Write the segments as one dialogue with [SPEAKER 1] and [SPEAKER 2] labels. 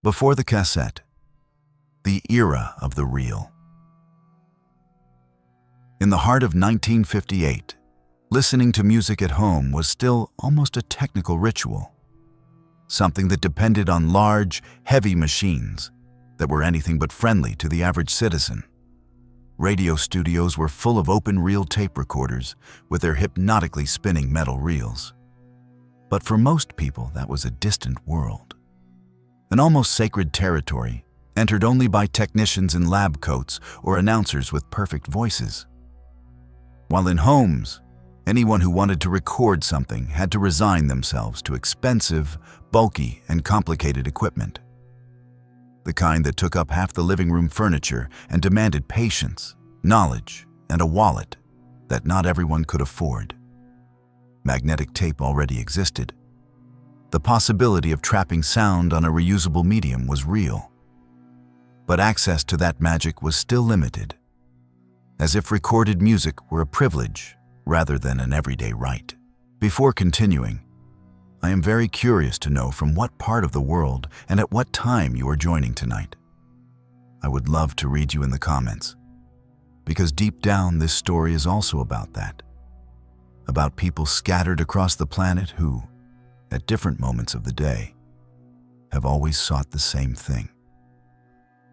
[SPEAKER 1] Before the cassette, the era of the reel. In the heart of 1958, listening to music at home was still almost a technical ritual, something that depended on large, heavy machines that were anything but friendly to the average citizen. Radio studios were full of open-reel tape recorders with their hypnotically spinning metal reels. But for most people, that was a distant world, an almost sacred territory entered only by technicians in lab coats or announcers with perfect voices. While in homes, anyone who wanted to record something had to resign themselves to expensive, bulky, and complicated equipment. The kind that took up half the living room furniture and demanded patience, knowledge, and a wallet that not everyone could afford. Magnetic tape already existed. The possibility of trapping sound on a reusable medium was real. But access to that magic was still limited, as if recorded music were a privilege rather than an everyday right. Before continuing, I am very curious to know from what part of the world and at what time you are joining tonight. I would love to read you in the comments, because deep down this story is also about that, about people scattered across the planet who, at different moments of the day, have always sought the same thing: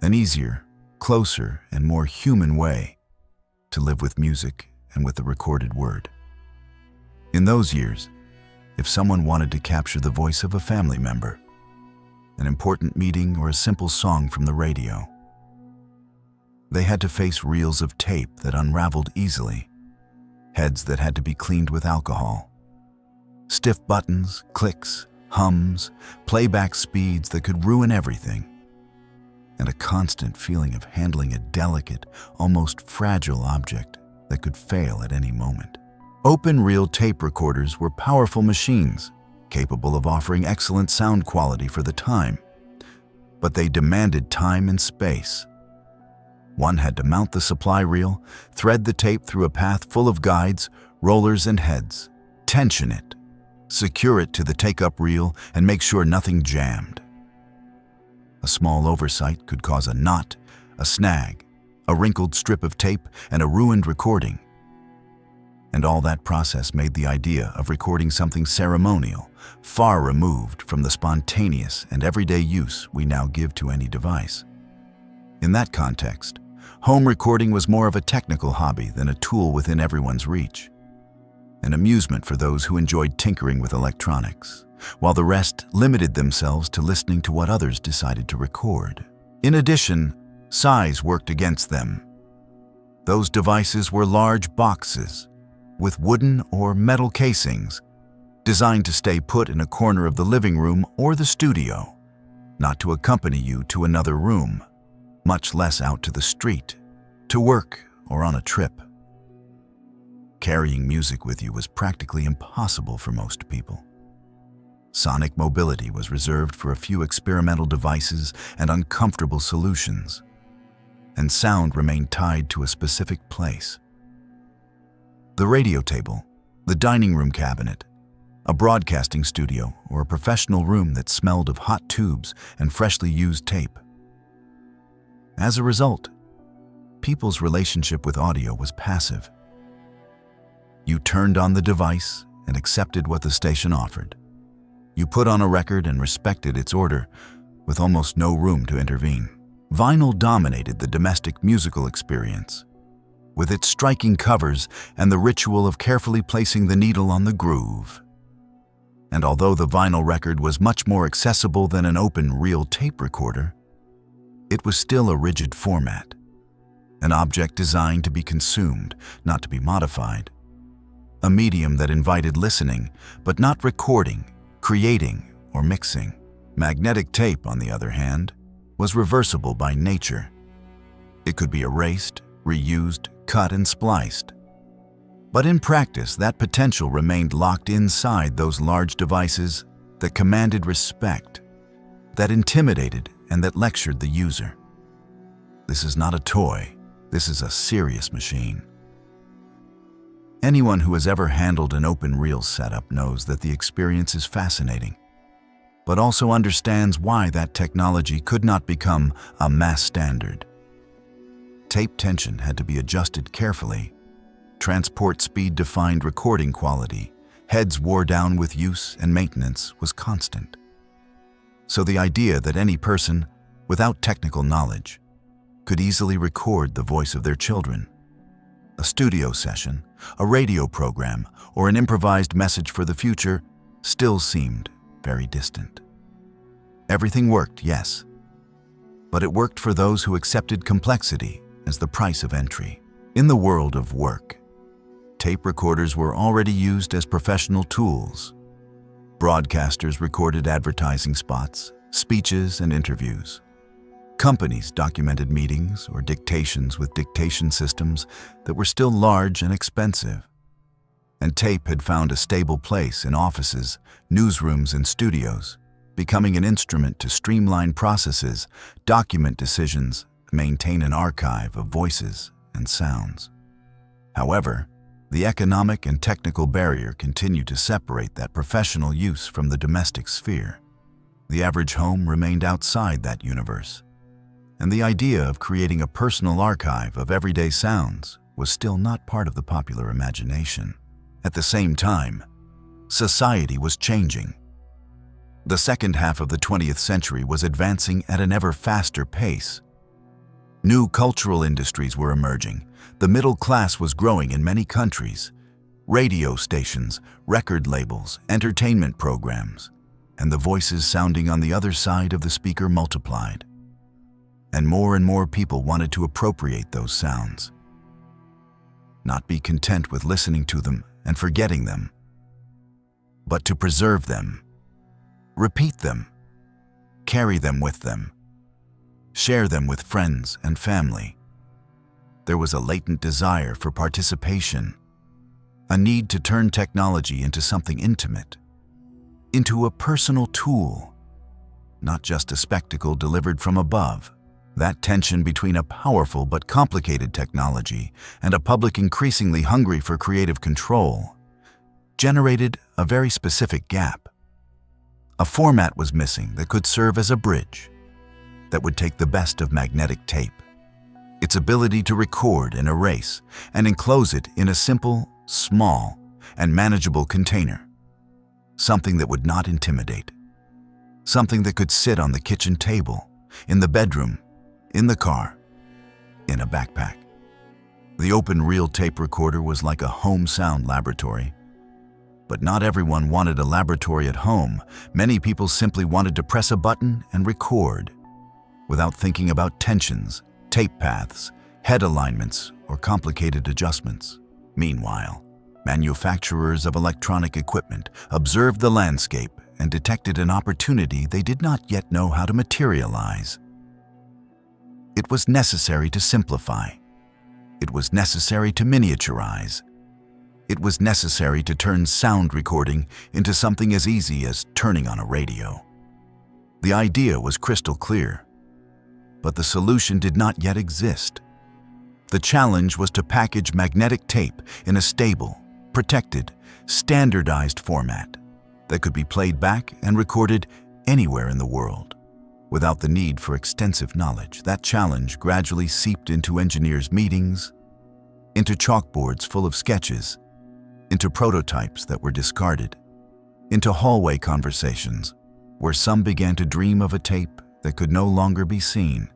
[SPEAKER 1] an easier, closer, and more human way to live with music and with the recorded word. In those years, if someone wanted to capture the voice of a family member, an important meeting, or a simple song from the radio, they had to face reels of tape that unraveled easily, heads that had to be cleaned with alcohol, stiff buttons, clicks, hums, playback speeds that could ruin everything, and a constant feeling of handling a delicate, almost fragile object that could fail at any moment. Open-reel tape recorders were powerful machines, capable of offering excellent sound quality for the time, but they demanded time and space. One had to mount the supply reel, thread the tape through a path full of guides, rollers, and heads, tension it, secure it to the take-up reel, and make sure nothing jammed. A small oversight could cause a knot, a snag, a wrinkled strip of tape, and a ruined recording. And all that process made the idea of recording something ceremonial far removed from the spontaneous and everyday use we now give to any device. In that context, home recording was more of a technical hobby than a tool within everyone's reach, an amusement for those who enjoyed tinkering with electronics, while the rest limited themselves to listening to what others decided to record. In addition, size worked against them. Those devices were large boxes with wooden or metal casings designed to stay put in a corner of the living room or the studio, not to accompany you to another room, much less out to the street, to work, or on a trip. Carrying music with you was practically impossible for most people. Sonic mobility was reserved for a few experimental devices and uncomfortable solutions, and sound remained tied to a specific place. The radio table, the dining room cabinet, a broadcasting studio, or a professional room that smelled of hot tubes and freshly used tape. As a result, people's relationship with audio was passive. You turned on the device and accepted what the station offered. You put on a record and respected its order, with almost no room to intervene. Vinyl dominated the domestic musical experience, with its striking covers and the ritual of carefully placing the needle on the groove. And although the vinyl record was much more accessible than an open-reel tape recorder, it was still a rigid format, an object designed to be consumed, not to be modified, a medium that invited listening, but not recording, creating, or mixing. Magnetic tape, on the other hand, was reversible by nature. It could be erased, reused, cut, and spliced. But in practice, that potential remained locked inside those large devices that commanded respect, that intimidated, and that lectured the user. This is not a toy. This is a serious machine. Anyone who has ever handled an open reel setup knows that the experience is fascinating. but also understands why that technology could not become a mass standard. Tape tension had to be adjusted carefully. Transport speed defined recording quality. Heads wore down with use and maintenance was constant. So the idea that any person, without technical knowledge, could easily record the voice of their children, a studio session, a radio program, or an improvised message for the future still seemed very distant. Everything worked, yes, but it worked for those who accepted complexity as the price of entry. In the world of work, tape recorders were already used as professional tools. Broadcasters recorded advertising spots, speeches, and interviews. Companies documented meetings or dictations with dictation systems that were still large and expensive. And tape had found a stable place in offices, newsrooms, and studios, becoming an instrument to streamline processes, document decisions, and maintain an archive of voices and sounds. However, the economic and technical barrier continued to separate that professional use from the domestic sphere. The average home remained outside that universe, and the idea of creating a personal archive of everyday sounds was still not part of the popular imagination. At the same time, society was changing. The second half of the 20th century was advancing at an ever faster pace. New cultural industries were emerging. The middle class was growing in many countries. Radio stations, record labels, entertainment programs, and the voices sounding on the other side of the speaker multiplied. And more people wanted to appropriate those sounds. Not be content with listening to them and forgetting them, but to preserve them, repeat them, carry them with them, share them with friends and family. There was a latent desire for participation, a need to turn technology into something intimate, into a personal tool, not just a spectacle delivered from above. That tension between a powerful but complicated technology and a public increasingly hungry for creative control generated a very specific gap. A format was missing that could serve as a bridge, that would take the best of magnetic tape, its ability to record and erase, and enclose it in a simple, small, and manageable container. Something that would not intimidate. Something that could sit on the kitchen table, in the bedroom, in the car, in a backpack. The open reel tape recorder was like a home sound laboratory. But not everyone wanted a laboratory at home. Many people simply wanted to press a button and record, without thinking about tensions, tape paths, head alignments, or complicated adjustments. Meanwhile, manufacturers of electronic equipment observed the landscape and detected an opportunity they did not yet know how to materialize. It was necessary to simplify. It was necessary to miniaturize. It was necessary to turn sound recording into something as easy as turning on a radio. The idea was crystal clear, but the solution did not yet exist. The challenge was to package magnetic tape in a stable, protected, standardized format that could be played back and recorded anywhere in the world, without the need for extensive knowledge. That challenge gradually seeped into engineers' meetings, into chalkboards full of sketches, into prototypes that were discarded, into hallway conversations where some began to dream of a tape that could no longer be seen,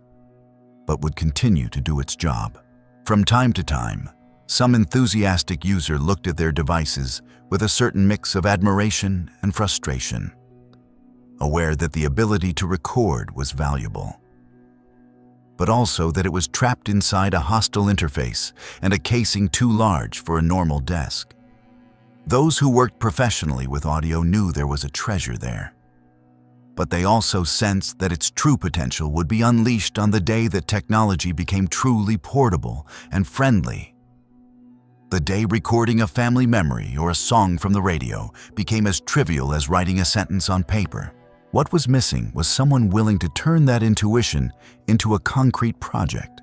[SPEAKER 1] but would continue to do its job. From time to time, some enthusiastic user looked at their devices with a certain mix of admiration and frustration, aware that the ability to record was valuable, but also that it was trapped inside a hostile interface and a casing too large for a normal desk. Those who worked professionally with audio knew there was a treasure there, but they also sensed that its true potential would be unleashed on the day that technology became truly portable and friendly. The day recording a family memory or a song from the radio became as trivial as writing a sentence on paper. What was missing was someone willing to turn that intuition into a concrete project.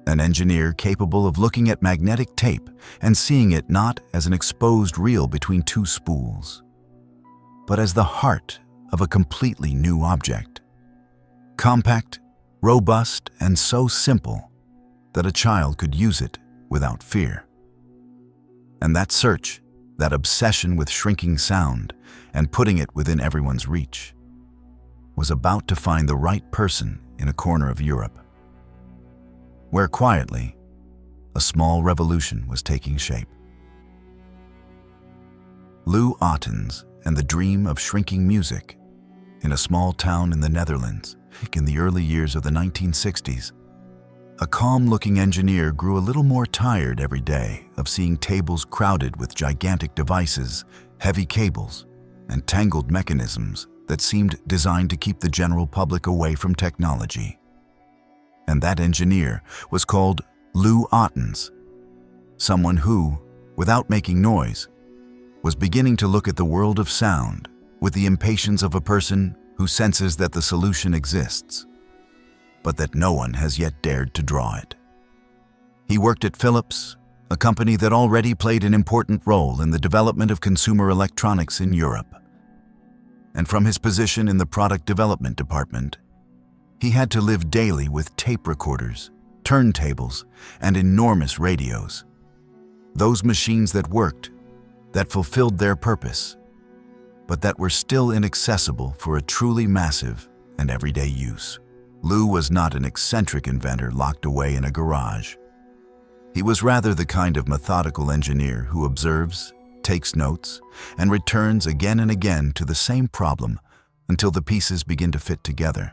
[SPEAKER 1] An engineer capable of looking at magnetic tape and seeing it not as an exposed reel between two spools, but as the heart of a completely new object. Compact, robust, and so simple that a child could use it without fear. And that search, that obsession with shrinking sound and putting it within everyone's reach, was about to find the right person in a corner of Europe, where quietly, a small revolution was taking shape. Lou Ottens and the dream of shrinking music in a small town in the Netherlands in the early years of the 1960s. A calm-looking engineer grew a little more tired every day of seeing tables crowded with gigantic devices, heavy cables, and tangled mechanisms that seemed designed to keep the general public away from technology. And that engineer was called Lou Ottens, someone who, without making noise, was beginning to look at the world of sound with the impatience of a person who senses that the solution exists, but that no one has yet dared to draw it. He worked at Philips, a company that already played an important role in the development of consumer electronics in Europe. And from his position in the product development department, he had to live daily with tape recorders, turntables, and enormous radios. Those machines that worked, that fulfilled their purpose, but that were still inaccessible for a truly massive and everyday use. Lou was not an eccentric inventor locked away in a garage. He was rather the kind of methodical engineer who observes, takes notes, and returns again and again to the same problem until the pieces begin to fit together.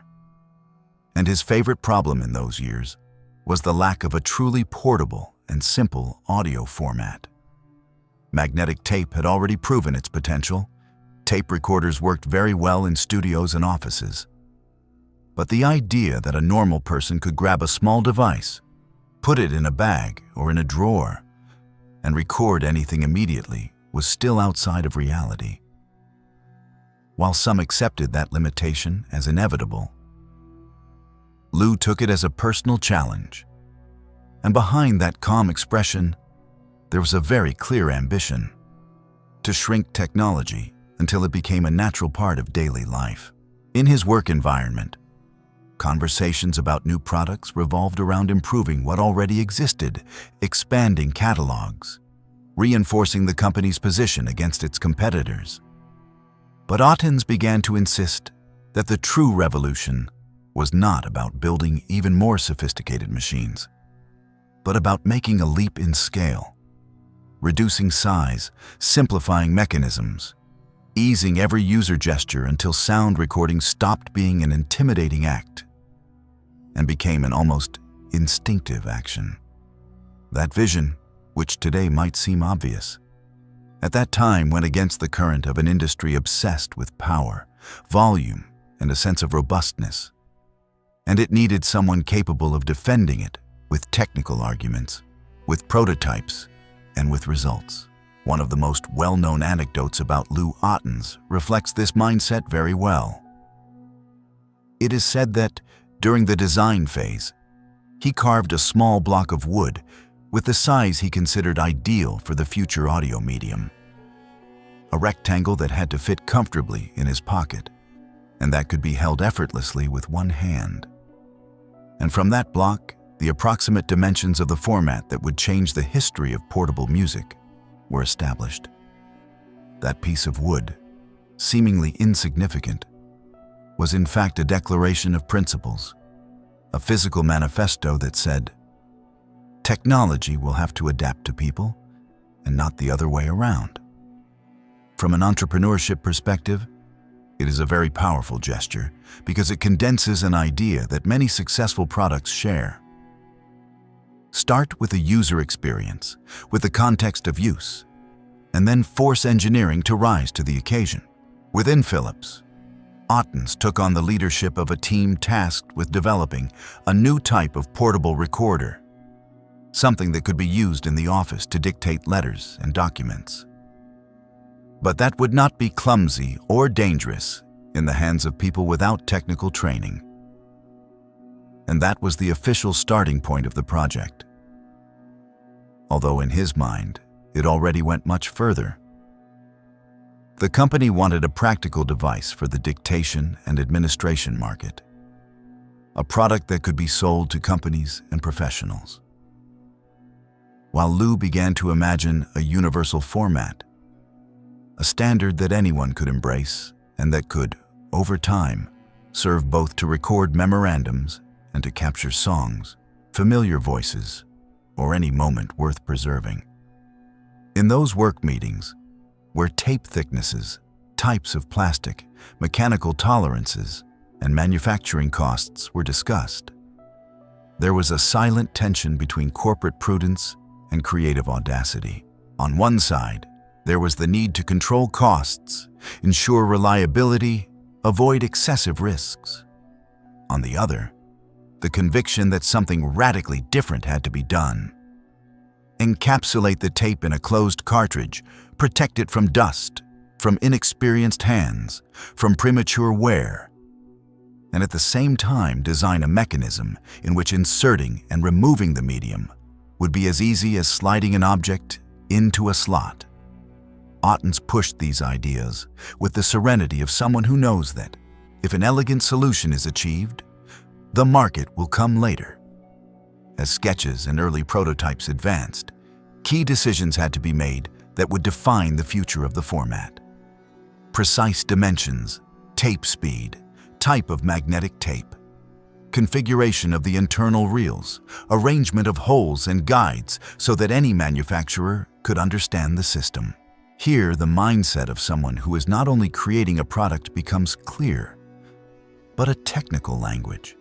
[SPEAKER 1] And his favorite problem in those years was the lack of a truly portable and simple audio format. Magnetic tape had already proven its potential. Tape recorders worked very well in studios and offices. But the idea that a normal person could grab a small device, put it in a bag or in a drawer, and record anything immediately was still outside of reality. While some accepted that limitation as inevitable, Lou took it as a personal challenge. And behind that calm expression, there was a very clear ambition: to shrink technology until it became a natural part of daily life. In his work environment, conversations about new products revolved around improving what already existed, expanding catalogs, reinforcing the company's position against its competitors. But Ottens began to insist that the true revolution was not about building even more sophisticated machines, but about making a leap in scale, reducing size, simplifying mechanisms, easing every user gesture until sound recording stopped being an intimidating act and became an almost instinctive action. That vision, which today might seem obvious, at that time went against the current of an industry obsessed with power, volume, and a sense of robustness. And it needed someone capable of defending it with technical arguments, with prototypes, and with results. One of the most well-known anecdotes about Lou Ottens reflects this mindset very well. It is said that, during the design phase, he carved a small block of wood with the size he considered ideal for the future audio medium. A rectangle that had to fit comfortably in his pocket, and that could be held effortlessly with one hand. And from that block, the approximate dimensions of the format that would change the history of portable music were established. That piece of wood, seemingly insignificant, was in fact a declaration of principles, a physical manifesto that said, technology will have to adapt to people and not the other way around. From an entrepreneurship perspective, it is a very powerful gesture because it condenses an idea that many successful products share. Start with a user experience, with the context of use, and then force engineering to rise to the occasion. Within Philips, Ottens took on the leadership of a team tasked with developing a new type of portable recorder, something that could be used in the office to dictate letters and documents. But that would not be clumsy or dangerous in the hands of people without technical training. And that was the official starting point of the project. Although in his mind, it already went much further. The company wanted a practical device for the dictation and administration market, a product that could be sold to companies and professionals. While Lou began to imagine a universal format, a standard that anyone could embrace and that could, over time, serve both to record memorandums and to capture songs, familiar voices, or any moment worth preserving. In those work meetings, where tape thicknesses, types of plastic, mechanical tolerances, and manufacturing costs were discussed, there was a silent tension between corporate prudence and creative audacity. On one side, there was the need to control costs, ensure reliability, avoid excessive risks. On the other, the conviction that something radically different had to be done. Encapsulate the tape in a closed cartridge, protect it from dust, from inexperienced hands, from premature wear, and at the same time design a mechanism in which inserting and removing the medium would be as easy as sliding an object into a slot. Ottens pushed these ideas with the serenity of someone who knows that, if an elegant solution is achieved, the market will come later. As sketches and early prototypes advanced, key decisions had to be made that would define the future of the format. Precise dimensions, tape speed, type of magnetic tape, configuration of the internal reels, arrangement of holes and guides so that any manufacturer could understand the system. Here, the mindset of someone who is not only creating a product becomes clear, but a technical language,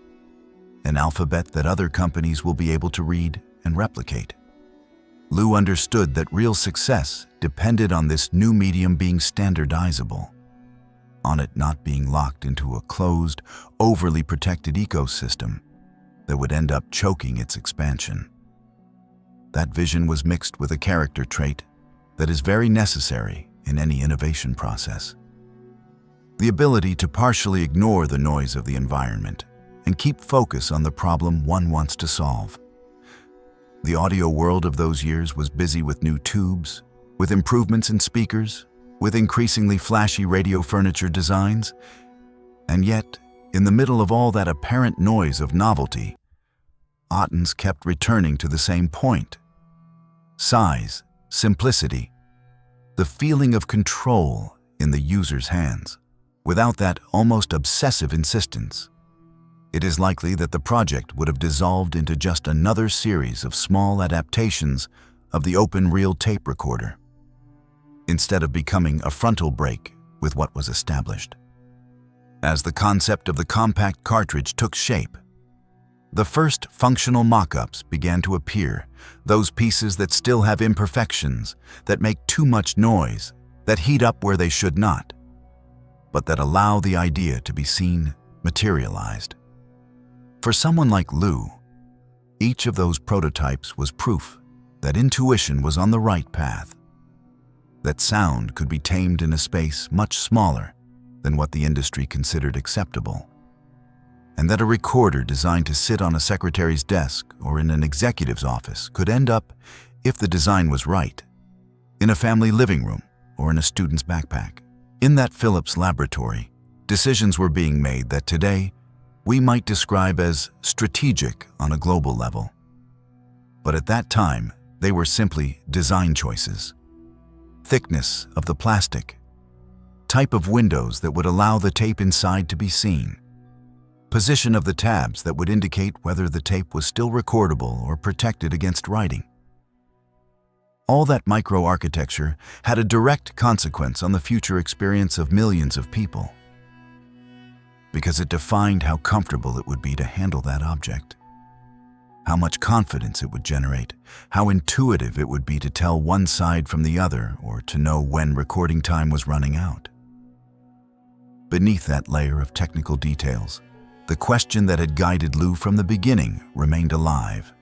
[SPEAKER 1] an alphabet that other companies will be able to read and replicate. Lou understood that real success depended on this new medium being standardizable, on it not being locked into a closed, overly protected ecosystem that would end up choking its expansion. That vision was mixed with a character trait that is very necessary in any innovation process: the ability to partially ignore the noise of the environment and keep focus on the problem one wants to solve. The audio world of those years was busy with new tubes, with improvements in speakers, with increasingly flashy radio furniture designs, and yet, in the middle of all that apparent noise of novelty, Ottens kept returning to the same point: size, simplicity, the feeling of control in the user's hands. Without that almost obsessive insistence, it is likely that the project would have dissolved into just another series of small adaptations of the open reel tape recorder, instead of becoming a frontal break with what was established. As the concept of the compact cartridge took shape, the first functional mock-ups began to appear, those pieces that still have imperfections, that make too much noise, that heat up where they should not, but that allow the idea to be seen materialized. For someone like Lou, each of those prototypes was proof that intuition was on the right path, that sound could be tamed in a space much smaller than what the industry considered acceptable, and that a recorder designed to sit on a secretary's desk or in an executive's office could end up, if the design was right, in a family living room or in a student's backpack. In that Phillips laboratory, decisions were being made that today we might describe as strategic on a global level. But at that time, they were simply design choices. Thickness of the plastic, type of windows that would allow the tape inside to be seen, position of the tabs that would indicate whether the tape was still recordable or protected against writing. All that microarchitecture had a direct consequence on the future experience of millions of people, because it defined how comfortable it would be to handle that object, how much confidence it would generate, how intuitive it would be to tell one side from the other or to know when recording time was running out. Beneath that layer of technical details, the question that had guided Lou from the beginning remained alive: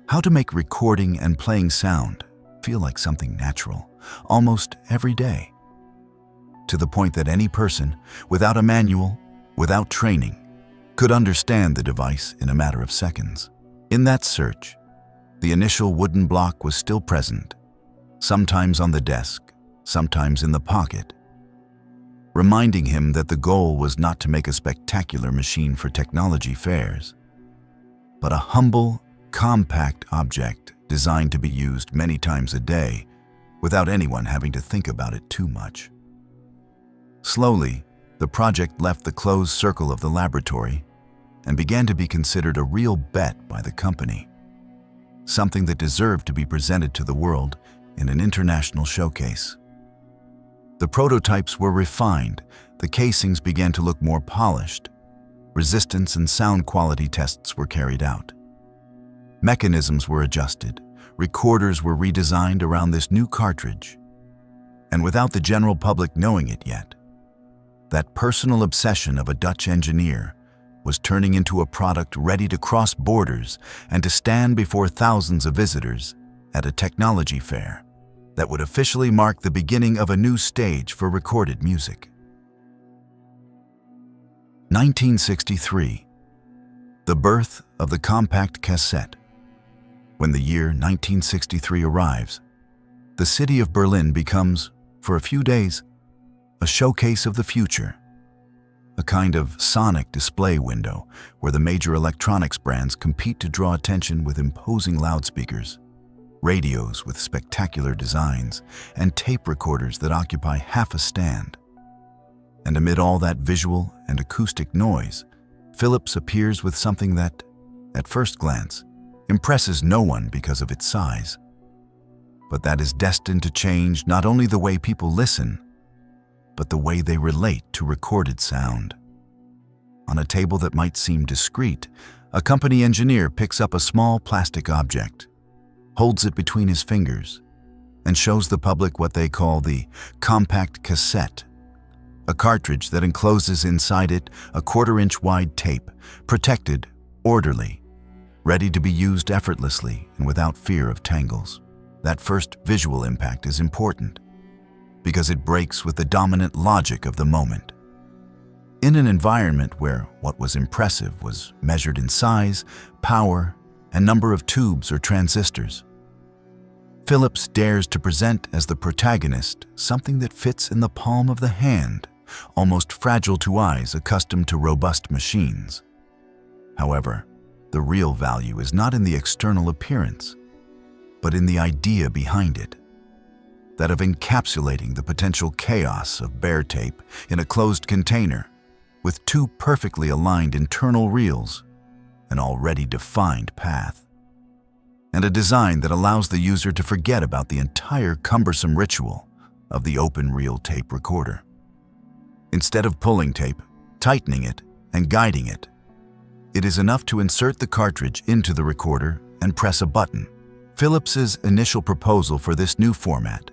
[SPEAKER 1] how to make recording and playing sound feel like something natural, almost every day, to the point that any person, without a manual, without training, could understand the device in a matter of seconds. In that search, the initial wooden block was still present, sometimes on the desk, sometimes in the pocket, reminding him that the goal was not to make a spectacular machine for technology fairs, but a humble, compact object designed to be used many times a day without anyone having to think about it too much. Slowly, the project left the closed circle of the laboratory and began to be considered a real bet by the company, something that deserved to be presented to the world in an international showcase. The prototypes were refined, the casings began to look more polished, resistance and sound quality tests were carried out. Mechanisms were adjusted, recorders were redesigned around this new cartridge, and without the general public knowing it yet, that personal obsession of a Dutch engineer was turning into a product ready to cross borders and to stand before thousands of visitors at a technology fair that would officially mark the beginning of a new stage for recorded music. 1963, the birth of the compact cassette. When the year 1963 arrives, the city of Berlin becomes, for a few days, a showcase of the future, a kind of sonic display window where the major electronics brands compete to draw attention with imposing loudspeakers, radios with spectacular designs, and tape recorders that occupy half a stand. And amid all that visual and acoustic noise, Philips appears with something that, at first glance, impresses no one because of its size, but that is destined to change not only the way people listen, but the way they relate to recorded sound. On a table that might seem discreet, a company engineer picks up a small plastic object, holds it between his fingers, and shows the public what they call the compact cassette, a cartridge that encloses inside it a 1/4-inch wide tape, protected, orderly, ready to be used effortlessly and without fear of tangles. That first visual impact is important because it breaks with the dominant logic of the moment. In an environment where what was impressive was measured in size, power, and number of tubes or transistors, Philips dares to present as the protagonist something that fits in the palm of the hand, almost fragile to eyes accustomed to robust machines. However, the real value is not in the external appearance, but in the idea behind it, that of encapsulating the potential chaos of bare tape in a closed container with two perfectly aligned internal reels, an already defined path, and a design that allows the user to forget about the entire cumbersome ritual of the open reel tape recorder. Instead of pulling tape, tightening it, and guiding it, it is enough to insert the cartridge into the recorder and press a button. Philips's initial proposal for this new format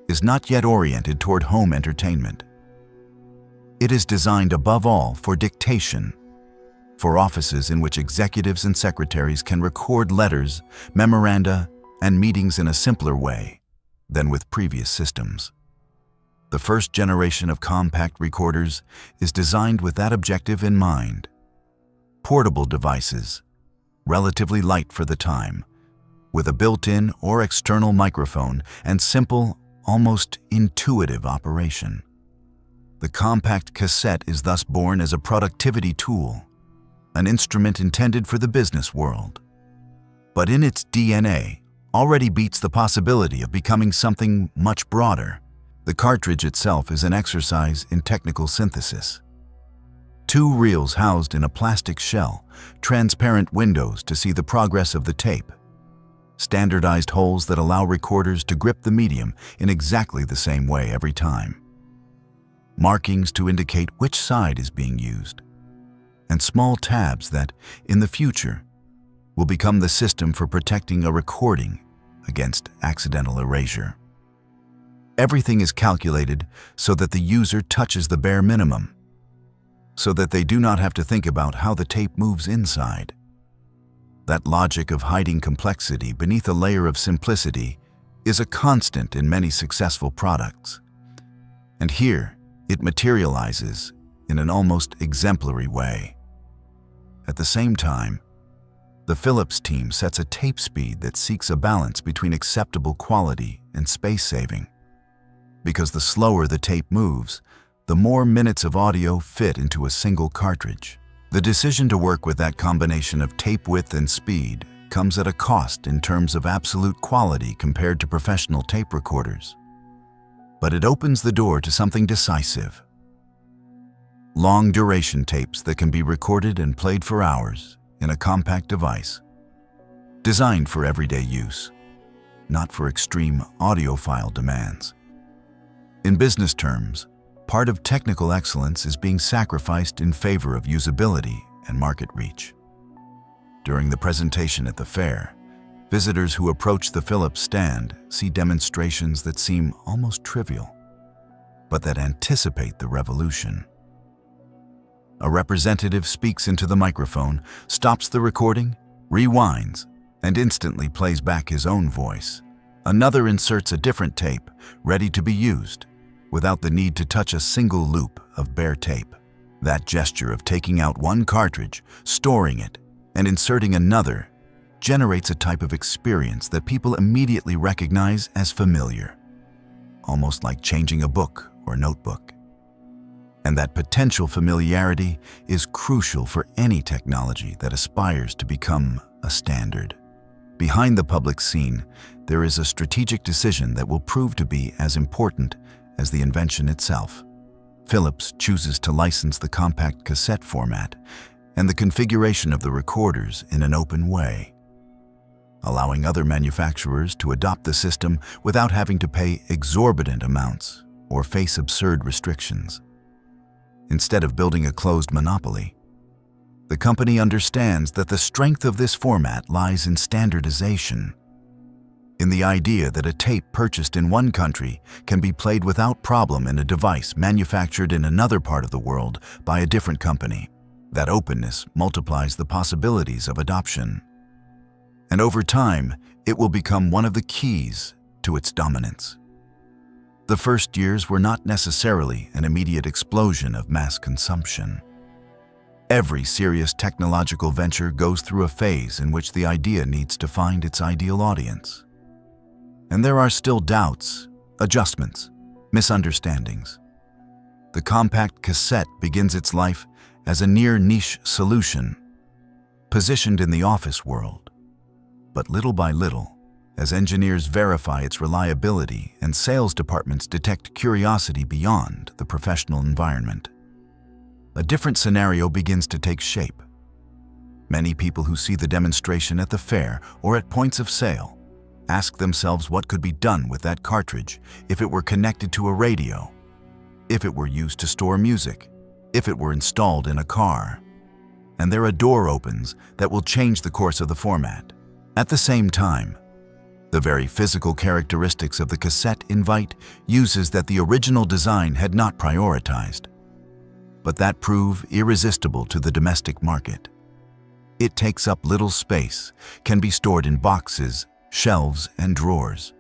[SPEAKER 1] is not yet oriented toward home entertainment. It is designed above all for dictation, for offices in which executives and secretaries can record letters, memoranda, and meetings in a simpler way than with previous systems. The first generation of compact recorders is designed with that objective in mind. Portable devices, relatively light for the time, with a built-in or external microphone and simple, almost intuitive operation. The compact cassette is thus born as a productivity tool, an instrument intended for the business world. But in its DNA, already beats the possibility of becoming something much broader. The cartridge itself is an exercise in technical synthesis. Two reels housed in a plastic shell, transparent windows to see the progress of the tape, standardized holes that allow recorders to grip the medium in exactly the same way every time, markings to indicate which side is being used, and small tabs that, in the future, will become the system for protecting a recording against accidental erasure. Everything is calculated so that the user touches the bare minimum, so that they do not have to think about how the tape moves inside. That logic of hiding complexity beneath a layer of simplicity is a constant in many successful products. And here, it materializes in an almost exemplary way. At the same time, the Philips team sets a tape speed that seeks a balance between acceptable quality and space saving. because the slower the tape moves, the more minutes of audio fit into a single cartridge. The decision to work with that combination of tape width and speed comes at a cost in terms of absolute quality compared to professional tape recorders. But it opens the door to something decisive. Long-duration tapes that can be recorded and played for hours in a compact device, designed for everyday use, not for extreme audiophile demands. In business terms, part of technical excellence is being sacrificed in favor of usability and market reach. During the presentation at the fair, visitors who approach the Philips stand see demonstrations that seem almost trivial, but that anticipate the revolution. A representative speaks into the microphone, stops the recording, rewinds, and instantly plays back his own voice. Another inserts a different tape, ready to be used, without the need to touch a single loop of bare tape. That gesture of taking out one cartridge, storing it, and inserting another generates a type of experience that people immediately recognize as familiar, almost like changing a book or notebook. And that potential familiarity is crucial for any technology that aspires to become a standard. Behind the public scene, there is a strategic decision that will prove to be as important as the invention itself. Philips chooses to license the compact cassette format and the configuration of the recorders in an open way, allowing other manufacturers to adopt the system without having to pay exorbitant amounts or face absurd restrictions. Instead of building a closed monopoly, the company understands that the strength of this format lies in standardization, in the idea that a tape purchased in one country can be played without problem in a device manufactured in another part of the world by a different company. That openness multiplies the possibilities of adoption, and over time, it will become one of the keys to its dominance. The first years were not necessarily an immediate explosion of mass consumption. Every serious technological venture goes through a phase in which the idea needs to find its ideal audience. And there are still doubts, adjustments, misunderstandings. The compact cassette begins its life as a near-niche solution, positioned in the office world. But little by little, as engineers verify its reliability and sales departments detect curiosity beyond the professional environment, a different scenario begins to take shape. Many people who see the demonstration at the fair or at points of sale ask themselves what could be done with that cartridge if it were connected to a radio, if it were used to store music, if it were installed in a car. And there a door opens that will change the course of the format. At the same time, the very physical characteristics of the cassette invite uses that the original design had not prioritized, but that prove irresistible to the domestic market. It takes up little space, can be stored in boxes, shelves, and drawers,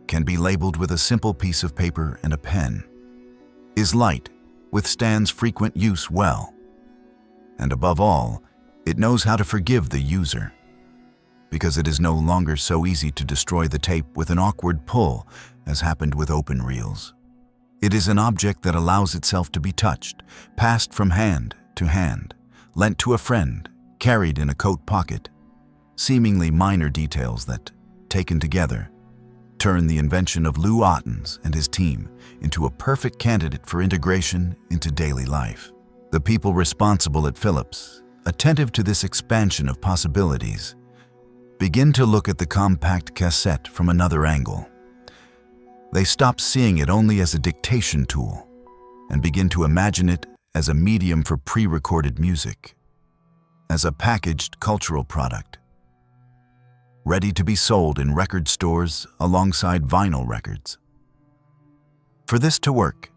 [SPEAKER 1] can be labeled with a simple piece of paper and a pen, is light, withstands frequent use well, and above all, it knows how to forgive the user, because it is no longer so easy to destroy the tape with an awkward pull as happened with open reels. It is an object that allows itself to be touched, passed from hand to hand, lent to a friend, carried in a coat pocket. Seemingly minor details that, taken together, turn the invention of Ottens and his team into a perfect candidate for integration into daily life. The people responsible at Philips, attentive to this expansion of possibilities, begin to look at the compact cassette from another angle. They stop seeing it only as a dictation tool and begin to imagine it as a medium for pre-recorded music, as a packaged cultural product, ready to be sold in record stores alongside vinyl records. For this to work,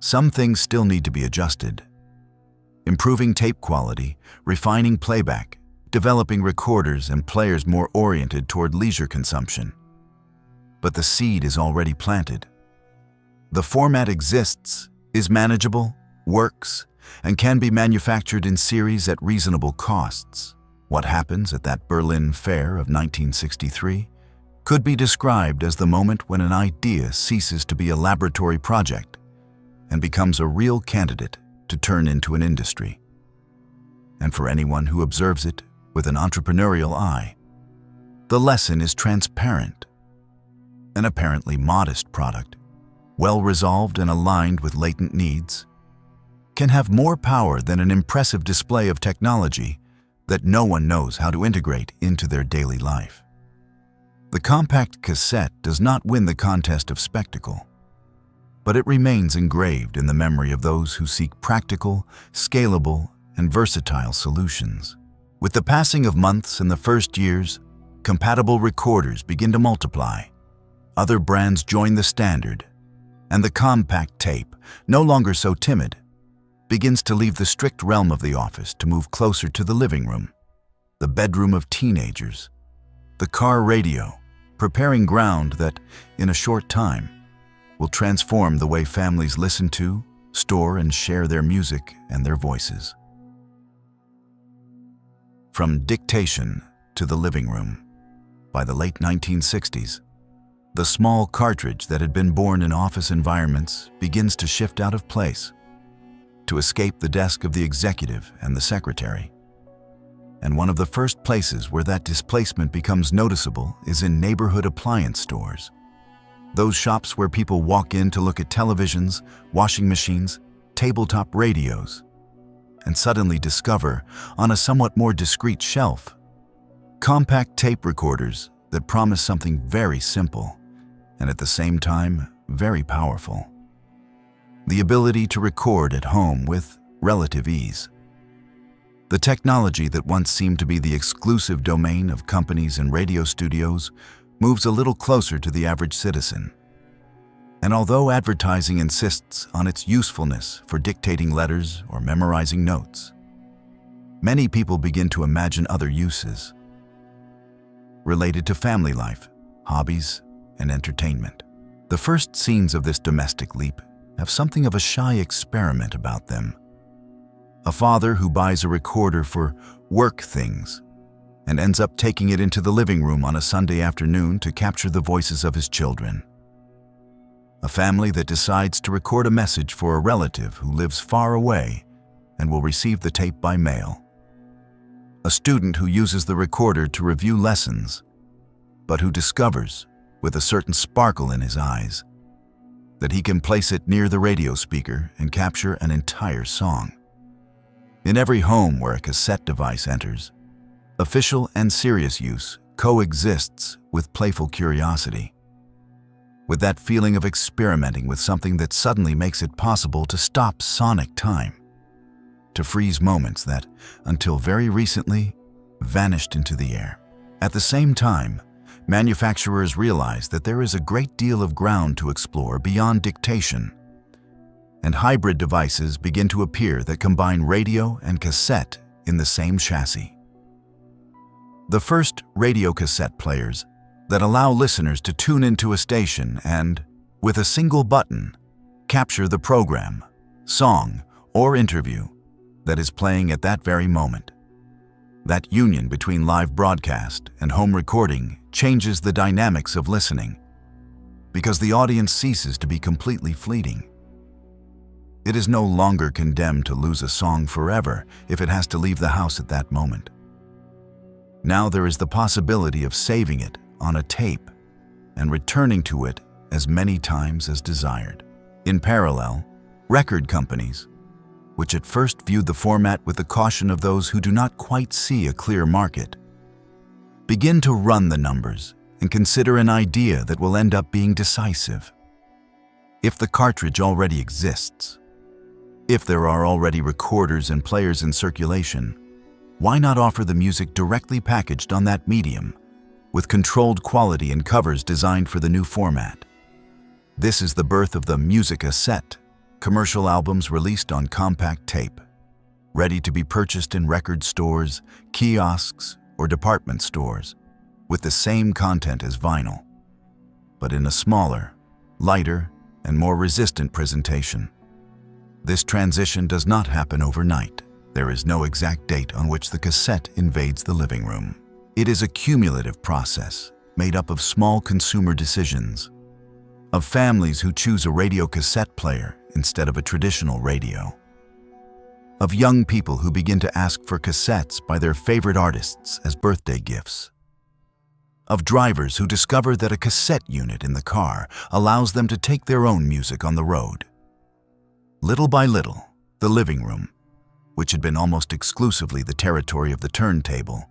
[SPEAKER 1] some things still need to be adjusted. Improving tape quality, refining playback, developing recorders and players more oriented toward leisure consumption. But the seed is already planted. The format exists, is manageable, works, and can be manufactured in series at reasonable costs. What happens at that Berlin Fair of 1963? could be described as the moment when an idea ceases to be a laboratory project and becomes a real candidate to turn into an industry. And for anyone who observes it with an entrepreneurial eye, the lesson is transparent. An apparently modest product, well resolved and aligned with latent needs, can have more power than an impressive display of technology that no one knows how to integrate into their daily life. The compact cassette does not win the contest of spectacle, but it remains engraved in the memory of those who seek practical, scalable, and versatile solutions. With the passing of months and the first years, compatible recorders begin to multiply. Other brands join the standard, and the compact tape, no longer so timid, begins to leave the strict realm of the office to move closer to the living room, the bedroom of teenagers, the car radio, preparing ground that, in a short time, will transform the way families listen to, store, and share their music and their voices. From Dictation to the Living Room. By the late 1960s, the small cartridge that had been born in office environments begins to shift out of place, to escape the desk of the executive and the secretary. And one of the first places where that displacement becomes noticeable is in neighborhood appliance stores. Those shops where people walk in to look at televisions, washing machines, tabletop radios, and suddenly discover, on a somewhat more discreet shelf, compact tape recorders that promise something very simple and at the same time very powerful. The ability to record at home with relative ease. The technology that once seemed to be the exclusive domain of companies and radio studios moves a little closer to the average citizen. And although advertising insists on its usefulness for dictating letters or memorizing notes, many people begin to imagine other uses related to family life, hobbies, and entertainment. The first scenes of this domestic leap have something of a shy experiment about them. A father who buys a recorder for work things and ends up taking it into the living room on a Sunday afternoon to capture the voices of his children. A family that decides to record a message for a relative who lives far away and will receive the tape by mail. A student who uses the recorder to review lessons, but who discovers, with a certain sparkle in his eyes, that he can place it near the radio speaker and capture an entire song. In every home where a cassette device enters, official and serious use coexists with playful curiosity, with that feeling of experimenting with something that suddenly makes it possible to stop sonic time, to freeze moments that, until very recently, vanished into the air. At the same time, manufacturers realize that there is a great deal of ground to explore beyond dictation, and hybrid devices begin to appear that combine radio and cassette in the same chassis. The first radio cassette players that allow listeners to tune into a station and, with a single button, capture the program, song, or interview that is playing at that very moment. That union between live broadcast and home recording changes the dynamics of listening, because the audience ceases to be completely fleeting. It is no longer condemned to lose a song forever if it has to leave the house at that moment. Now there is the possibility of saving it on a tape and returning to it as many times as desired. In parallel, record companies, which at first viewed the format with the caution of those who do not quite see a clear market, begin to run the numbers and consider an idea that will end up being decisive. If the cartridge already exists, if there are already recorders and players in circulation, why not offer the music directly packaged on that medium, with controlled quality and covers designed for the new format? This is the birth of the music cassette, commercial albums released on compact tape, ready to be purchased in record stores, kiosks, or department stores, with the same content as vinyl, but in a smaller, lighter, and more resistant presentation. This transition does not happen overnight. There is no exact date on which the cassette invades the living room. It is a cumulative process made up of small consumer decisions, of families who choose a radio cassette player instead of a traditional radio, of young people who begin to ask for cassettes by their favorite artists as birthday gifts, of drivers who discover that a cassette unit in the car allows them to take their own music on the road. Little by little, the living room, which had been almost exclusively the territory of the turntable,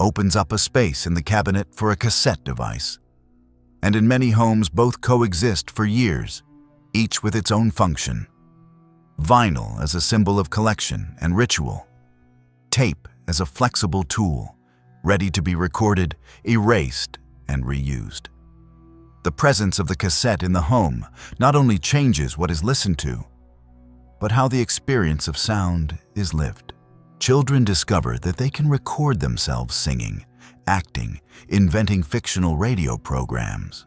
[SPEAKER 1] opens up a space in the cabinet for a cassette device. And in many homes, both coexist for years, each with its own function. Vinyl as a symbol of collection and ritual. Tape as a flexible tool, ready to be recorded, erased, and reused. The presence of the cassette in the home not only changes what is listened to, but how the experience of sound is lived. Children discover that they can record themselves singing, acting, inventing fictional radio programs.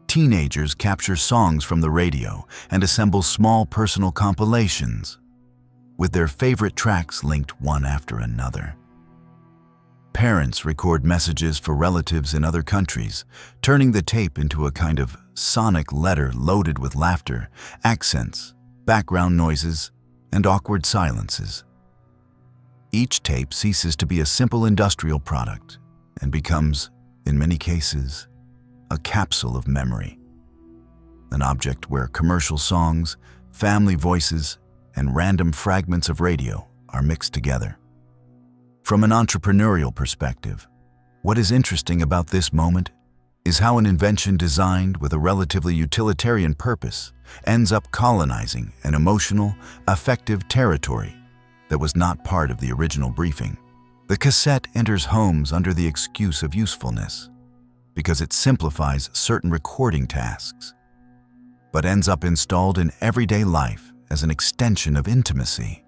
[SPEAKER 1] Teenagers capture songs from the radio and assemble small personal compilations, with their favorite tracks linked one after another. Parents record messages for relatives in other countries, turning the tape into a kind of sonic letter loaded with laughter, accents, background noises, and awkward silences. Each tape ceases to be a simple industrial product and becomes, in many cases, a capsule of memory, an object where commercial songs, family voices, and random fragments of radio are mixed together. From an entrepreneurial perspective, what is interesting about this moment is how an invention designed with a relatively utilitarian purpose ends up colonizing an emotional, affective territory that was not part of the original briefing. The cassette enters homes under the excuse of usefulness, because it simplifies certain recording tasks, but ends up installed in everyday life as an extension of intimacy,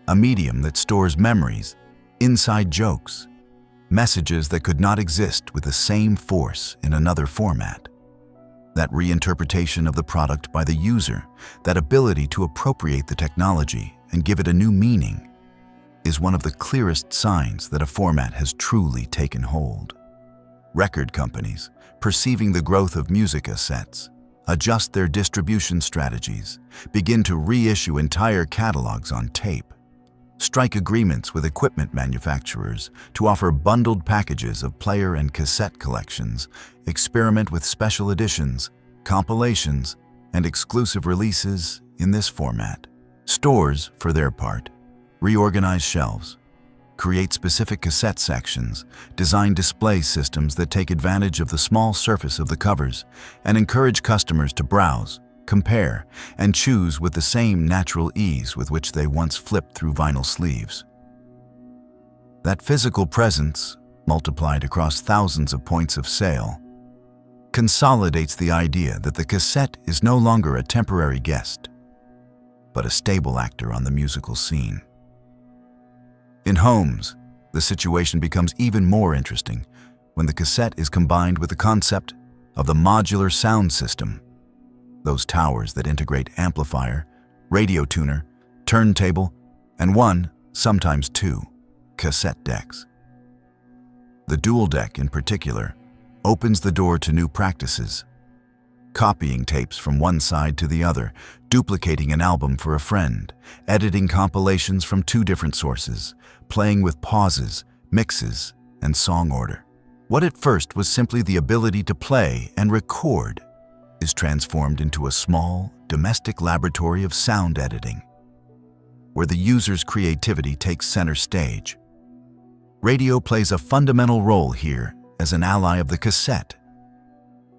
[SPEAKER 1] a medium that stores memories, inside jokes, messages that could not exist with the same force in another format. That reinterpretation of the product by the user, that ability to appropriate the technology and give it a new meaning, is one of the clearest signs that a format has truly taken hold. Record companies, perceiving the growth of music cassettes, adjust their distribution strategies, begin to reissue entire catalogs on tape, strike agreements with equipment manufacturers to offer bundled packages of player and cassette collections, experiment with special editions, compilations, and exclusive releases in this format. Stores, for their part, reorganize shelves, create specific cassette sections, design display systems that take advantage of the small surface of the covers, and encourage customers to browse, compare, and choose with the same natural ease with which they once flipped through vinyl sleeves. That physical presence, multiplied across thousands of points of sale, consolidates the idea that the cassette is no longer a temporary guest, but a stable actor on the musical scene. In homes, the situation becomes even more interesting when the cassette is combined with the concept of the modular sound system, those towers that integrate amplifier, radio tuner, turntable, and one, sometimes two, cassette decks. The dual deck, in particular, opens the door to new practices, copying tapes from one side to the other, duplicating an album for a friend, editing compilations from two different sources, playing with pauses, mixes, and song order. What at first was simply the ability to play and record is transformed into a small, domestic laboratory of sound editing, where the user's creativity takes center stage. Radio plays a fundamental role here as an ally of the cassette.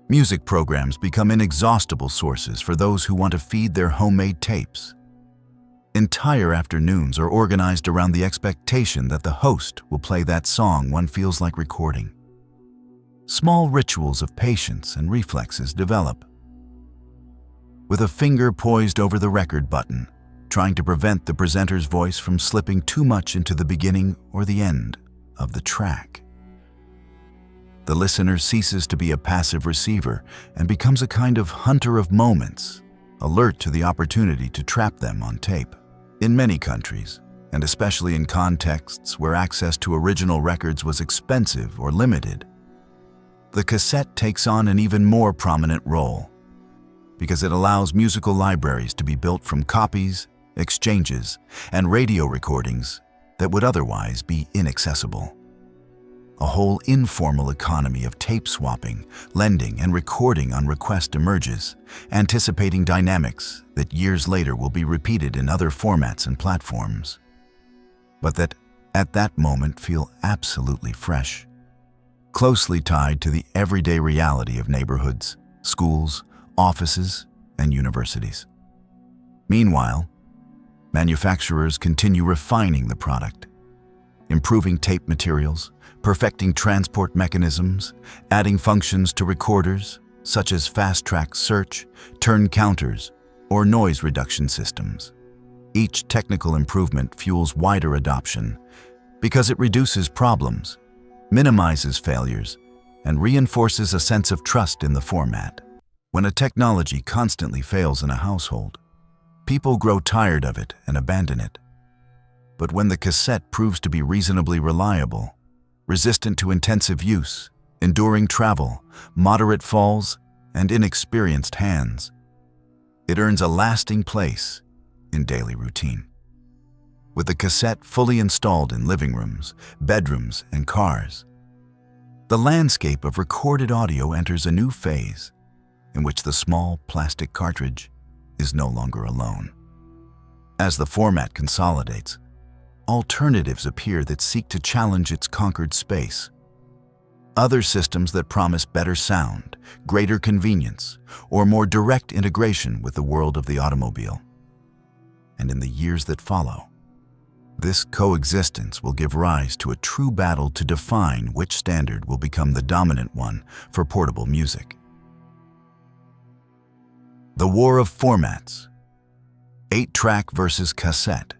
[SPEAKER 1] Music programs become inexhaustible sources for those who want to feed their homemade tapes. Entire afternoons are organized around the expectation that the host will play that song one feels like recording. Small rituals of patience and reflexes develop. With a finger poised over the record button, trying to prevent the presenter's voice from slipping too much into the beginning or the end of the track. The listener ceases to be a passive receiver and becomes a kind of hunter of moments, alert to the opportunity to trap them on tape. In many countries, and especially in contexts where access to original records was expensive or limited, the cassette takes on an even more prominent role because it allows musical libraries to be built from copies, exchanges, and radio recordings that would otherwise be inaccessible. A whole informal economy of tape swapping, lending, and recording on request emerges, anticipating dynamics that years later will be repeated in other formats and platforms, but that at that moment feel absolutely fresh, closely tied to the everyday reality of neighborhoods, schools, offices, and universities. Meanwhile, manufacturers continue refining the product, improving tape materials, perfecting transport mechanisms, adding functions to recorders such as fast-track search, turn counters, or noise reduction systems. Each technical improvement fuels wider adoption because it reduces problems, minimizes failures, and reinforces a sense of trust in the format. When a technology constantly fails in a household, people grow tired of it and abandon it. But when the cassette proves to be reasonably reliable, resistant to intensive use, enduring travel, moderate falls, and inexperienced hands, it earns a lasting place in daily routine. With the cassette fully installed in living rooms, bedrooms, and cars, the landscape of recorded audio enters a new phase in which the small plastic cartridge is no longer alone. As the format consolidates, alternatives appear that seek to challenge its conquered space. Other systems that promise better sound, greater convenience, or more direct integration with the world of the automobile. And in the years that follow, this coexistence will give rise to a true battle to define which standard will become the dominant one for portable music. The war of formats, 8-track versus cassette.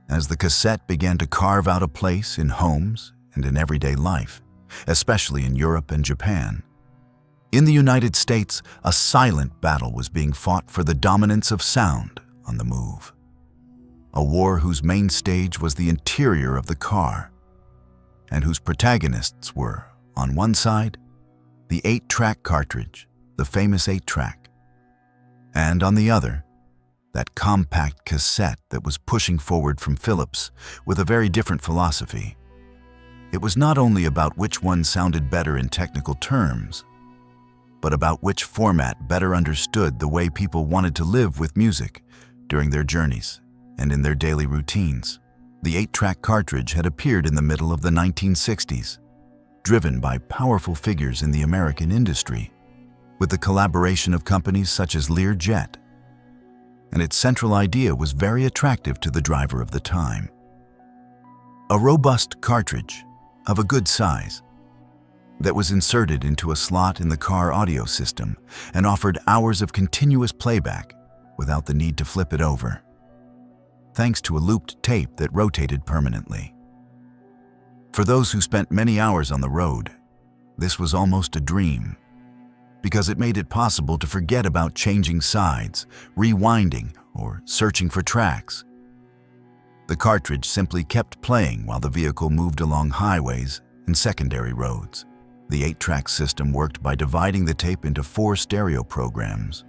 [SPEAKER 1] As the cassette began to carve out a place in homes and in everyday life, especially in Europe and Japan, in the United States, a silent battle was being fought for the dominance of sound on the move. A war whose main stage was the interior of the car, and whose protagonists were, on one side, the 8-track cartridge, the famous 8-track, and on the other, that compact cassette that was pushing forward from Philips with a very different philosophy. It was not only about which one sounded better in technical terms, but about which format better understood the way people wanted to live with music during their journeys and in their daily routines. The 8-track cartridge had appeared in the middle of the 1960s, driven by powerful figures in the American industry, with the collaboration of companies such as Learjet, and its central idea was very attractive to the driver of the time. A robust cartridge of a good size that was inserted into a slot in the car audio system and offered hours of continuous playback without the need to flip it over, thanks to a looped tape that rotated permanently. For those who spent many hours on the road, this was almost a dream, because it made it possible to forget about changing sides, rewinding, or searching for tracks. The cartridge simply kept playing while the vehicle moved along highways and secondary roads. The 8-track system worked by dividing the tape into 4 stereo programs,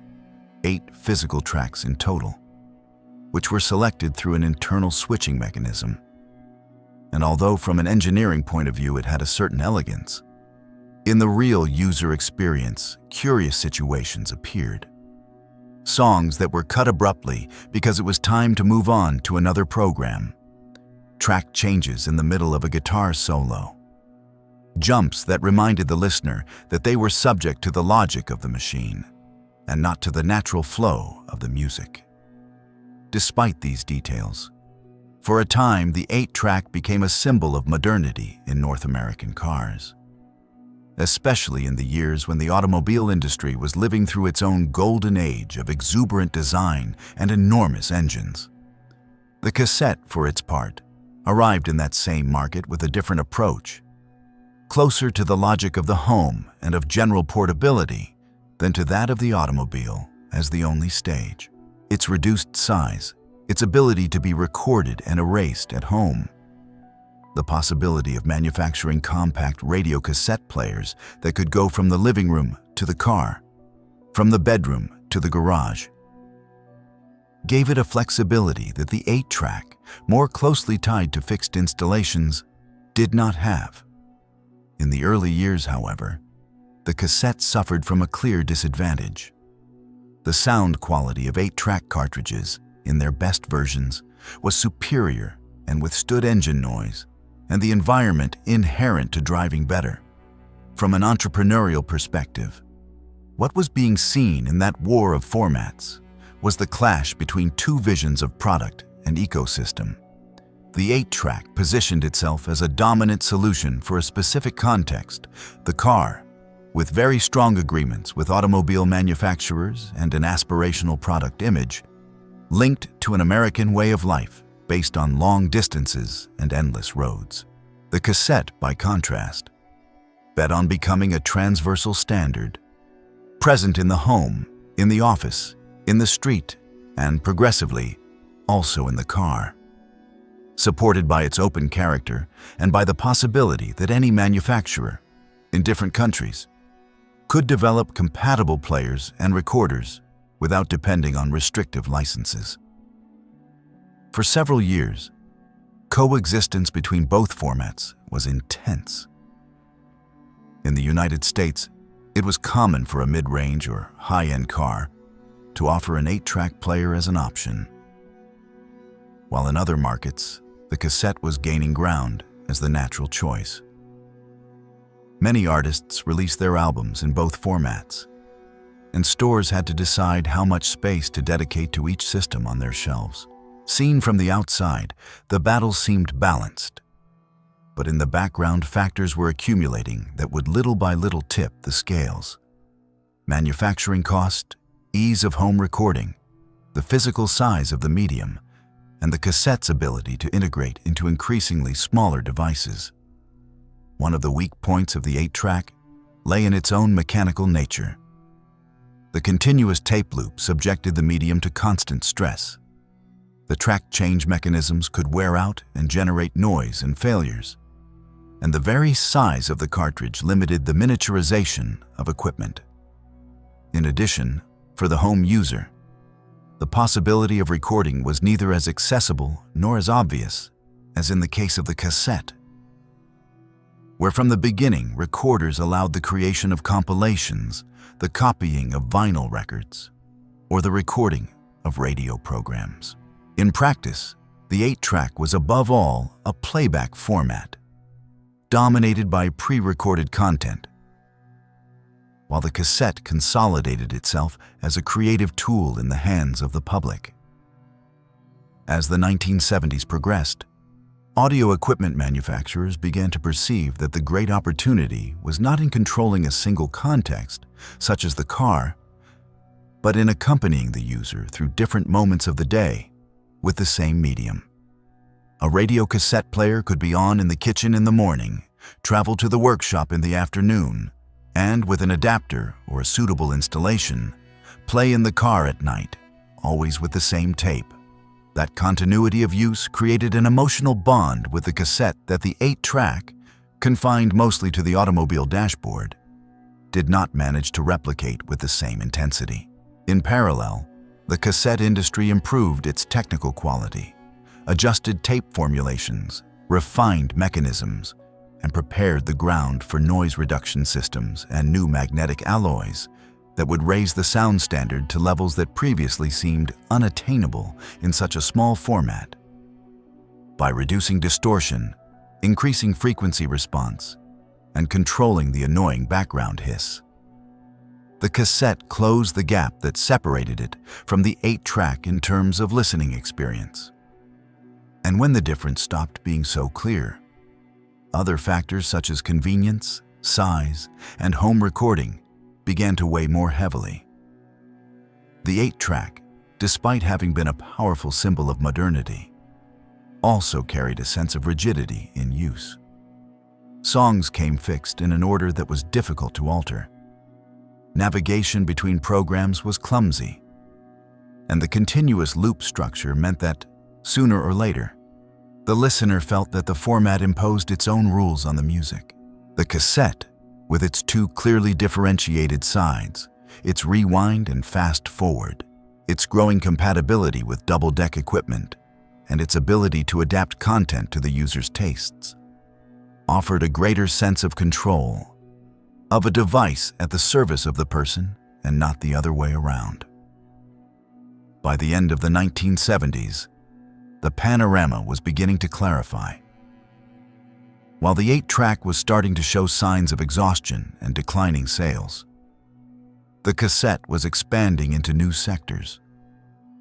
[SPEAKER 1] 8 physical tracks in total, which were selected through an internal switching mechanism. And although from an engineering point of view it had a certain elegance, in the real user experience, curious situations appeared. Songs that were cut abruptly because it was time to move on to another program. Track changes in the middle of a guitar solo. Jumps that reminded the listener that they were subject to the logic of the machine and not to the natural flow of the music. Despite these details, for a time the 8-track became a symbol of modernity in North American cars, especially in the years when the automobile industry was living through its own golden age of exuberant design and enormous engines. The cassette, for its part, arrived in that same market with a different approach, closer to the logic of the home and of general portability than to that of the automobile as the only stage. Its reduced size, its ability to be recorded and erased at home, The possibility of manufacturing compact radio cassette players that could go from the living room to the car, from the bedroom to the garage, gave it a flexibility that the 8-track, more closely tied to fixed installations, did not have. In the early years, however, the cassette suffered from a clear disadvantage. The sound quality of 8-track cartridges, in their best versions, was superior and withstood engine noise, and the environment inherent to driving better. From an entrepreneurial perspective, what was being seen in that war of formats was the clash between two visions of product and ecosystem. The 8-track positioned itself as a dominant solution for a specific context, the car, with very strong agreements with automobile manufacturers and an aspirational product image, linked to an American way of life based on long distances and endless roads. The cassette, by contrast, bet on becoming a transversal standard, present in the home, in the office, in the street, and progressively, also in the car. Supported by its open character and by the possibility that any manufacturer, in different countries, could develop compatible players and recorders without depending on restrictive licenses. For several years, coexistence between both formats was intense. In the United States, it was common for a mid-range or high-end car to offer an 8-track player as an option, while in other markets, the cassette was gaining ground as the natural choice. Many artists released their albums in both formats, and stores had to decide how much space to dedicate to each system on their shelves. Seen from the outside, the battle seemed balanced, but in the background factors were accumulating that would little by little tip the scales. Manufacturing cost, ease of home recording, the physical size of the medium, and the cassette's ability to integrate into increasingly smaller devices. One of the weak points of the 8-track lay in its own mechanical nature. The continuous tape loop subjected the medium to constant stress. The track change mechanisms could wear out and generate noise and failures, and the very size of the cartridge limited the miniaturization of equipment. In addition, for the home user, the possibility of recording was neither as accessible nor as obvious as in the case of the cassette, where from the beginning recorders allowed the creation of compilations, the copying of vinyl records, or the recording of radio programs. In practice, the 8-track was above all a playback format, dominated by pre-recorded content, while the cassette consolidated itself as a creative tool in the hands of the public. As the 1970s progressed, audio equipment manufacturers began to perceive that the great opportunity was not in controlling a single context, such as the car, but in accompanying the user through different moments of the day with the same medium. A radio cassette player could be on in the kitchen in the morning, travel to the workshop in the afternoon, and with an adapter or a suitable installation, play in the car at night, always with the same tape. That continuity of use created an emotional bond with the cassette that the 8-track, confined mostly to the automobile dashboard, did not manage to replicate with the same intensity. In parallel, the cassette industry improved its technical quality, adjusted tape formulations, refined mechanisms, and prepared the ground for noise reduction systems and new magnetic alloys that would raise the sound standard to levels that previously seemed unattainable in such a small format. By reducing distortion, increasing frequency response, and controlling the annoying background hiss, the cassette closed the gap that separated it from the 8-track in terms of listening experience. And when the difference stopped being so clear, other factors such as convenience, size, and home recording began to weigh more heavily. The 8-track, despite having been a powerful symbol of modernity, also carried a sense of rigidity in use. Songs came fixed in an order that was difficult to alter. Navigation between programs was clumsy, and the continuous loop structure meant that, sooner or later, The listener felt that the format imposed its own rules on the music. The cassette, with its two clearly differentiated sides, its rewind and fast forward, its growing compatibility with double-deck equipment, and its ability to adapt content to the user's tastes, offered a greater sense of control, of a device at the service of the person and not the other way around. By the end of the 1970s, the panorama was beginning to clarify. While the 8-track was starting to show signs of exhaustion and declining sales, the cassette was expanding into new sectors,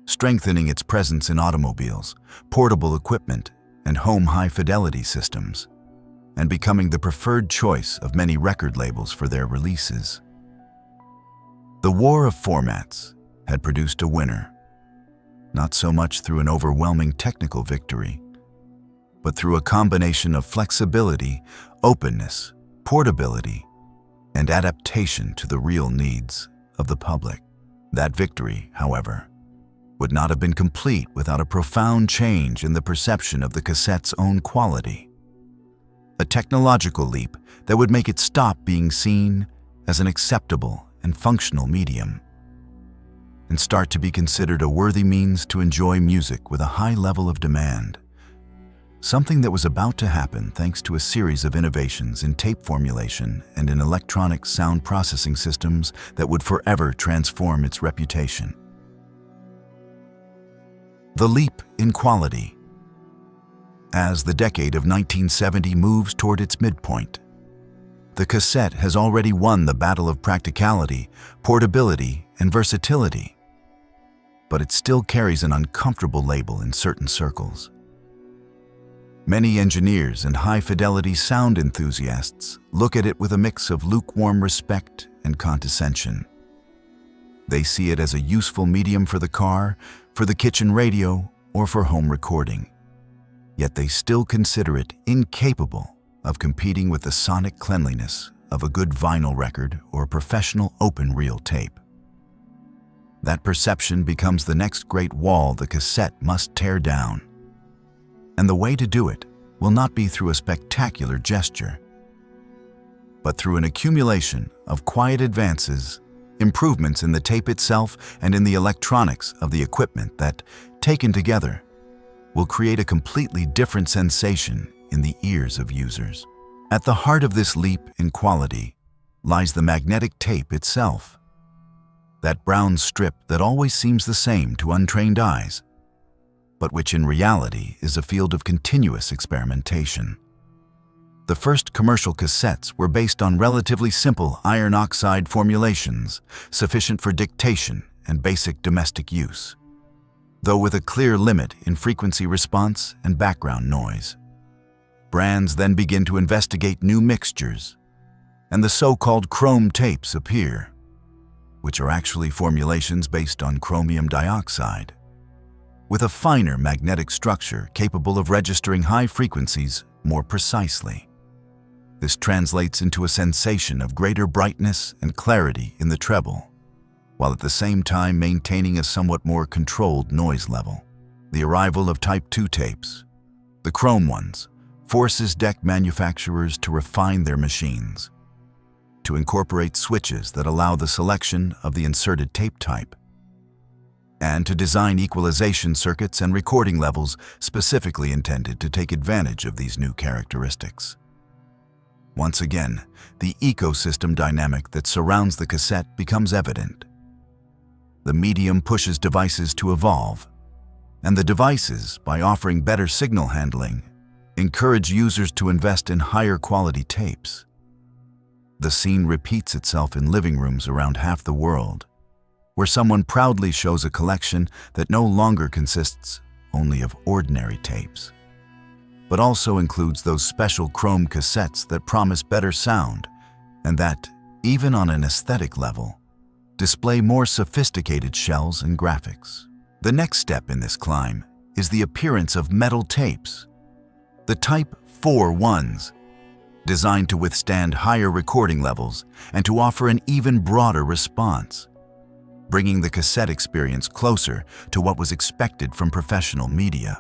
[SPEAKER 1] strengthening its presence in automobiles, portable equipment, and home high-fidelity systems, and becoming the preferred choice of many record labels for their releases. The war of formats had produced a winner, not so much through an overwhelming technical victory, but through a combination of flexibility, openness, portability, and adaptation to the real needs of the public. That victory, however, would not have been complete without a profound change in the perception of the cassette's own quality. A technological leap that would make it stop being seen as an acceptable and functional medium, and start to be considered a worthy means to enjoy music with a high level of demand. Something that was about to happen thanks to a series of innovations in tape formulation and in electronic sound processing systems that would forever transform its reputation. The leap in quality. As the decade of 1970 moves toward its midpoint, the cassette has already won the battle of practicality, portability, and versatility. But it still carries an uncomfortable label in certain circles. Many engineers and high-fidelity sound enthusiasts look at it with a mix of lukewarm respect and condescension. They see it as a useful medium for the car, for the kitchen radio, or for home recording. Yet they still consider it incapable of competing with the sonic cleanliness of a good vinyl record or a professional open-reel tape. That perception becomes the next great wall the cassette must tear down. And the way to do it will not be through a spectacular gesture, but through an accumulation of quiet advances, improvements in the tape itself and in the electronics of the equipment that, taken together, will create a completely different sensation in the ears of users. At the heart of this leap in quality lies the magnetic tape itself. That brown strip that always seems the same to untrained eyes, but which in reality is a field of continuous experimentation. The first commercial cassettes were based on relatively simple iron oxide formulations, sufficient for dictation and basic domestic use, though with a clear limit in frequency response and background noise. Brands then begin to investigate new mixtures, and the so-called chrome tapes appear, which are actually formulations based on chromium dioxide, with a finer magnetic structure capable of registering high frequencies more precisely. This translates into a sensation of greater brightness and clarity in the treble, while at the same time maintaining a somewhat more controlled noise level. The arrival of Type 2 tapes, the chrome ones, forces deck manufacturers to refine their machines, to incorporate switches that allow the selection of the inserted tape type, and to design equalization circuits and recording levels specifically intended to take advantage of these new characteristics. Once again, the ecosystem dynamic that surrounds the cassette becomes evident. The medium pushes devices to evolve, and the devices, by offering better signal handling, encourage users to invest in higher quality tapes. The scene repeats itself in living rooms around half the world, where someone proudly shows a collection that no longer consists only of ordinary tapes, but also includes those special chrome cassettes that promise better sound and that, even on an aesthetic level, display more sophisticated shells and graphics. The next step in this climb is the appearance of metal tapes, the Type 4 ones, designed to withstand higher recording levels and to offer an even broader response, bringing the cassette experience closer to what was expected from professional media.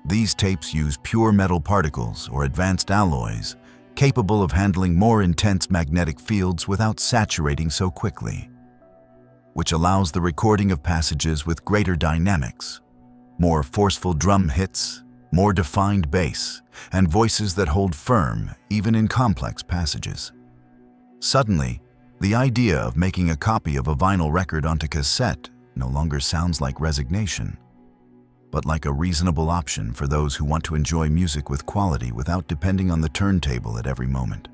[SPEAKER 1] These tapes use pure metal particles or advanced alloys, capable of handling more intense magnetic fields without saturating so quickly, which allows the recording of passages with greater dynamics, more forceful drum hits, more defined bass, and voices that hold firm even in complex passages. Suddenly, the idea of making a copy of a vinyl record onto cassette no longer sounds like resignation, but like a reasonable option for those who want to enjoy music with quality without depending on the turntable at every moment.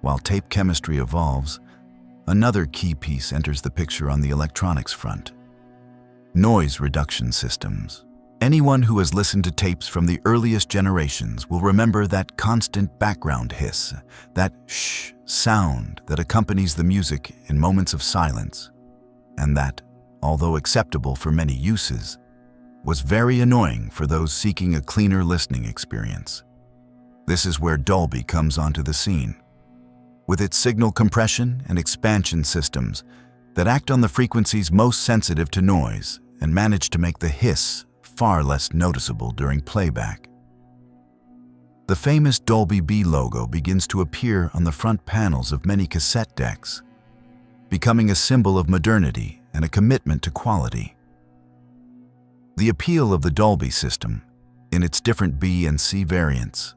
[SPEAKER 1] While tape chemistry evolves, another key piece enters the picture on the electronics front: noise reduction systems. Anyone who has listened to tapes from the earliest generations will remember that constant background hiss, that shh sound that accompanies the music in moments of silence, and that, although acceptable for many uses, was very annoying for those seeking a cleaner listening experience. This is where Dolby comes onto the scene, with its signal compression and expansion systems that act on the frequencies most sensitive to noise and manage to make the hiss far less noticeable during playback. The famous Dolby B logo begins to appear on the front panels of many cassette decks, becoming a symbol of modernity and a commitment to quality. The appeal of the Dolby system, in its different B and C variants,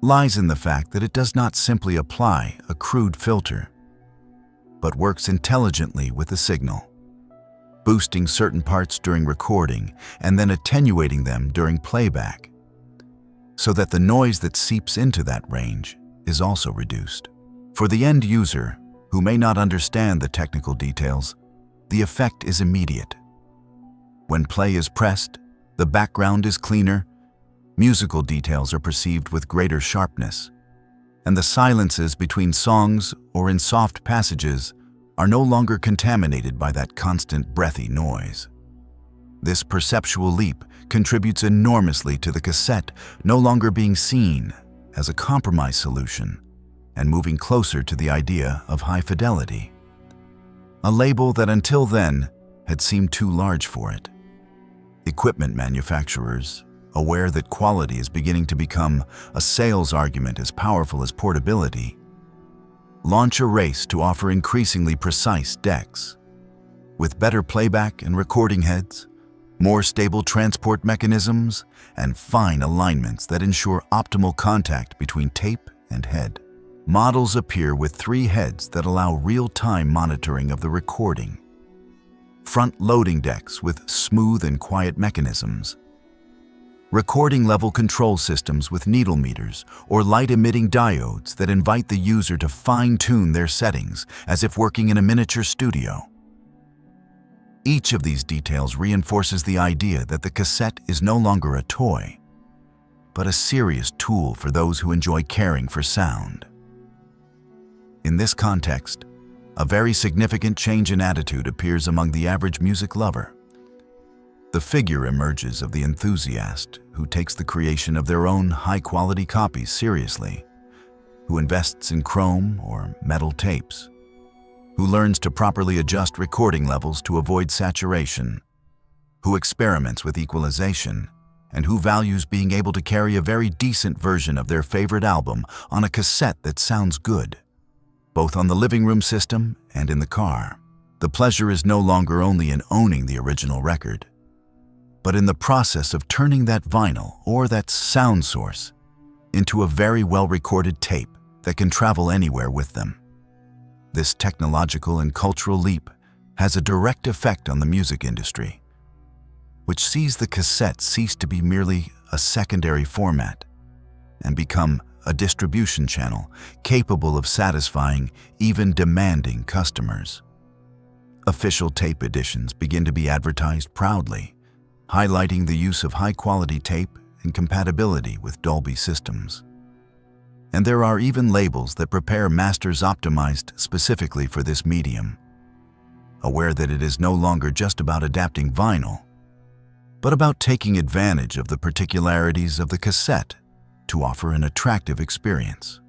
[SPEAKER 1] lies in the fact that it does not simply apply a crude filter, but works intelligently with the signal, boosting certain parts during recording and then attenuating them during playback, so that the noise that seeps into that range is also reduced. For the end user, who may not understand the technical details, the effect is immediate. When play is pressed, the background is cleaner, musical details are perceived with greater sharpness, and the silences between songs or in soft passages are no longer contaminated by that constant breathy noise. This perceptual leap contributes enormously to the cassette no longer being seen as a compromise solution and moving closer to the idea of high fidelity, a label that until then had seemed too large for it. Equipment manufacturers, aware that quality is beginning to become a sales argument as powerful as portability, launch a race to offer increasingly precise decks, with better playback and recording heads, more stable transport mechanisms, and fine alignments that ensure optimal contact between tape and head. Models appear with 3 heads that allow real-time monitoring of the recording, front-loading decks with smooth and quiet mechanisms, recording-level control systems with needle meters or light-emitting diodes that invite the user to fine-tune their settings as if working in a miniature studio. Each of these details reinforces the idea that the cassette is no longer a toy, but a serious tool for those who enjoy caring for sound. In this context, a very significant change in attitude appears among the average music lover. The figure emerges of the enthusiast who takes the creation of their own high-quality copies seriously, who invests in chrome or metal tapes, who learns to properly adjust recording levels to avoid saturation, who experiments with equalization, and who values being able to carry a very decent version of their favorite album on a cassette that sounds good, both on the living room system and in the car. The pleasure is no longer only in owning the original record, but in the process of turning that vinyl or that sound source into a very well-recorded tape that can travel anywhere with them. This technological and cultural leap has a direct effect on the music industry, which sees the cassette cease to be merely a secondary format and become a distribution channel capable of satisfying even demanding customers. Official tape editions begin to be advertised proudly, highlighting the use of high-quality tape and compatibility with Dolby systems. And there are even labels that prepare masters optimized specifically for this medium, aware that it is no longer just about adapting vinyl, but about taking advantage of the particularities of the cassette to offer an attractive experience.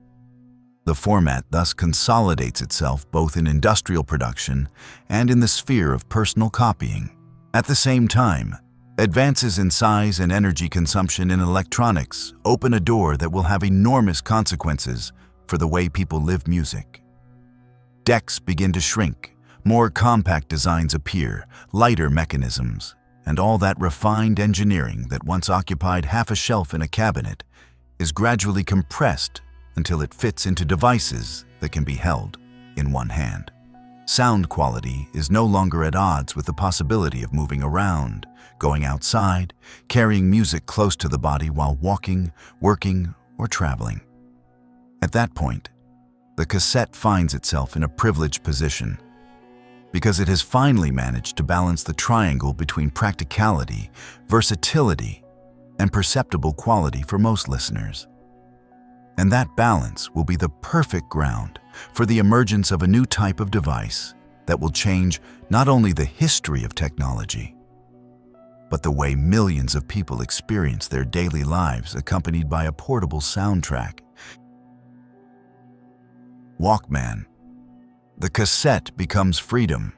[SPEAKER 1] The format thus consolidates itself both in industrial production and in the sphere of personal copying. At the same time, Advances in size and energy consumption in electronics open a door that will have enormous consequences for the way people live music. Decks begin to shrink, more compact designs appear, lighter mechanisms, and all that refined engineering that once occupied half a shelf in a cabinet is gradually compressed until it fits into devices that can be held in one hand. Sound quality is no longer at odds with the possibility of moving around, going outside, carrying music close to the body while walking, working, or traveling. At that point, the cassette finds itself in a privileged position because it has finally managed to balance the triangle between practicality, versatility, and perceptible quality for most listeners. And that balance will be the perfect ground for the emergence of a new type of device that will change not only the history of technology, but the way millions of people experience their daily lives accompanied by a portable soundtrack. Walkman. The cassette becomes freedom.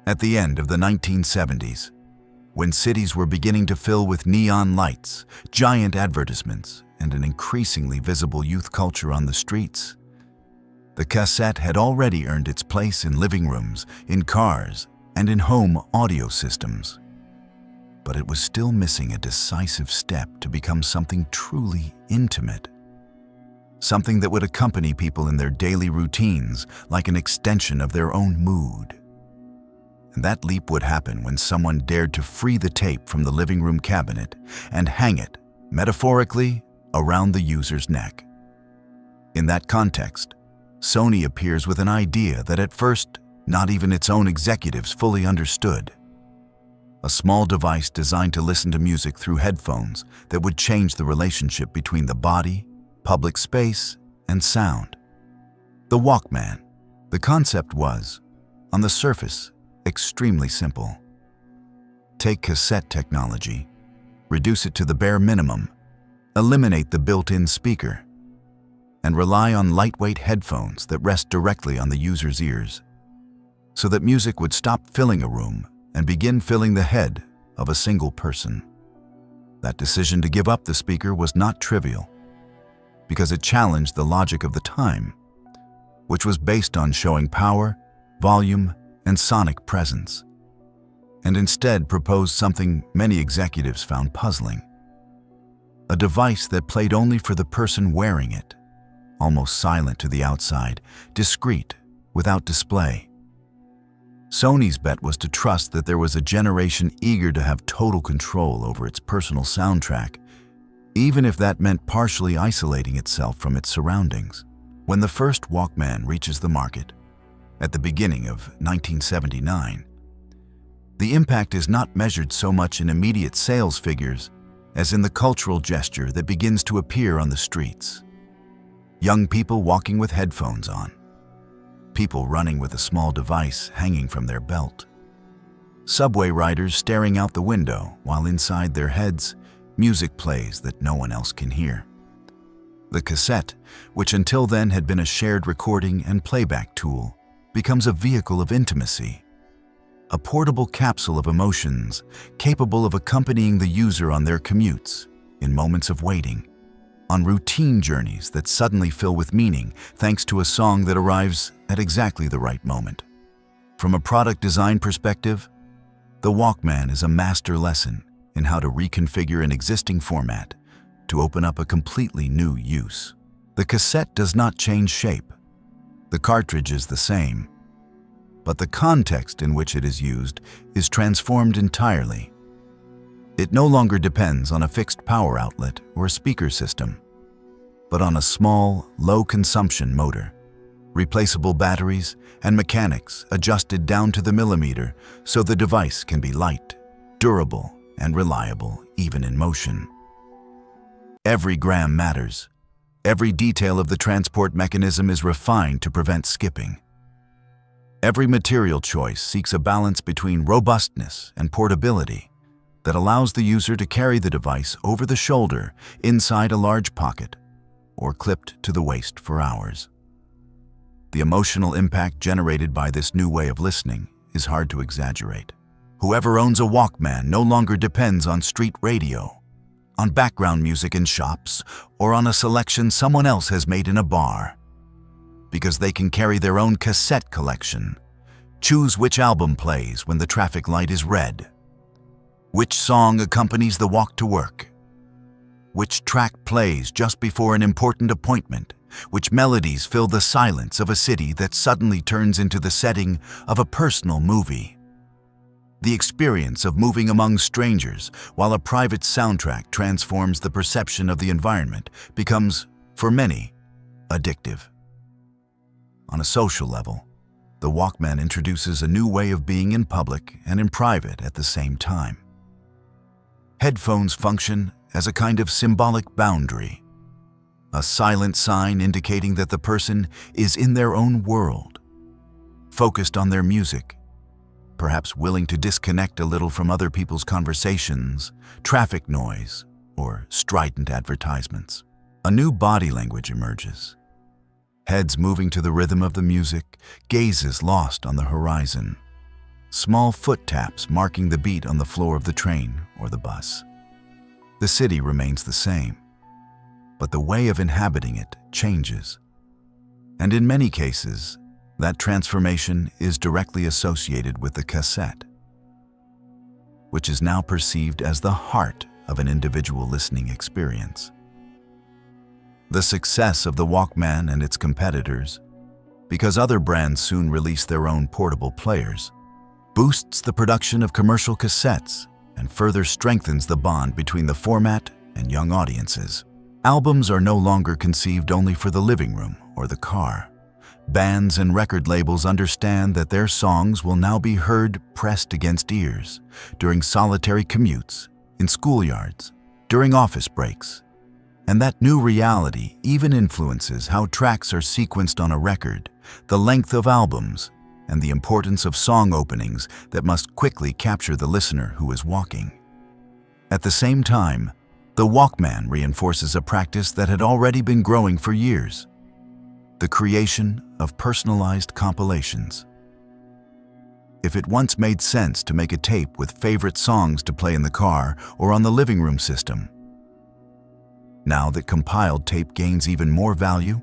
[SPEAKER 1] At the end of the 1970s, when cities were beginning to fill with neon lights, giant advertisements, and an increasingly visible youth culture on the streets, the cassette had already earned its place in living rooms, in cars, and in home audio systems. But it was still missing a decisive step to become something truly intimate. Something that would accompany people in their daily routines like an extension of their own mood. And that leap would happen when someone dared to free the tape from the living room cabinet and hang it, metaphorically, around the user's neck. In that context, Sony appears with an idea that at first, not even its own executives fully understood. A small device designed to listen to music through headphones that would change the relationship between the body, public space, and sound. The Walkman. The concept was, on the surface, extremely simple. Take cassette technology, reduce it to the bare minimum, eliminate the built-in speaker, and rely on lightweight headphones that rest directly on the user's ears, so that music would stop filling a room and begin filling the head of a single person. That decision to give up the speaker was not trivial, because it challenged the logic of the time, which was based on showing power, volume, and sonic presence, and instead proposed something many executives found puzzling. A device that played only for the person wearing it, almost silent to the outside, discreet, without display. Sony's bet was to trust that there was a generation eager to have total control over its personal soundtrack, even if that meant partially isolating itself from its surroundings. When the first Walkman reaches the market, at the beginning of 1979, the impact is not measured so much in immediate sales figures as in the cultural gesture that begins to appear on the streets. Young people walking with headphones on, people running with a small device hanging from their belt, subway riders staring out the window while inside their heads, music plays that no one else can hear. The cassette, which until then had been a shared recording and playback tool, becomes a vehicle of intimacy, a portable capsule of emotions capable of accompanying the user on their commutes, in moments of waiting, on routine journeys that suddenly fill with meaning thanks to a song that arrives at exactly the right moment. From a product design perspective, the Walkman is a master lesson in how to reconfigure an existing format to open up a completely new use. The cassette does not change shape. The cartridge is the same, but the context in which it is used is transformed entirely. It no longer depends on a fixed power outlet or a speaker system, but on a small, low-consumption motor, replaceable batteries, and mechanics adjusted down to the millimeter so the device can be light, durable, and reliable even in motion. Every gram matters. Every detail of the transport mechanism is refined to prevent skipping. Every material choice seeks a balance between robustness and portability that allows the user to carry the device over the shoulder inside a large pocket or clipped to the waist for hours. The emotional impact generated by this new way of listening is hard to exaggerate. Whoever owns a Walkman no longer depends on street radio, on background music in shops, or on a selection someone else has made in a bar. Because they can carry their own cassette collection, choose which album plays when the traffic light is red, which song accompanies the walk to work, which track plays just before an important appointment, which melodies fill the silence of a city that suddenly turns into the setting of a personal movie. The experience of moving among strangers while a private soundtrack transforms the perception of the environment becomes, for many, addictive. On a social level, the Walkman introduces a new way of being in public and in private at the same time. Headphones function as a kind of symbolic boundary, a silent sign indicating that the person is in their own world, focused on their music, perhaps willing to disconnect a little from other people's conversations, traffic noise, or strident advertisements. A new body language emerges. Heads moving to the rhythm of the music, gazes lost on the horizon, small foot taps marking the beat on the floor of the train or the bus. The city remains the same, but the way of inhabiting it changes. And in many cases, that transformation is directly associated with the cassette, which is now perceived as the heart of an individual listening experience. The success of the Walkman and its competitors, because other brands soon release their own portable players, boosts the production of commercial cassettes and further strengthens the bond between the format and young audiences. Albums are no longer conceived only for the living room or the car. Bands and record labels understand that their songs will now be heard pressed against ears during solitary commutes, in schoolyards, during office breaks. And that new reality even influences how tracks are sequenced on a record, the length of albums, and the importance of song openings that must quickly capture the listener who is walking. At the same time, the Walkman reinforces a practice that had already been growing for years: the creation of personalized compilations. If it once made sense to make a tape with favorite songs to play in the car or on the living room system, now that compiled tape gains even more value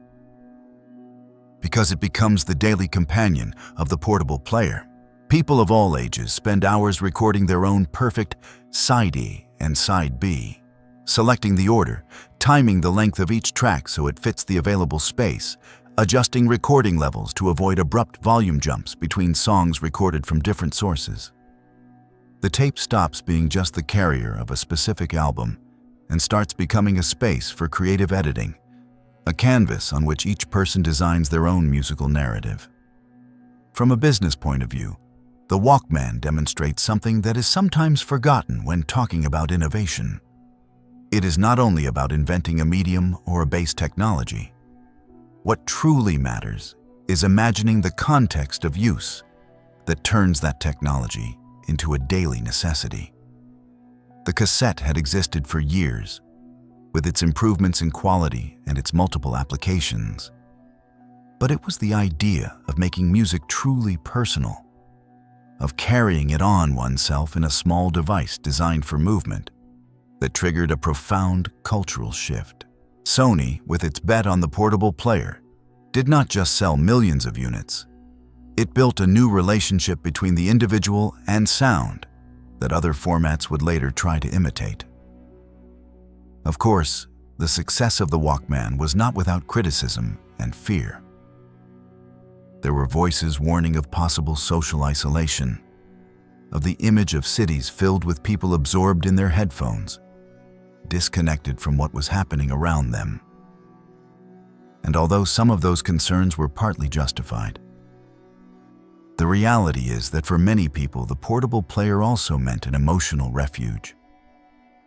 [SPEAKER 1] because it becomes the daily companion of the portable player. People of all ages spend hours recording their own perfect side A and side B, selecting the order, timing the length of each track so it fits the available space, adjusting recording levels to avoid abrupt volume jumps between songs recorded from different sources. The tape stops being just the carrier of a specific album and starts becoming a space for creative editing, a canvas on which each person designs their own musical narrative. From a business point of view, the Walkman demonstrates something that is sometimes forgotten when talking about innovation. It is not only about inventing a medium or a base technology. What truly matters is imagining the context of use that turns that technology into a daily necessity. The cassette had existed for years, with its improvements in quality and its multiple applications. But it was the idea of making music truly personal, of carrying it on oneself in a small device designed for movement, that triggered a profound cultural shift. Sony, with its bet on the portable player, did not just sell millions of units. It built a new relationship between the individual and sound that other formats would later try to imitate. Of course, the success of the Walkman was not without criticism and fear. There were voices warning of possible social isolation, of the image of cities filled with people absorbed in their headphones, disconnected from what was happening around them. And although some of those concerns were partly justified, the reality is that for many people, the portable player also meant an emotional refuge,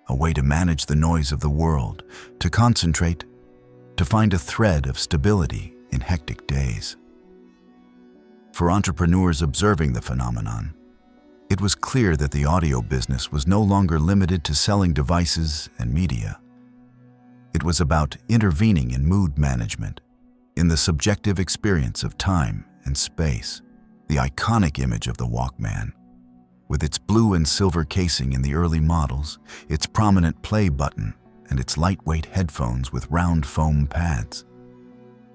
[SPEAKER 1] a way to manage the noise of the world, to concentrate, to find a thread of stability in hectic days. For entrepreneurs observing the phenomenon, it was clear that the audio business was no longer limited to selling devices and media. It was about intervening in mood management, in the subjective experience of time and space. The iconic image of the Walkman, with its blue and silver casing in the early models, its prominent play button, and its lightweight headphones with round foam pads,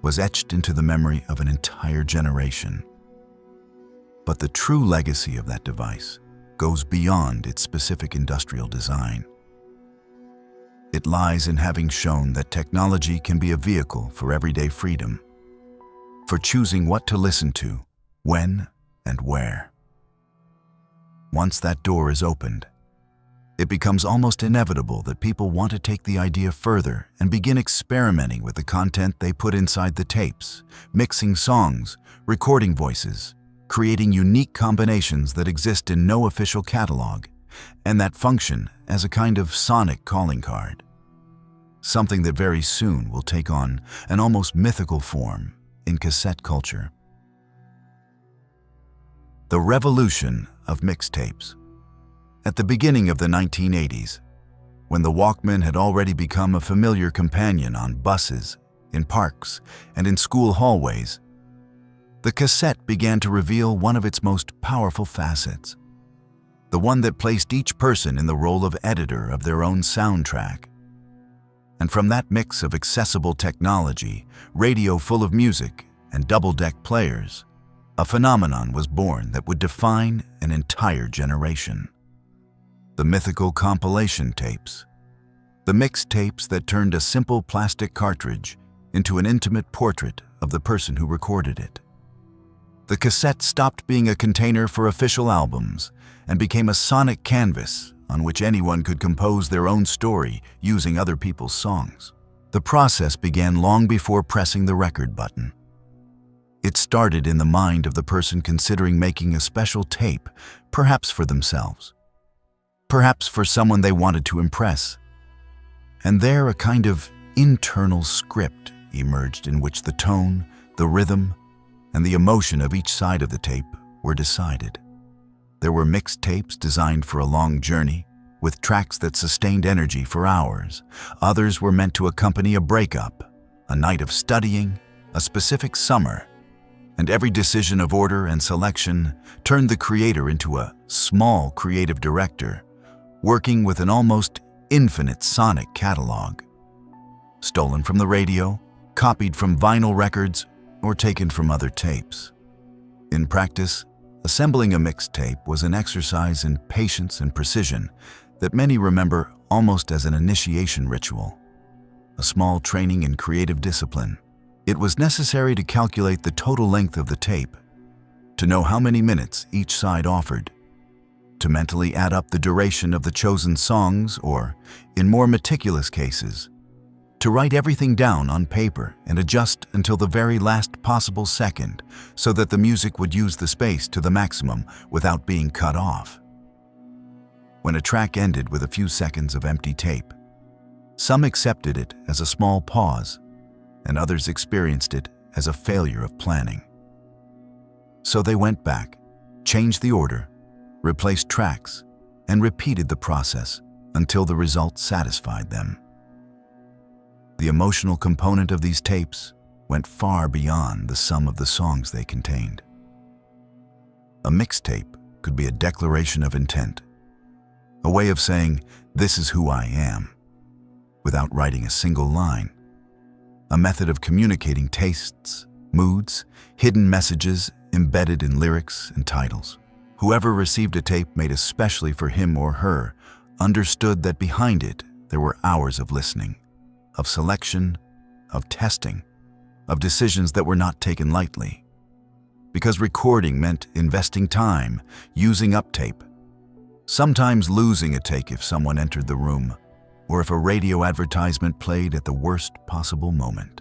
[SPEAKER 1] was etched into the memory of an entire generation. But the true legacy of that device goes beyond its specific industrial design. It lies in having shown that technology can be a vehicle for everyday freedom, for choosing what to listen to, when, and where. Once that door is opened, it becomes almost inevitable that people want to take the idea further and begin experimenting with the content they put inside the tapes, mixing songs, recording voices, creating unique combinations that exist in no official catalog, and that function as a kind of sonic calling card. Something that very soon will take on an almost mythical form in cassette culture. The revolution of mixtapes. At the beginning of the 1980s, when the Walkman had already become a familiar companion on buses, in parks, and in school hallways, the cassette began to reveal one of its most powerful facets, the one that placed each person in the role of editor of their own soundtrack. And from that mix of accessible technology, radio full of music, and double-deck players, a phenomenon was born that would define an entire generation. The mythical compilation tapes. The mixtapes that turned a simple plastic cartridge into an intimate portrait of the person who recorded it. The cassette stopped being a container for official albums and became a sonic canvas on which anyone could compose their own story using other people's songs. The process began long before pressing the record button. It started in the mind of the person considering making a special tape, perhaps for themselves, perhaps for someone they wanted to impress. And there a kind of internal script emerged in which the tone, the rhythm, and the emotion of each side of the tape were decided. There were mixed tapes designed for a long journey, with tracks that sustained energy for hours. Others were meant to accompany a breakup, a night of studying, a specific summer, and every decision of order and selection turned the creator into a small creative director, working with an almost infinite sonic catalog. Stolen from the radio, copied from vinyl records, or taken from other tapes. In practice, assembling a mixtape was an exercise in patience and precision that many remember almost as an initiation ritual, a small training in creative discipline. It was necessary to calculate the total length of the tape, to know how many minutes each side offered, to mentally add up the duration of the chosen songs, or, in more meticulous cases, to write everything down on paper and adjust until the very last possible second so that the music would use the space to the maximum without being cut off. When a track ended with a few seconds of empty tape, some accepted it as a small pause, and others experienced it as a failure of planning. So they went back, changed the order, replaced tracks, and repeated the process until the result satisfied them. The emotional component of these tapes went far beyond the sum of the songs they contained. A mixtape could be a declaration of intent, a way of saying, "This is who I am," without writing a single line. A method of communicating tastes, moods, hidden messages embedded in lyrics and titles. Whoever received a tape made especially for him or her understood that behind it there were hours of listening, of selection, of testing, of decisions that were not taken lightly. Because recording meant investing time, using up tape, sometimes losing a take if someone entered the room, or if a radio advertisement played at the worst possible moment.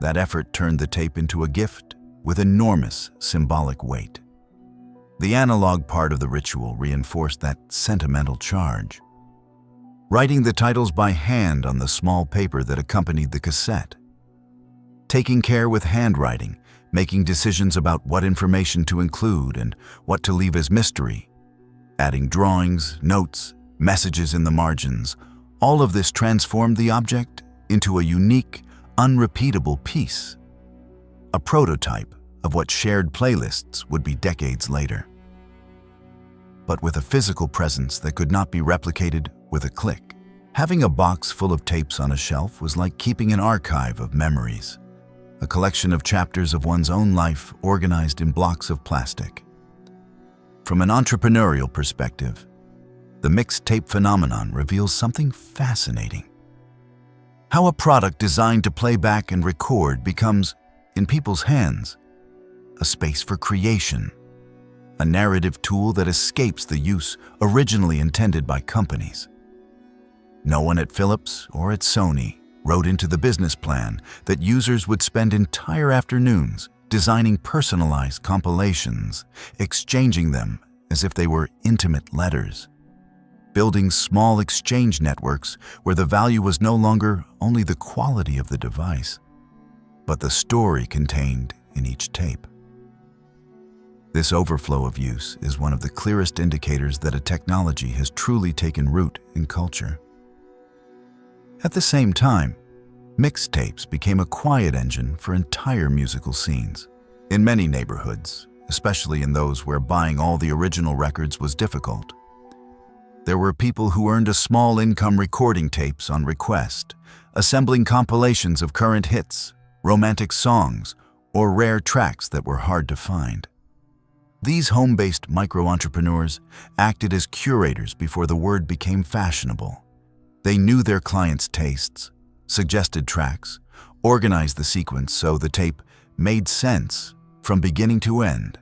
[SPEAKER 1] That effort turned the tape into a gift with enormous symbolic weight. The analog part of the ritual reinforced that sentimental charge. Writing the titles by hand on the small paper that accompanied the cassette. Taking care with handwriting, making decisions about what information to include and what to leave as mystery. Adding drawings, notes, messages in the margins. All of this transformed the object into a unique, unrepeatable piece. A prototype of what shared playlists would be decades later. but with a physical presence that could not be replicated with a click. Having a box full of tapes on a shelf was like keeping an archive of memories, a collection of chapters of one's own life organized in blocks of plastic. From an entrepreneurial perspective, the mixtape phenomenon reveals something fascinating. How a product designed to play back and record becomes, in people's hands, a space for creation, a narrative tool that escapes the use originally intended by companies. No one at Philips or at Sony wrote into the business plan that users would spend entire afternoons designing personalized compilations, exchanging them as if they were intimate letters, building small exchange networks where the value was no longer only the quality of the device, but the story contained in each tape. This overflow of use is one of the clearest indicators that a technology has truly taken root in culture. At the same time, mixtapes became a quiet engine for entire musical scenes. In many neighborhoods, especially in those where buying all the original records was difficult, there were people who earned a small income recording tapes on request, assembling compilations of current hits, romantic songs, or rare tracks that were hard to find. These home-based micro-entrepreneurs acted as curators before the word became fashionable. They knew their clients' tastes, suggested tracks, organized the sequence so the tape made sense from beginning to end,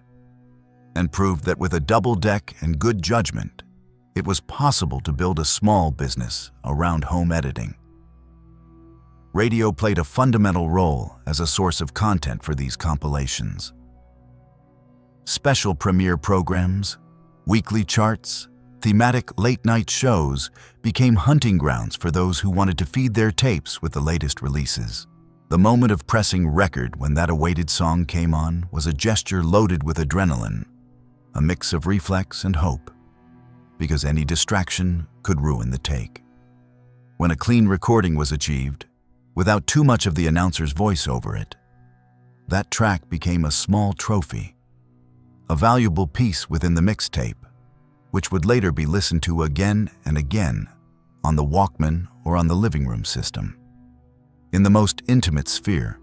[SPEAKER 1] and proved that with a double deck and good judgment, it was possible to build a small business around home editing. Radio played a fundamental role as a source of content for these compilations. Special premiere programs, weekly charts, thematic late-night shows became hunting grounds for those who wanted to feed their tapes with the latest releases. The moment of pressing record when that awaited song came on was a gesture loaded with adrenaline, a mix of reflex and hope, because any distraction could ruin the take. When a clean recording was achieved, without too much of the announcer's voice over it, that track became a small trophy, a valuable piece within the mixtape, which would later be listened to again and again on the Walkman or on the living room system. In the most intimate sphere,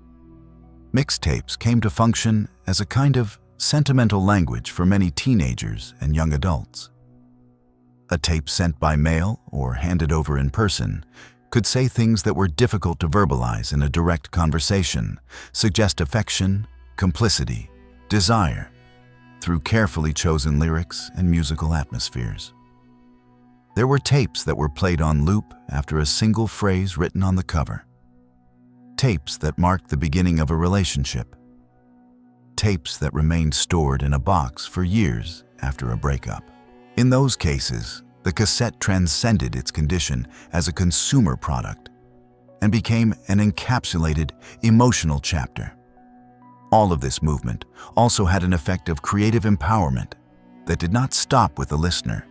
[SPEAKER 1] mixtapes came to function as a kind of sentimental language for many teenagers and young adults. A tape sent by mail or handed over in person could say things that were difficult to verbalize in a direct conversation, suggest affection, complicity, desire, through carefully chosen lyrics and musical atmospheres. There were tapes that were played on loop after a single phrase written on the cover. Tapes that marked the beginning of a relationship. Tapes that remained stored in a box for years after a breakup. In those cases, the cassette transcended its condition as a consumer product and became an encapsulated, emotional chapter. All of this movement also had an effect of creative empowerment that did not stop with the listener,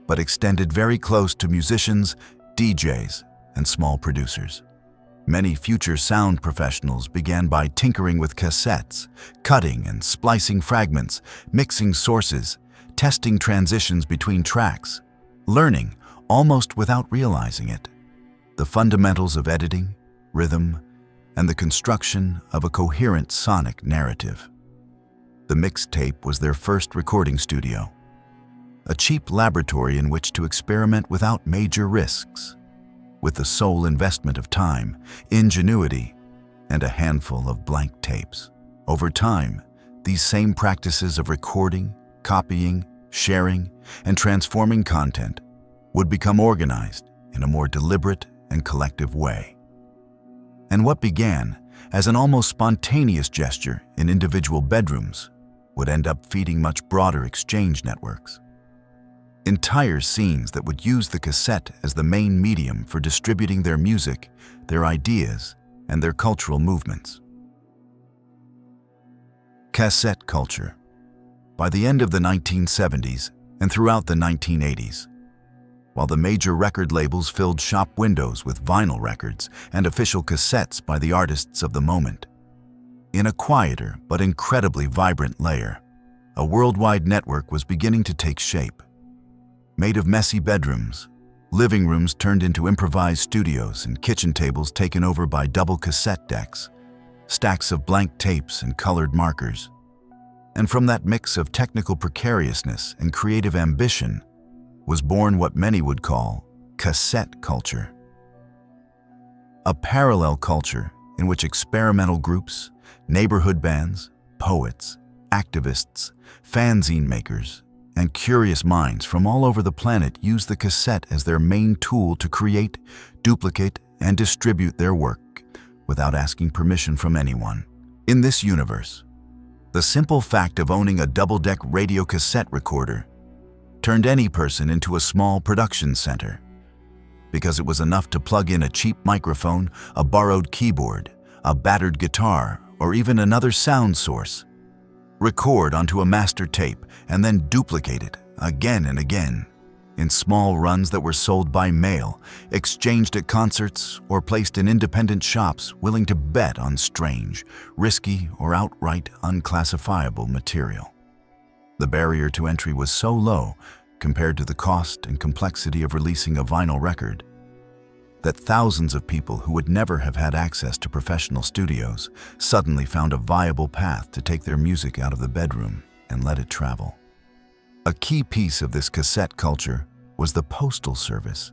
[SPEAKER 1] but extended very close to musicians, DJs, and small producers. Many future sound professionals began by tinkering with cassettes, cutting and splicing fragments, mixing sources, testing transitions between tracks, learning, almost without realizing it, the fundamentals of editing, rhythm, and the construction of a coherent sonic narrative. The mixtape was their first recording studio, a cheap laboratory in which to experiment without major risks, with the sole investment of time, ingenuity, and a handful of blank tapes. Over time, these same practices of recording, copying, sharing, and transforming content would become organized in a more deliberate and collective way. And what began as an almost spontaneous gesture in individual bedrooms would end up feeding much broader exchange networks. Entire scenes that would use the cassette as the main medium for distributing their music, their ideas, and their cultural movements. Cassette culture. By the end of the 1970s and throughout the 1980s, while the major record labels filled shop windows with vinyl records and official cassettes by the artists of the moment, in a quieter but incredibly vibrant layer, a worldwide network was beginning to take shape. Made of messy bedrooms, living rooms turned into improvised studios and kitchen tables taken over by double cassette decks, stacks of blank tapes and colored markers. And from that mix of technical precariousness and creative ambition was born what many would call cassette culture. A parallel culture in which experimental groups, neighborhood bands, poets, activists, fanzine makers, and curious minds from all over the planet use the cassette as their main tool to create, duplicate, and distribute their work without asking permission from anyone. In this universe, the simple fact of owning a double-deck radio cassette recorder turned any person into a small production center, because it was enough to plug in a cheap microphone, a borrowed keyboard, a battered guitar, or even another sound source, record onto a master tape, and then duplicate it again and again in small runs that were sold by mail, exchanged at concerts, or placed in independent shops willing to bet on strange, risky, or outright unclassifiable material. The barrier to entry was so low compared to the cost and complexity of releasing a vinyl record that thousands of people who would never have had access to professional studios suddenly found a viable path to take their music out of the bedroom and let it travel. A key piece of this cassette culture was the postal service,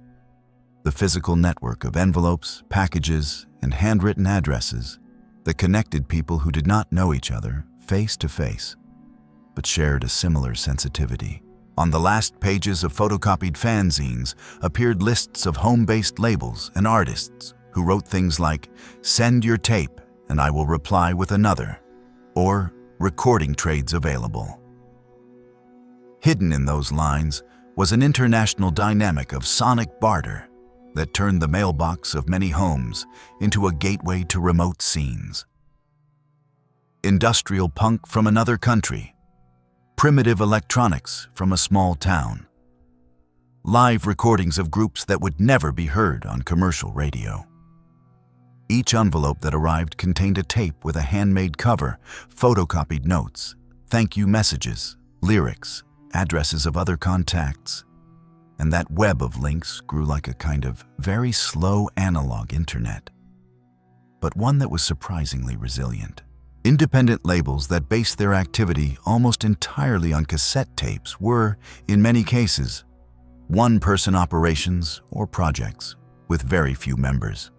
[SPEAKER 1] the physical network of envelopes, packages, and handwritten addresses that connected people who did not know each other face to face, but shared a similar sensitivity. On the last pages of photocopied fanzines appeared lists of home-based labels and artists who wrote things like, "Send your tape and I will reply with another," or "Recording trades available." Hidden in those lines was an international dynamic of sonic barter that turned the mailbox of many homes into a gateway to remote scenes. Industrial punk from another country, primitive electronics from a small town, live recordings of groups that would never be heard on commercial radio. Each envelope that arrived contained a tape with a handmade cover, photocopied notes, thank you messages, lyrics, addresses of other contacts, and that web of links grew like a kind of very slow analog internet, but one that was surprisingly resilient. Independent labels that based their activity almost entirely on cassette tapes were, in many cases, one-person operations or projects with very few members.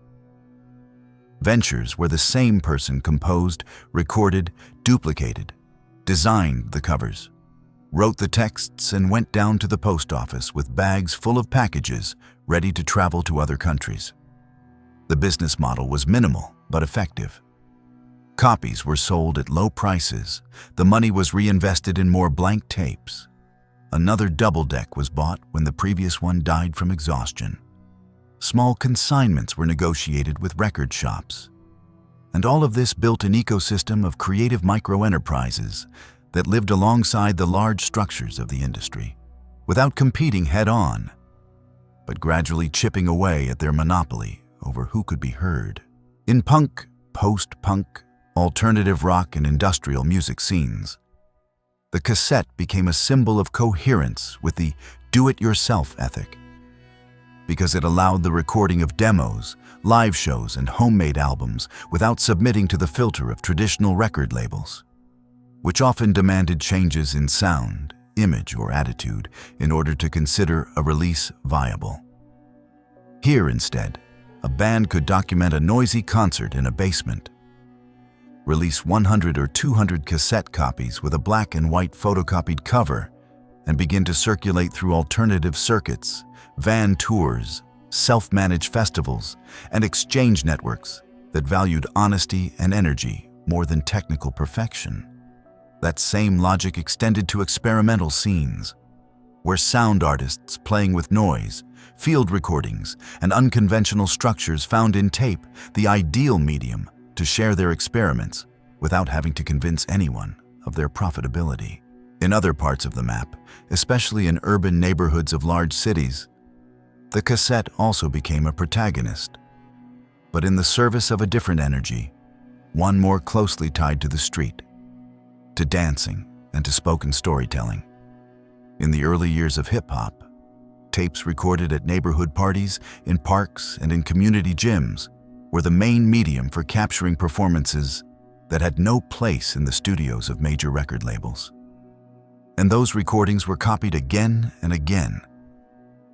[SPEAKER 1] Ventures where the same person composed, recorded, duplicated, designed the covers, wrote the texts, and went down to the post office with bags full of packages ready to travel to other countries. The business model was minimal but effective. Copies were sold at low prices. The money was reinvested in more blank tapes. Another double deck was bought when the previous one died from exhaustion. Small consignments were negotiated with record shops. And all of this built an ecosystem of creative micro-enterprises that lived alongside the large structures of the industry, without competing head-on, but gradually chipping away at their monopoly over who could be heard. In punk, post-punk, alternative rock, and industrial music scenes, the cassette became a symbol of coherence with the do-it-yourself ethic, because it allowed the recording of demos, live shows, and homemade albums without submitting to the filter of traditional record labels, which often demanded changes in sound, image, or attitude in order to consider a release viable. Here, instead, a band could document a noisy concert in a basement, release 100 or 200 cassette copies with a black and white photocopied cover, and begin to circulate through alternative circuits, van tours, self-managed festivals, and exchange networks that valued honesty and energy more than technical perfection. That same logic extended to experimental scenes, where sound artists playing with noise, field recordings, and unconventional structures found in tape the ideal medium to share their experiments without having to convince anyone of their profitability. In other parts of the map, especially in urban neighborhoods of large cities, the cassette also became a protagonist, but in the service of a different energy, one more closely tied to the street, to dancing and to spoken storytelling. In the early years of hip-hop, tapes recorded at neighborhood parties, in parks, and in community gyms were the main medium for capturing performances that had no place in the studios of major record labels. And those recordings were copied again and again,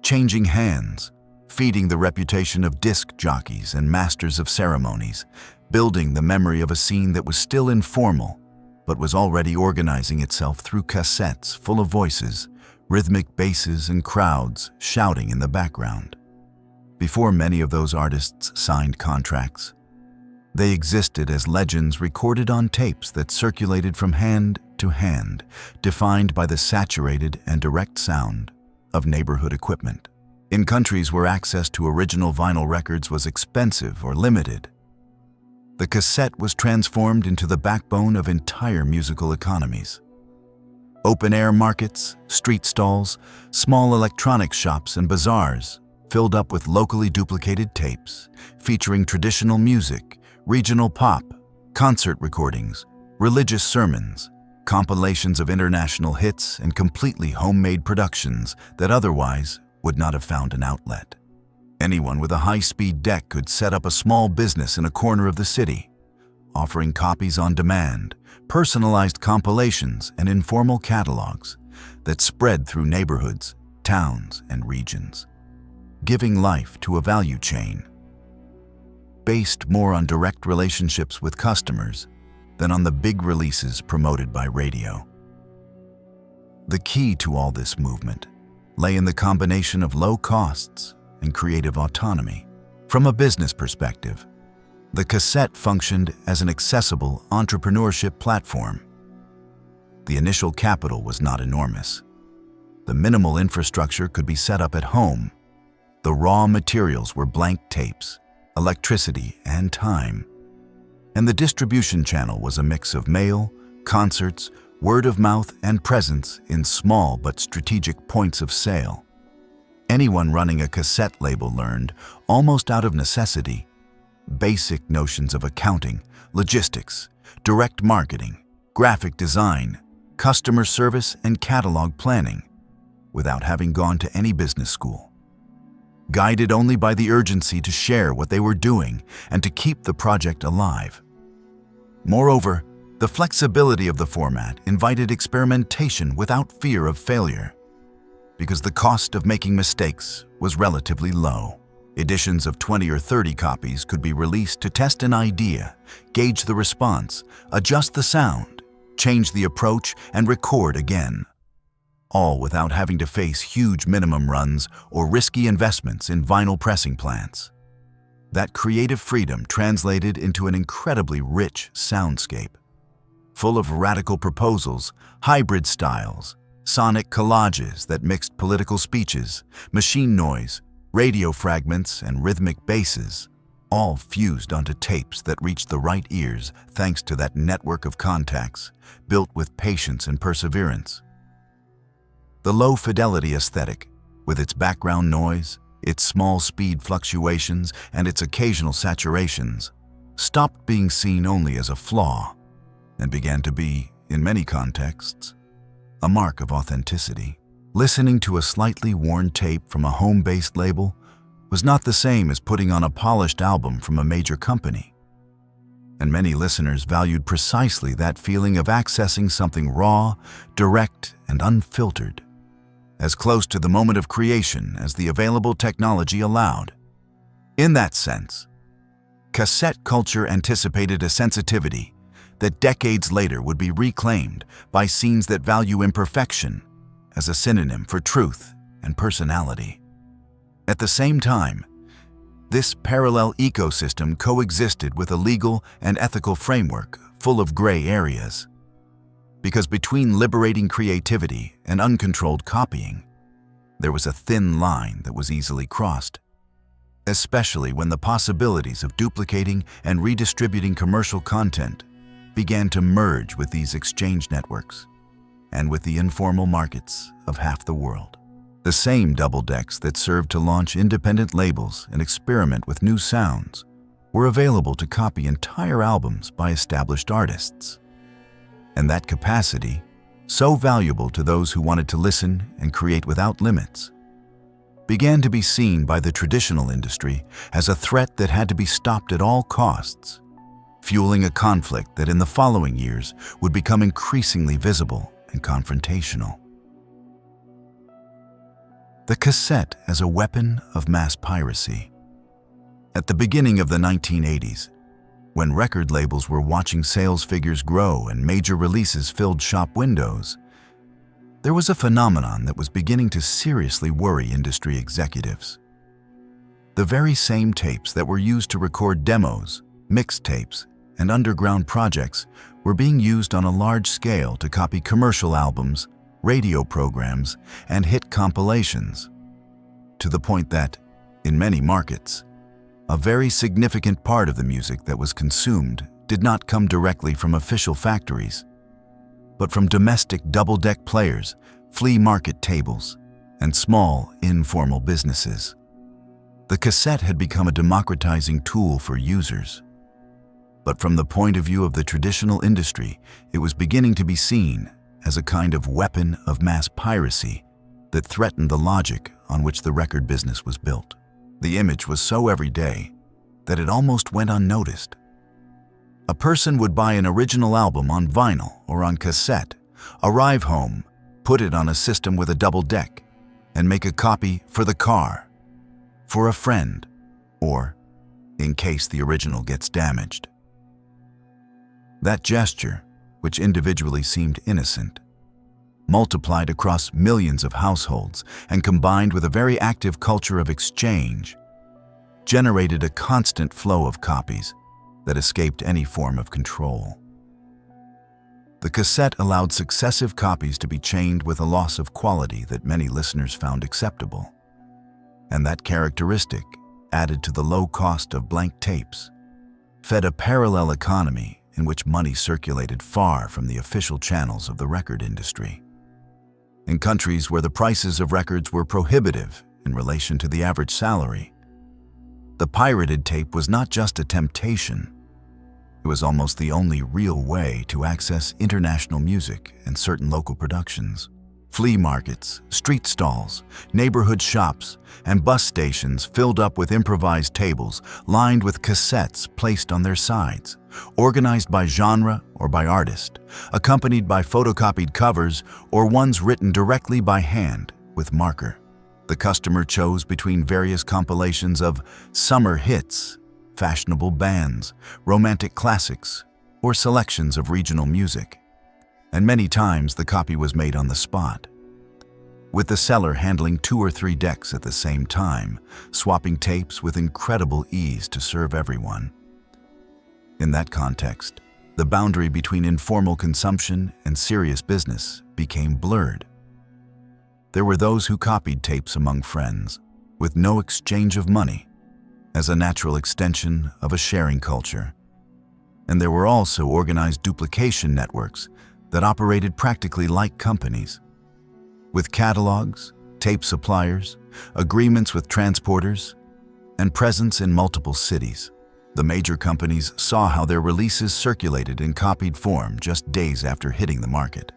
[SPEAKER 1] changing hands, feeding the reputation of disc jockeys and masters of ceremonies, building the memory of a scene that was still informal, but was already organizing itself through cassettes full of voices, rhythmic basses, and crowds shouting in the background. Before many of those artists signed contracts, they existed as legends recorded on tapes that circulated from hand to hand, defined by the saturated and direct sound of neighborhood equipment. In countries where access to original vinyl records was expensive or limited, the cassette was transformed into the backbone of entire musical economies. Open-air markets, street stalls, small electronics shops, and bazaars filled up with locally duplicated tapes featuring traditional music, regional pop, concert recordings, religious sermons, compilations of international hits, and completely homemade productions that otherwise would not have found an outlet. Anyone with a high-speed deck could set up a small business in a corner of the city, offering copies on demand, personalized compilations, and informal catalogs that spread through neighborhoods, towns, and regions, giving life to a value chain based more on direct relationships with customers than on the big releases promoted by radio. The key to all this movement lay in the combination of low costs and creative autonomy. From a business perspective, the cassette functioned as an accessible entrepreneurship platform. The initial capital was not enormous. The minimal infrastructure could be set up at home. The raw materials were blank tapes, electricity, and time. And the distribution channel was a mix of mail, concerts, word of mouth, and presence in small but strategic points of sale. Anyone running a cassette label learned, almost out of necessity, basic notions of accounting, logistics, direct marketing, graphic design, customer service, and catalog planning, without having gone to any business school. Guided only by the urgency to share what they were doing and to keep the project alive. Moreover, the flexibility of the format invited experimentation without fear of failure, because the cost of making mistakes was relatively low. Editions of 20 or 30 copies could be released to test an idea, gauge the response, adjust the sound, change the approach, and record again, all without having to face huge minimum runs or risky investments in vinyl pressing plants. That creative freedom translated into an incredibly rich soundscape, full of radical proposals, hybrid styles, sonic collages that mixed political speeches, machine noise, radio fragments, and rhythmic basses, all fused onto tapes that reached the right ears thanks to that network of contacts built with patience and perseverance. The low-fidelity aesthetic, with its background noise, its small speed fluctuations, and its occasional saturations, stopped being seen only as a flaw and began to be, in many contexts, a mark of authenticity. Listening to a slightly worn tape from a home-based label was not the same as putting on a polished album from a major company. And many listeners valued precisely that feeling of accessing something raw, direct, and unfiltered, as close to the moment of creation as the available technology allowed. In that sense, cassette culture anticipated a sensitivity that decades later would be reclaimed by scenes that value imperfection as a synonym for truth and personality. At the same time, this parallel ecosystem coexisted with a legal and ethical framework full of gray areas. Because between liberating creativity and uncontrolled copying, there was a thin line that was easily crossed, especially when the possibilities of duplicating and redistributing commercial content began to merge with these exchange networks and with the informal markets of half the world. The same double decks that served to launch independent labels and experiment with new sounds were available to copy entire albums by established artists. And that capacity so valuable to those who wanted to listen and create without limits, began to be seen by the traditional industry as a threat that had to be stopped at all costs, fueling a conflict that in the following years would become increasingly visible and confrontational. The cassette as a weapon of mass piracy. At the beginning of the 1980s, when record labels were watching sales figures grow and major releases filled shop windows, there was a phenomenon that was beginning to seriously worry industry executives. The very same tapes that were used to record demos, mixtapes, and underground projects were being used on a large scale to copy commercial albums, radio programs, and hit compilations, to the point that, in many markets, a very significant part of the music that was consumed did not come directly from official factories, but from domestic double-deck players, flea market tables, and small, informal businesses. The cassette had become a democratizing tool for users. But from the point of view of the traditional industry, it was beginning to be seen as a kind of weapon of mass piracy that threatened the logic on which the record business was built. The image was so everyday that it almost went unnoticed. A person would buy an original album on vinyl or on cassette, arrive home, put it on a system with a double deck, and make a copy for the car, for a friend, or in case the original gets damaged. That gesture, which individually seemed innocent, multiplied across millions of households and combined with a very active culture of exchange, generated a constant flow of copies that escaped any form of control. The cassette allowed successive copies to be chained with a loss of quality that many listeners found acceptable. And that characteristic, added to the low cost of blank tapes, fed a parallel economy in which money circulated far from the official channels of the record industry. In countries where the prices of records were prohibitive in relation to the average salary, the pirated tape was not just a temptation. It was almost the only real way to access international music and certain local productions. Flea markets, street stalls, neighborhood shops, and bus stations filled up with improvised tables lined with cassettes placed on their sides, organized by genre or by artist, accompanied by photocopied covers or ones written directly by hand with marker. The customer chose between various compilations of summer hits, fashionable bands, romantic classics, or selections of regional music. And many times the copy was made on the spot, with the seller handling 2 or 3 decks at the same time, swapping tapes with incredible ease to serve everyone. In that context, the boundary between informal consumption and serious business became blurred. There were those who copied tapes among friends, with no exchange of money, as a natural extension of a sharing culture. And there were also organized duplication networks that operated practically like companies, with catalogs, tape suppliers, agreements with transporters, and presence in multiple cities. The major companies saw how their releases circulated in copied form just days after hitting the market,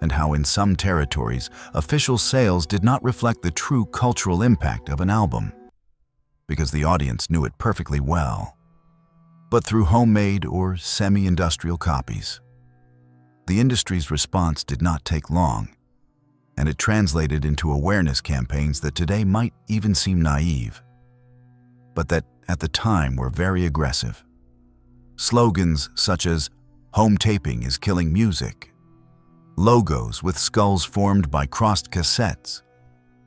[SPEAKER 1] and how in some territories official sales did not reflect the true cultural impact of an album, because the audience knew it perfectly well, but through homemade or semi-industrial copies. The industry's response did not take long, and it translated into awareness campaigns that today might even seem naive, but that at the time were very aggressive. Slogans such as "Home taping is killing music," logos with skulls formed by crossed cassettes,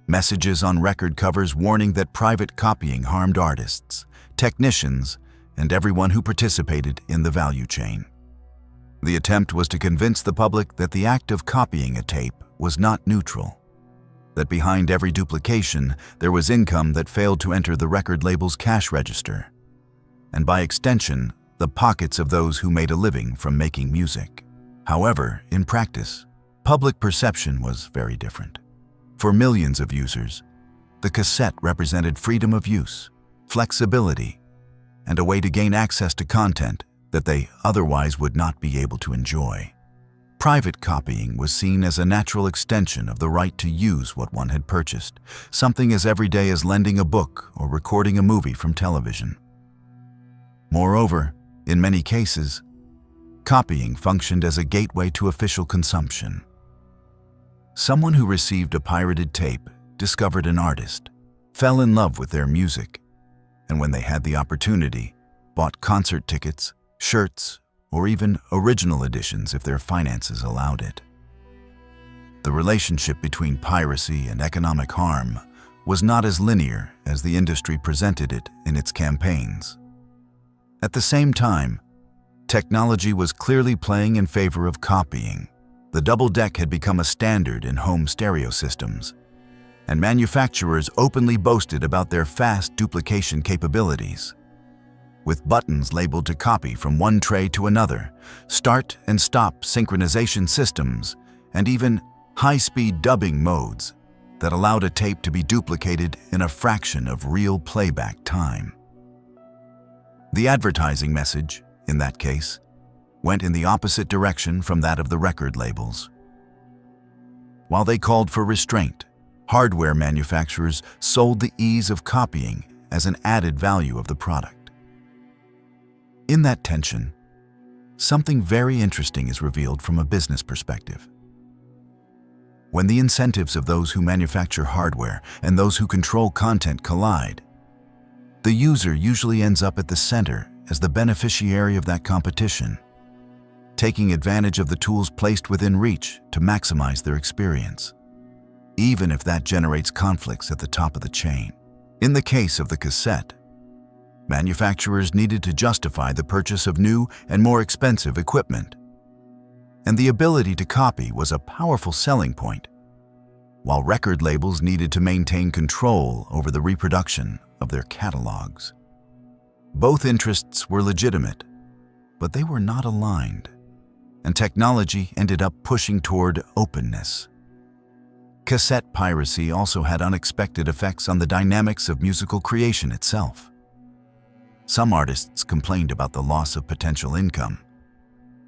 [SPEAKER 1] messages on record covers warning that private copying harmed artists, technicians, and everyone who participated in the value chain. The attempt was to convince the public that the act of copying a tape was not neutral, that behind every duplication there was income that failed to enter the record label's cash register, and by extension, the pockets of those who made a living from making music. However, in practice, public perception was very different. For millions of users, the cassette represented freedom of use, flexibility, and a way to gain access to content that they otherwise would not be able to enjoy. Private copying was seen as a natural extension of the right to use what one had purchased, something as everyday as lending a book or recording a movie from television. Moreover, in many cases, copying functioned as a gateway to official consumption. Someone who received a pirated tape discovered an artist, fell in love with their music, and when they had the opportunity, bought concert tickets, shirts, or even original editions if their finances allowed it. The relationship between piracy and economic harm was not as linear as the industry presented it in its campaigns. At the same time, technology was clearly playing in favor of copying. The double deck had become a standard in home stereo systems, and manufacturers openly boasted about their fast duplication capabilities. With buttons labeled to copy from one tray to another, start and stop synchronization systems, and even high-speed dubbing modes that allowed a tape to be duplicated in a fraction of real playback time. The advertising message, in that case, went in the opposite direction from that of the record labels. While they called for restraint, hardware manufacturers sold the ease of copying as an added value of the product. In that tension, something very interesting is revealed from a business perspective. When the incentives of those who manufacture hardware and those who control content collide, the user usually ends up at the center as the beneficiary of that competition, taking advantage of the tools placed within reach to maximize their experience, even if that generates conflicts at the top of the chain. In the case of the cassette, manufacturers needed to justify the purchase of new and more expensive equipment, and the ability to copy was a powerful selling point, while record labels needed to maintain control over the reproduction of their catalogs. Both interests were legitimate, but they were not aligned, and technology ended up pushing toward openness. Cassette piracy also had unexpected effects on the dynamics of musical creation itself. Some artists complained about the loss of potential income,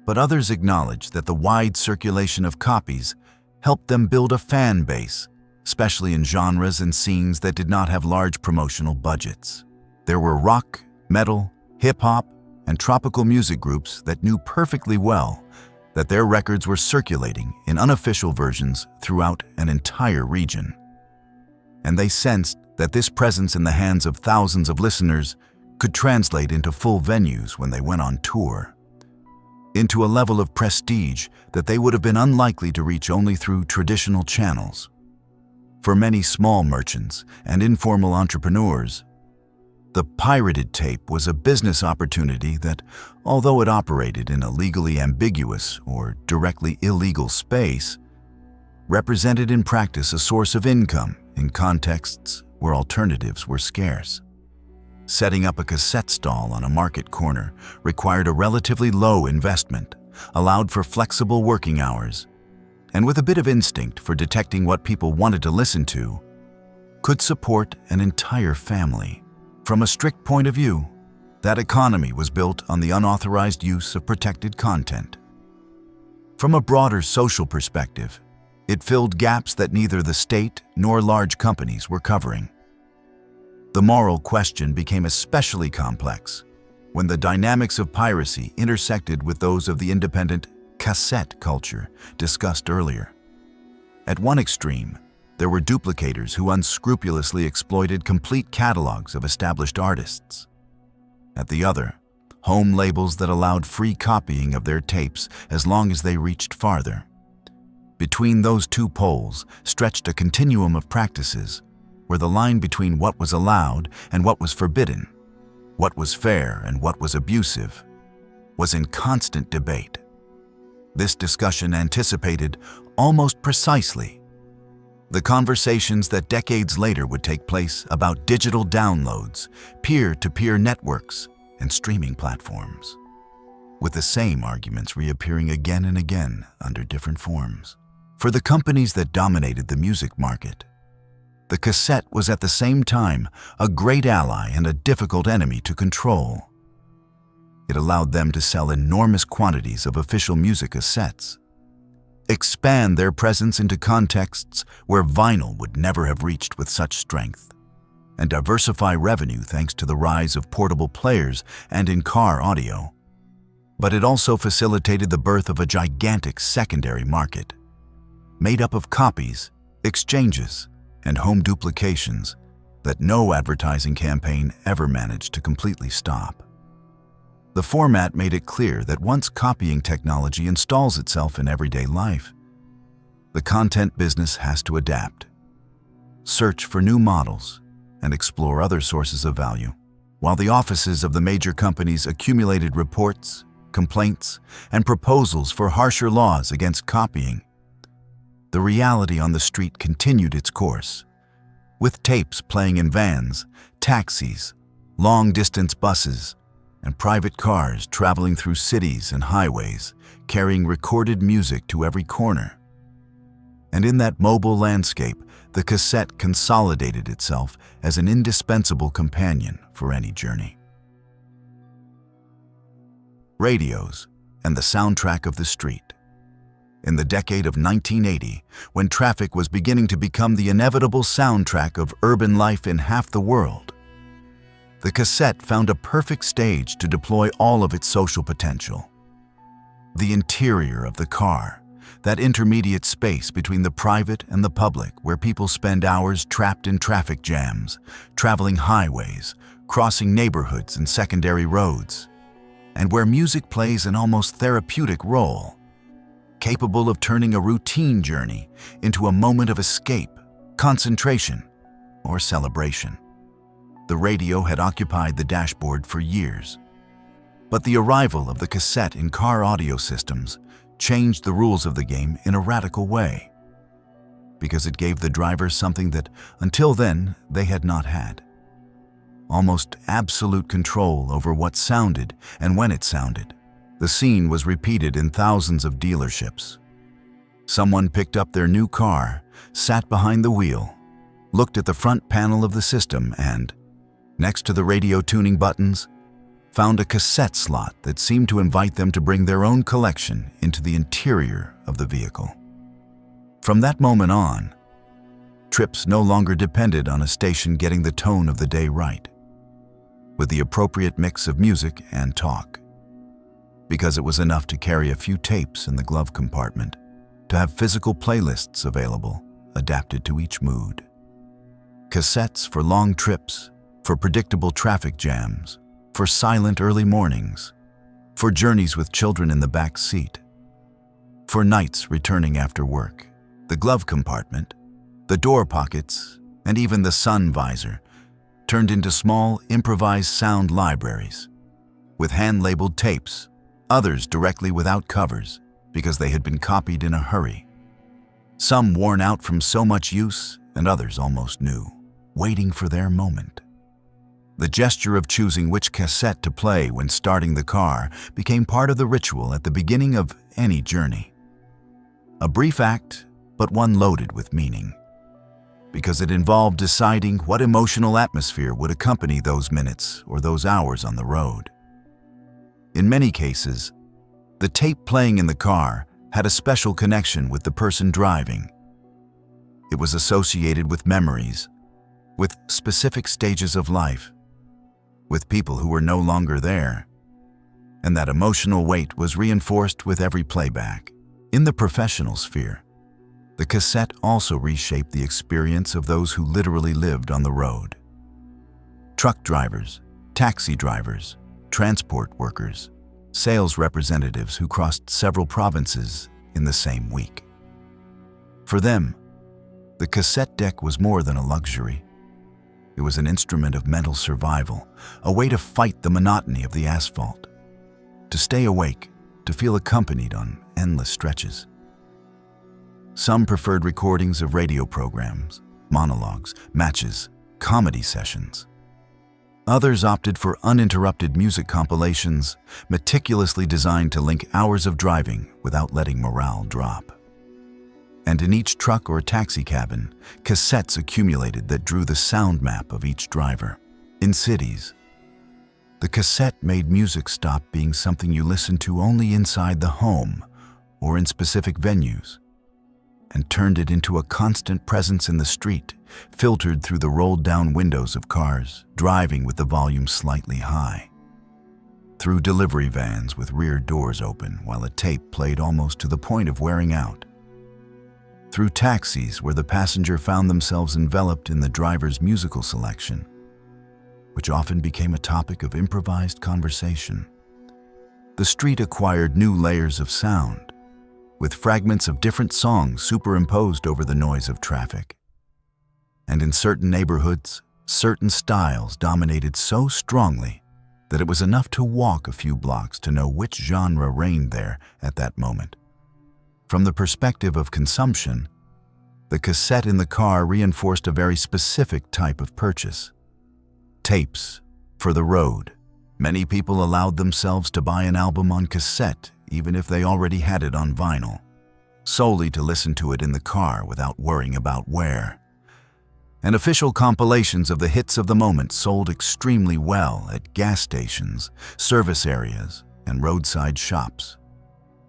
[SPEAKER 1] but others acknowledged that the wide circulation of copies helped them build a fan base, especially in genres and scenes that did not have large promotional budgets. There were rock, metal, hip-hop, and tropical music groups that knew perfectly well that their records were circulating in unofficial versions throughout an entire region. And they sensed that this presence in the hands of thousands of listeners could translate into full venues when they went on tour, into a level of prestige that they would have been unlikely to reach only through traditional channels. For many small merchants and informal entrepreneurs, the pirated tape was a business opportunity that, although it operated in a legally ambiguous or directly illegal space, represented in practice a source of income in contexts where alternatives were scarce. Setting up a cassette stall on a market corner required a relatively low investment, allowed for flexible working hours, and with a bit of instinct for detecting what people wanted to listen to, could support an entire family. From a strict point of view, that economy was built on the unauthorized use of protected content. From a broader social perspective, it filled gaps that neither the state nor large companies were covering. The moral question became especially complex when the dynamics of piracy intersected with those of the independent cassette culture discussed earlier. At one extreme, there were duplicators who unscrupulously exploited complete catalogs of established artists. At the other, home labels that allowed free copying of their tapes as long as they reached farther. Between those two poles stretched a continuum of practices where the line between what was allowed and what was forbidden, what was fair and what was abusive, was in constant debate. This discussion anticipated, almost precisely, the conversations that decades later would take place about digital downloads, peer-to-peer networks, and streaming platforms, with the same arguments reappearing again and again under different forms. For the companies that dominated the music market, the cassette was at the same time a great ally and a difficult enemy to control. It allowed them to sell enormous quantities of official music cassettes, expand their presence into contexts where vinyl would never have reached with such strength, and diversify revenue thanks to the rise of portable players and in-car audio. But it also facilitated the birth of a gigantic secondary market, made up of copies, exchanges, and home duplications that no advertising campaign ever managed to completely stop. The format made it clear that once copying technology installs itself in everyday life, the content business has to adapt, search for new models, and explore other sources of value. While the offices of the major companies accumulated reports, complaints, and proposals for harsher laws against copying, the reality on the street continued its course, with tapes playing in vans, taxis, long-distance buses, and private cars traveling through cities and highways, carrying recorded music to every corner. And in that mobile landscape, the cassette consolidated itself as an indispensable companion for any journey. Radios and the soundtrack of the street. In the decade of 1980, when traffic was beginning to become the inevitable soundtrack of urban life in half the world, the cassette found a perfect stage to deploy all of its social potential. The interior of the car, that intermediate space between the private and the public where people spend hours trapped in traffic jams, traveling highways, crossing neighborhoods and secondary roads, and where music plays an almost therapeutic role, capable of turning a routine journey into a moment of escape, concentration, or celebration. The radio had occupied the dashboard for years, but the arrival of the cassette in car audio systems changed the rules of the game in a radical way, because it gave the driver something that, until then, they had not had. Almost absolute control over what sounded and when it sounded. The scene was repeated in thousands of dealerships. Someone picked up their new car, sat behind the wheel, looked at the front panel of the system and, next to the radio tuning buttons, found a cassette slot that seemed to invite them to bring their own collection into the interior of the vehicle. From that moment on, trips no longer depended on a station getting the tone of the day right, with the appropriate mix of music and talk, because it was enough to carry a few tapes in the glove compartment, to have physical playlists available, adapted to each mood. Cassettes for long trips, for predictable traffic jams, for silent early mornings, for journeys with children in the back seat, for nights returning after work. The glove compartment, the door pockets, and even the sun visor turned into small, improvised sound libraries, with hand-labeled tapes, others directly without covers because they had been copied in a hurry. Some worn out from so much use and others almost new, waiting for their moment. The gesture of choosing which cassette to play when starting the car became part of the ritual at the beginning of any journey. A brief act, but one loaded with meaning, because it involved deciding what emotional atmosphere would accompany those minutes or those hours on the road. In many cases, the tape playing in the car had a special connection with the person driving. It was associated with memories, with specific stages of life, with people who were no longer there, and that emotional weight was reinforced with every playback. In the professional sphere, the cassette also reshaped the experience of those who literally lived on the road. Truck drivers, taxi drivers, transport workers, sales representatives who crossed several provinces in the same week. For them, the cassette deck was more than a luxury. It was an instrument of mental survival, a way to fight the monotony of the asphalt, to stay awake, to feel accompanied on endless stretches. Some preferred recordings of radio programs, monologues, matches, comedy sessions. Others opted for uninterrupted music compilations, meticulously designed to link hours of driving without letting morale drop. And in each truck or taxi cabin, cassettes accumulated that drew the sound map of each driver. In cities, the cassette made music stop being something you listened to only inside the home or in specific venues, and turned it into a constant presence in the street, filtered through the rolled-down windows of cars, driving with the volume slightly high. Through delivery vans with rear doors open while a tape played almost to the point of wearing out. Through taxis where the passenger found themselves enveloped in the driver's musical selection, which often became a topic of improvised conversation. The street acquired new layers of sound, with fragments of different songs superimposed over the noise of traffic. And in certain neighborhoods, certain styles dominated so strongly that it was enough to walk a few blocks to know which genre reigned there at that moment. From the perspective of consumption, the cassette in the car reinforced a very specific type of purchase. Tapes for the road. Many people allowed themselves to buy an album on cassette even if they already had it on vinyl, solely to listen to it in the car without worrying about where. And official compilations of the hits of the moment sold extremely well at gas stations, service areas, and roadside shops.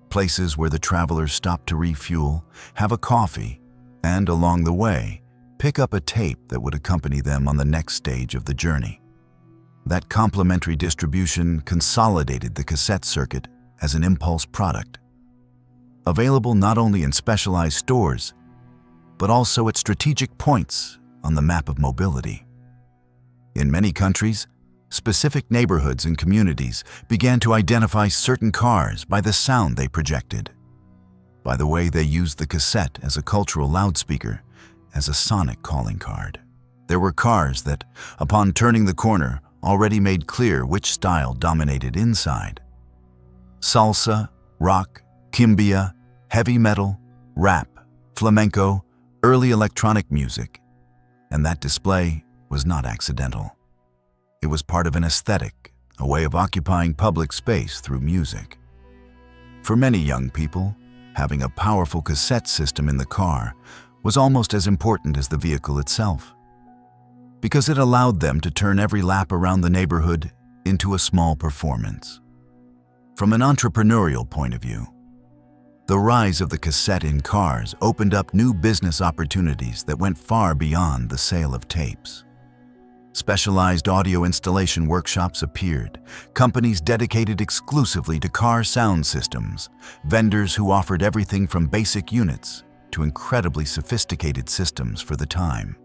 [SPEAKER 1] Places where the travelers stopped to refuel, have a coffee, and along the way, pick up a tape that would accompany them on the next stage of the journey. That complementary distribution consolidated the cassette circuit as an impulse product, available not only in specialized stores, but also at strategic points on the map of mobility. In many countries, specific neighborhoods and communities began to identify certain cars by the sound they projected, by the way they used the cassette as a cultural loudspeaker, as a sonic calling card. There were cars that, upon turning the corner, already made clear which style dominated inside. Salsa, rock, cumbia, heavy metal, rap, flamenco, early electronic music. And that display was not accidental. It was part of an aesthetic, a way of occupying public space through music. For many young people, having a powerful cassette system in the car was almost as important as the vehicle itself, because it allowed them to turn every lap around the neighborhood into a small performance. From an entrepreneurial point of view, the rise of the cassette in cars opened up new business opportunities that went far beyond the sale of tapes. Specialized audio installation workshops appeared, companies dedicated exclusively to car sound systems, vendors who offered everything from basic units to incredibly sophisticated systems for the time.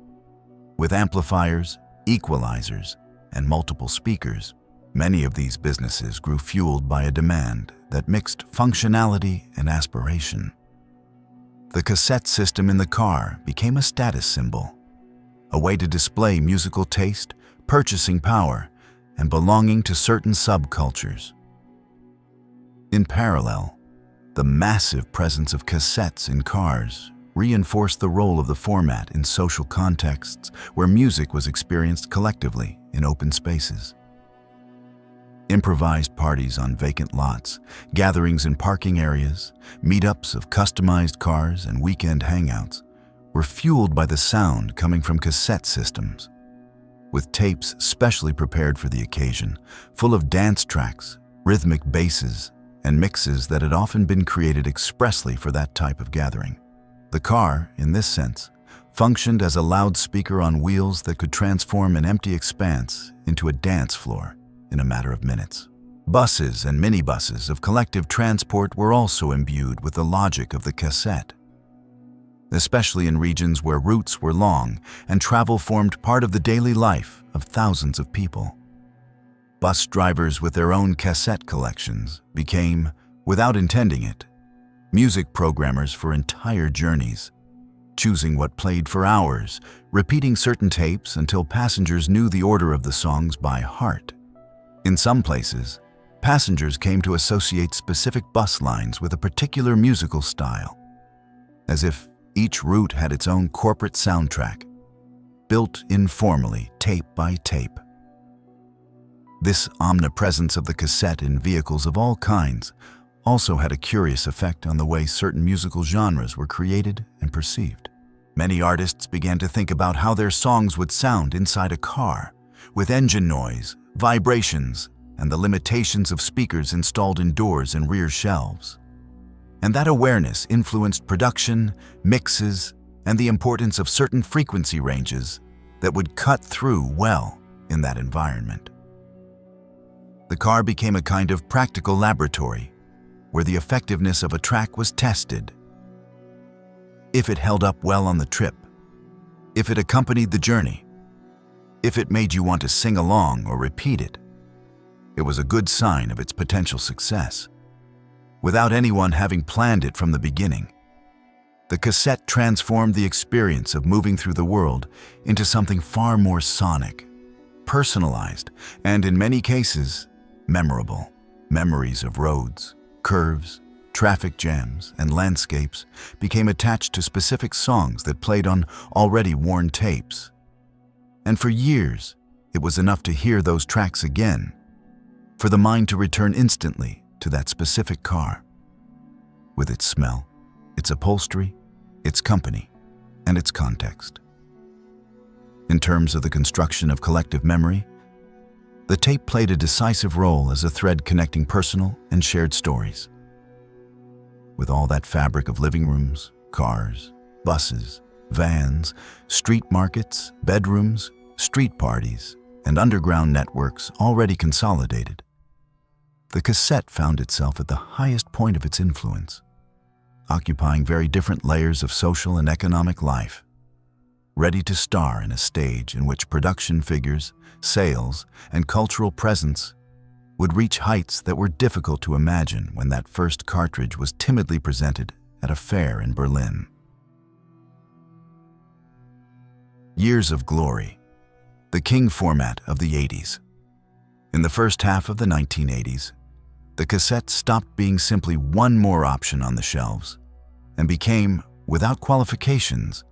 [SPEAKER 1] With amplifiers, equalizers, and multiple speakers, many of these businesses grew fueled by a demand that mixed functionality and aspiration. The cassette system in the car became a status symbol, a way to display musical taste, purchasing power, and belonging to certain subcultures. In parallel, the massive presence of cassettes in cars reinforced the role of the format in social contexts where music was experienced collectively in open spaces. Improvised parties on vacant lots, gatherings in parking areas, meetups of customized cars, and weekend hangouts were fueled by the sound coming from cassette systems, with tapes specially prepared for the occasion, full of dance tracks, rhythmic basses, and mixes that had often been created expressly for that type of gathering. The car, in this sense, functioned as a loudspeaker on wheels that could transform an empty expanse into a dance floor in a matter of minutes. Buses and minibuses of collective transport were also imbued with the logic of the cassette, especially in regions where routes were long and travel formed part of the daily life of thousands of people. Bus drivers with their own cassette collections became, without intending it, music programmers for entire journeys, choosing what played for hours, repeating certain tapes until passengers knew the order of the songs by heart. In some places, passengers came to associate specific bus lines with a particular musical style, as if each route had its own corporate soundtrack, built informally, tape by tape. This omnipresence of the cassette in vehicles of all kinds also had a curious effect on the way certain musical genres were created and perceived. Many artists began to think about how their songs would sound inside a car, with engine noise, vibrations, and the limitations of speakers installed in doors and rear shelves. And that awareness influenced production, mixes, and the importance of certain frequency ranges that would cut through well in that environment. The car became a kind of practical laboratory where the effectiveness of a track was tested. If it held up well on the trip, if it accompanied the journey, if it made you want to sing along or repeat it, it was a good sign of its potential success. Without anyone having planned it from the beginning, the cassette transformed the experience of moving through the world into something far more sonic, personalized, and in many cases, memorable. Memories of roads, curves, traffic jams, and landscapes became attached to specific songs that played on already worn tapes. And for years, it was enough to hear those tracks again, for the mind to return instantly to that specific car, with its smell, its upholstery, its company, and its context. In terms of the construction of collective memory, the tape played a decisive role as a thread connecting personal and shared stories. With all that fabric of living rooms, cars, buses, vans, street markets, bedrooms, street parties, and underground networks already consolidated, the cassette found itself at the highest point of its influence, occupying very different layers of social and economic life, ready to star in a stage in which production figures, sales, and cultural presence would reach heights that were difficult to imagine when that first cartridge was timidly presented at a fair in Berlin. Years of glory, the king format of the 80s. In the first half of the 1980s, the cassette stopped being simply one more option on the shelves and became, without qualifications,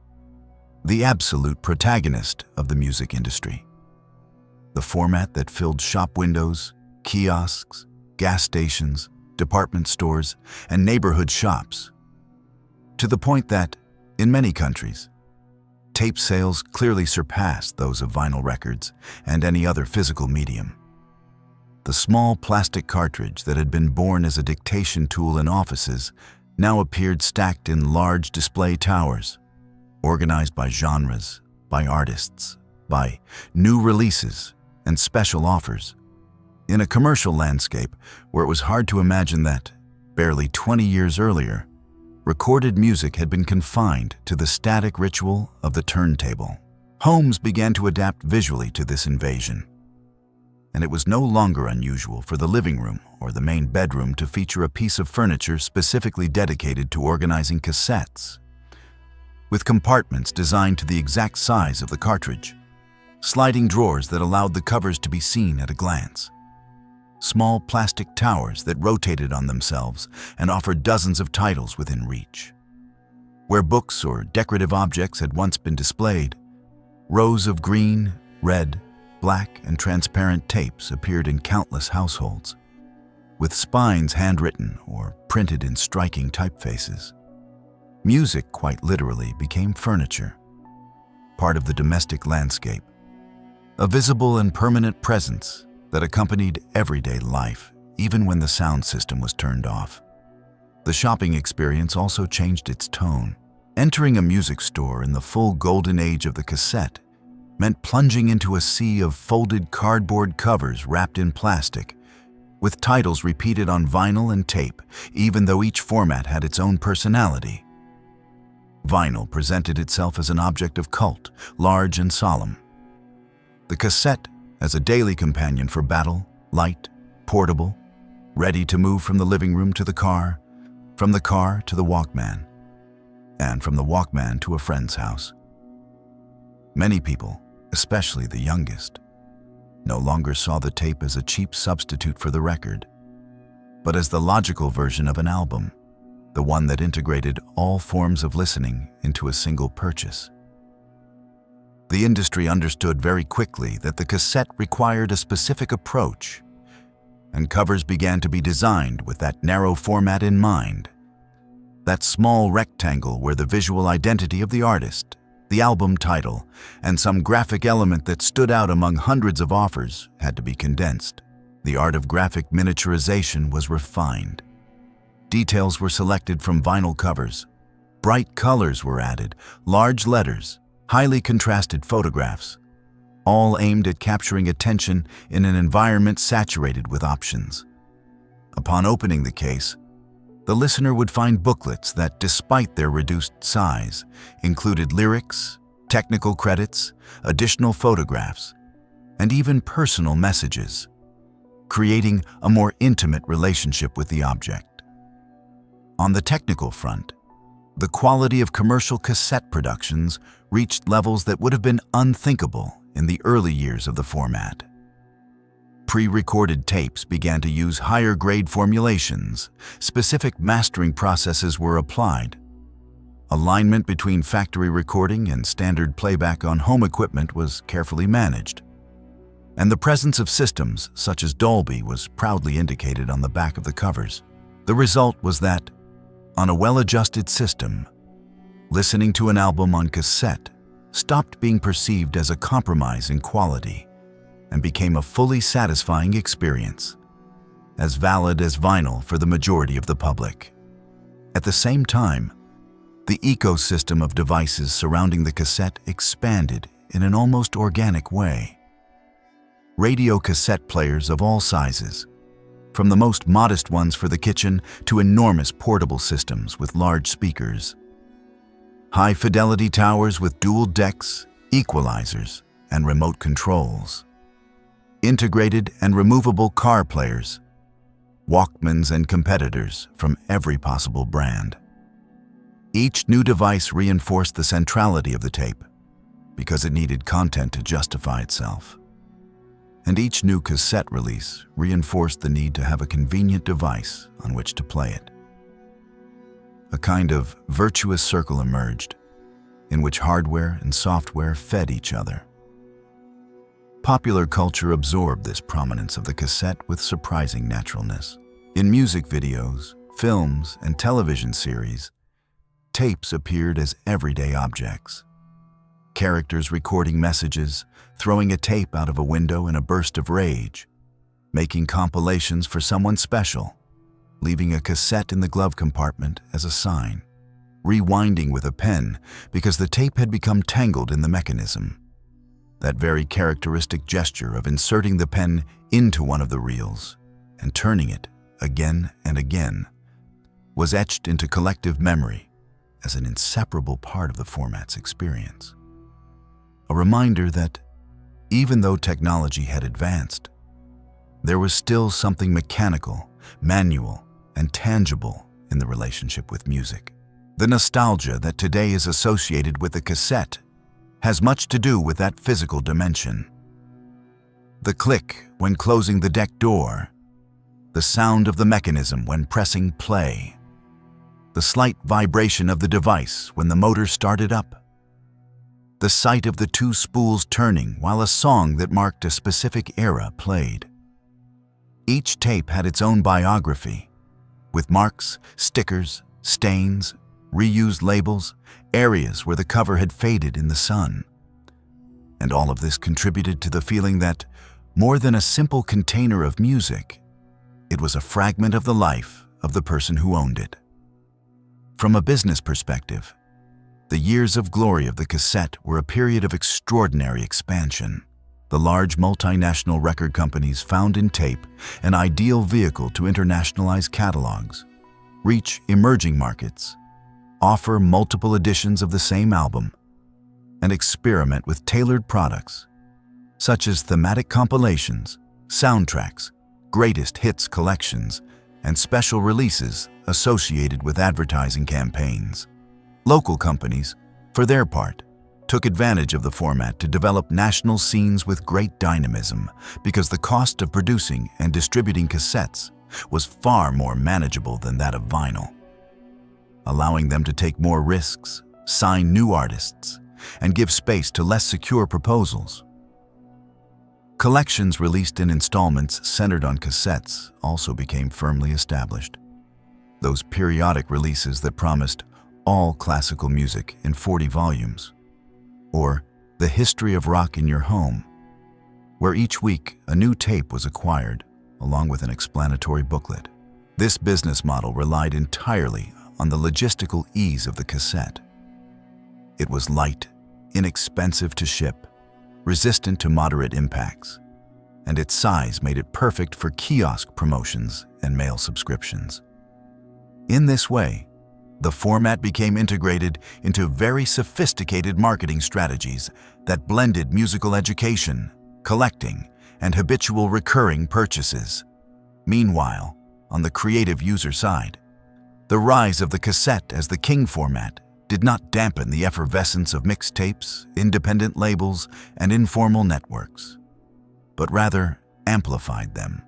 [SPEAKER 1] the absolute protagonist of the music industry. The format that filled shop windows, kiosks, gas stations, department stores, and neighborhood shops, to the point that, in many countries, tape sales clearly surpassed those of vinyl records and any other physical medium. The small plastic cartridge that had been born as a dictation tool in offices now appeared stacked in large display towers, organized by genres, by artists, by new releases and special offers, in a commercial landscape where it was hard to imagine that, barely 20 years earlier, recorded music had been confined to the static ritual of the turntable. Homes began to adapt visually to this invasion, and it was no longer unusual for the living room or the main bedroom to feature a piece of furniture specifically dedicated to organizing cassettes, with compartments designed to the exact size of the cartridge, sliding drawers that allowed the covers to be seen at a glance, small plastic towers that rotated on themselves and offered dozens of titles within reach. Where books or decorative objects had once been displayed, rows of green, red, black, and transparent tapes appeared in countless households, with spines handwritten or printed in striking typefaces. Music quite literally became furniture, part of the domestic landscape, a visible and permanent presence that accompanied everyday life, even when the sound system was turned off. The shopping experience also changed its tone. Entering a music store in the full golden age of the cassette meant plunging into a sea of folded cardboard covers wrapped in plastic, with titles repeated on vinyl and tape, even though each format had its own personality. Vinyl presented itself as an object of cult, large and solemn. The cassette as a daily companion for battle, light, portable, ready to move from the living room to the car, from the car to the Walkman, and from the Walkman to a friend's house. Many people, especially the youngest, no longer saw the tape as a cheap substitute for the record, but as the logical version of an album, the one that integrated all forms of listening into a single purchase. The industry understood very quickly that the cassette required a specific approach, and covers began to be designed with that narrow format in mind, that small rectangle where the visual identity of the artist, the album title, and some graphic element that stood out among hundreds of offers had to be condensed. The art of graphic miniaturization was refined. Details were selected from vinyl covers. Bright colors were added, large letters, highly contrasted photographs, all aimed at capturing attention in an environment saturated with options. Upon opening the case, the listener would find booklets that, despite their reduced size, included lyrics, technical credits, additional photographs, and even personal messages, creating a more intimate relationship with the object. On the technical front, the quality of commercial cassette productions reached levels that would have been unthinkable in the early years of the format. Pre-recorded tapes began to use higher-grade formulations. Specific mastering processes were applied. Alignment between factory recording and standard playback on home equipment was carefully managed. And the presence of systems such as Dolby was proudly indicated on the back of the covers. The result was that, on a well-adjusted system, listening to an album on cassette stopped being perceived as a compromise in quality and became a fully satisfying experience, as valid as vinyl for the majority of the public. At the same time, the ecosystem of devices surrounding the cassette expanded in an almost organic way. Radio cassette players of all sizes, from the most modest ones for the kitchen to enormous portable systems with large speakers, high-fidelity towers with dual decks, equalizers, and remote controls, integrated and removable car players, Walkmans and competitors from every possible brand. Each new device reinforced the centrality of the tape because it needed content to justify itself. And each new cassette release reinforced the need to have a convenient device on which to play it. A kind of virtuous circle emerged, in which hardware and software fed each other. Popular culture absorbed this prominence of the cassette with surprising naturalness. In music videos, films, and television series, tapes appeared as everyday objects. Characters recording messages, throwing a tape out of a window in a burst of rage, making compilations for someone special, leaving a cassette in the glove compartment as a sign, rewinding with a pen because the tape had become tangled in the mechanism. That very characteristic gesture of inserting the pen into one of the reels and turning it again and again was etched into collective memory as an inseparable part of the format's experience. A reminder that, even though technology had advanced, there was still something mechanical, manual, and tangible in the relationship with music. The nostalgia that today is associated with the cassette has much to do with that physical dimension. The click when closing the deck door, the sound of the mechanism when pressing play, the slight vibration of the device when the motor started up, the sight of the two spools turning while a song that marked a specific era played. Each tape had its own biography, with marks, stickers, stains, reused labels, areas where the cover had faded in the sun. And all of this contributed to the feeling that, more than a simple container of music, it was a fragment of the life of the person who owned it. From a business perspective, the years of glory of the cassette were a period of extraordinary expansion. The large multinational record companies found in tape an ideal vehicle to internationalize catalogs, reach emerging markets, offer multiple editions of the same album, and experiment with tailored products, such as thematic compilations, soundtracks, greatest hits collections, and special releases associated with advertising campaigns. Local companies, for their part, took advantage of the format to develop national scenes with great dynamism because the cost of producing and distributing cassettes was far more manageable than that of vinyl, allowing them to take more risks, sign new artists, and give space to less secure proposals. Collections released in installments centered on cassettes also became firmly established. Those periodic releases that promised all classical music in 40 volumes, or The History of Rock in Your Home, where each week a new tape was acquired along with an explanatory booklet. This business model relied entirely on the logistical ease of the cassette. It was light, inexpensive to ship, resistant to moderate impacts, and its size made it perfect for kiosk promotions and mail subscriptions. In this way, the format became integrated into very sophisticated marketing strategies that blended musical education, collecting, and habitual recurring purchases. Meanwhile, on the creative user side, the rise of the cassette as the king format did not dampen the effervescence of mixtapes, independent labels, and informal networks, but rather amplified them.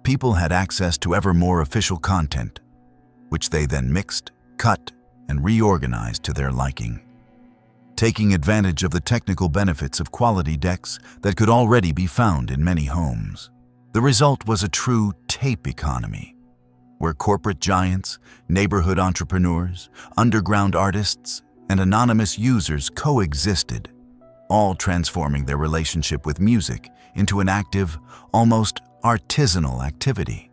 [SPEAKER 1] People had access to ever more official content, which they then mixed, cut, and reorganized to their liking, taking advantage of the technical benefits of quality decks that could already be found in many homes. The result was a true tape economy, where corporate giants, neighborhood entrepreneurs, underground artists, and anonymous users coexisted, all transforming their relationship with music into an active, almost artisanal activity.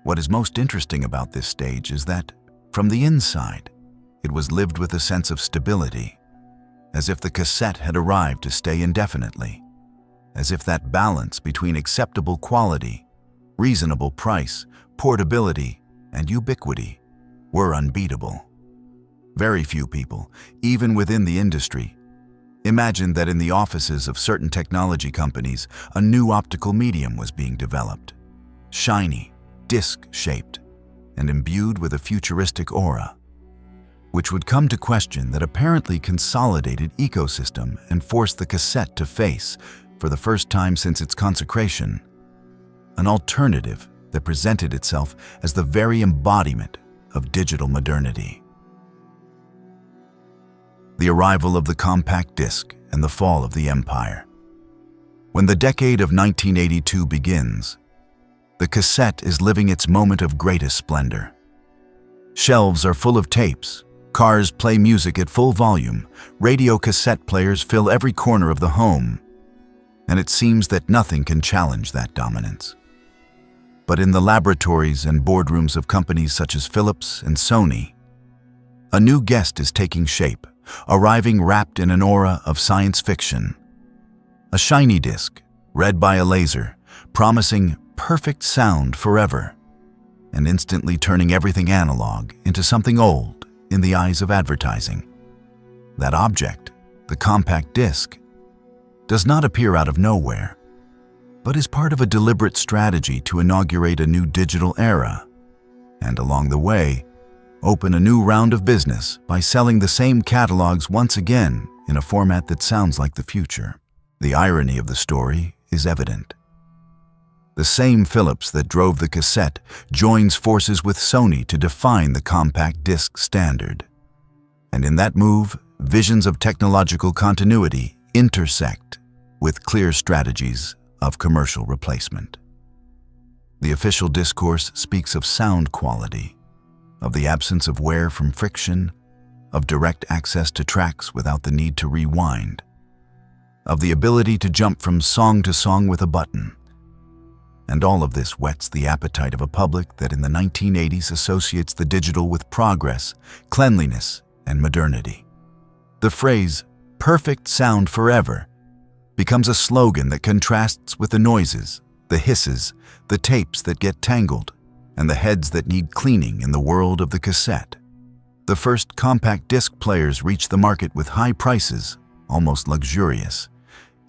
[SPEAKER 1] What is most interesting about this stage is that, from the inside, it was lived with a sense of stability, as if the cassette had arrived to stay indefinitely, as if that balance between acceptable quality, reasonable price, portability, and ubiquity were unbeatable. Very few people, even within the industry, imagined that in the offices of certain technology companies, a new optical medium was being developed, shiny, disc-shaped, and imbued with a futuristic aura, which would come to question that apparently consolidated ecosystem and force the cassette to face, for the first time since its consecration, an alternative that presented itself as the very embodiment of digital modernity. The arrival of the compact disc and the fall of the empire. When the decade of 1982 begins, the cassette is living its moment of greatest splendor. Shelves are full of tapes, cars play music at full volume, radio cassette players fill every corner of the home, and it seems that nothing can challenge that dominance. But in the laboratories and boardrooms of companies such as Philips and Sony, a new guest is taking shape, arriving wrapped in an aura of science fiction. A shiny disc, read by a laser, promising perfect sound forever, and instantly turning everything analog into something old in the eyes of advertising. That object, the compact disc, does not appear out of nowhere, but is part of a deliberate strategy to inaugurate a new digital era, and along the way, open a new round of business by selling the same catalogs once again in a format that sounds like the future. The irony of the story is evident. The same Philips that drove the cassette joins forces with Sony to define the compact disc standard. And in that move, visions of technological continuity intersect with clear strategies of commercial replacement. The official discourse speaks of sound quality, of the absence of wear from friction, of direct access to tracks without the need to rewind, of the ability to jump from song to song with a button. And all of this whets the appetite of a public that in the 1980s associates the digital with progress, cleanliness, and modernity. The phrase, "perfect sound forever," becomes a slogan that contrasts with the noises, the hisses, the tapes that get tangled, and the heads that need cleaning in the world of the cassette. The first compact disc players reached the market with high prices, almost luxurious,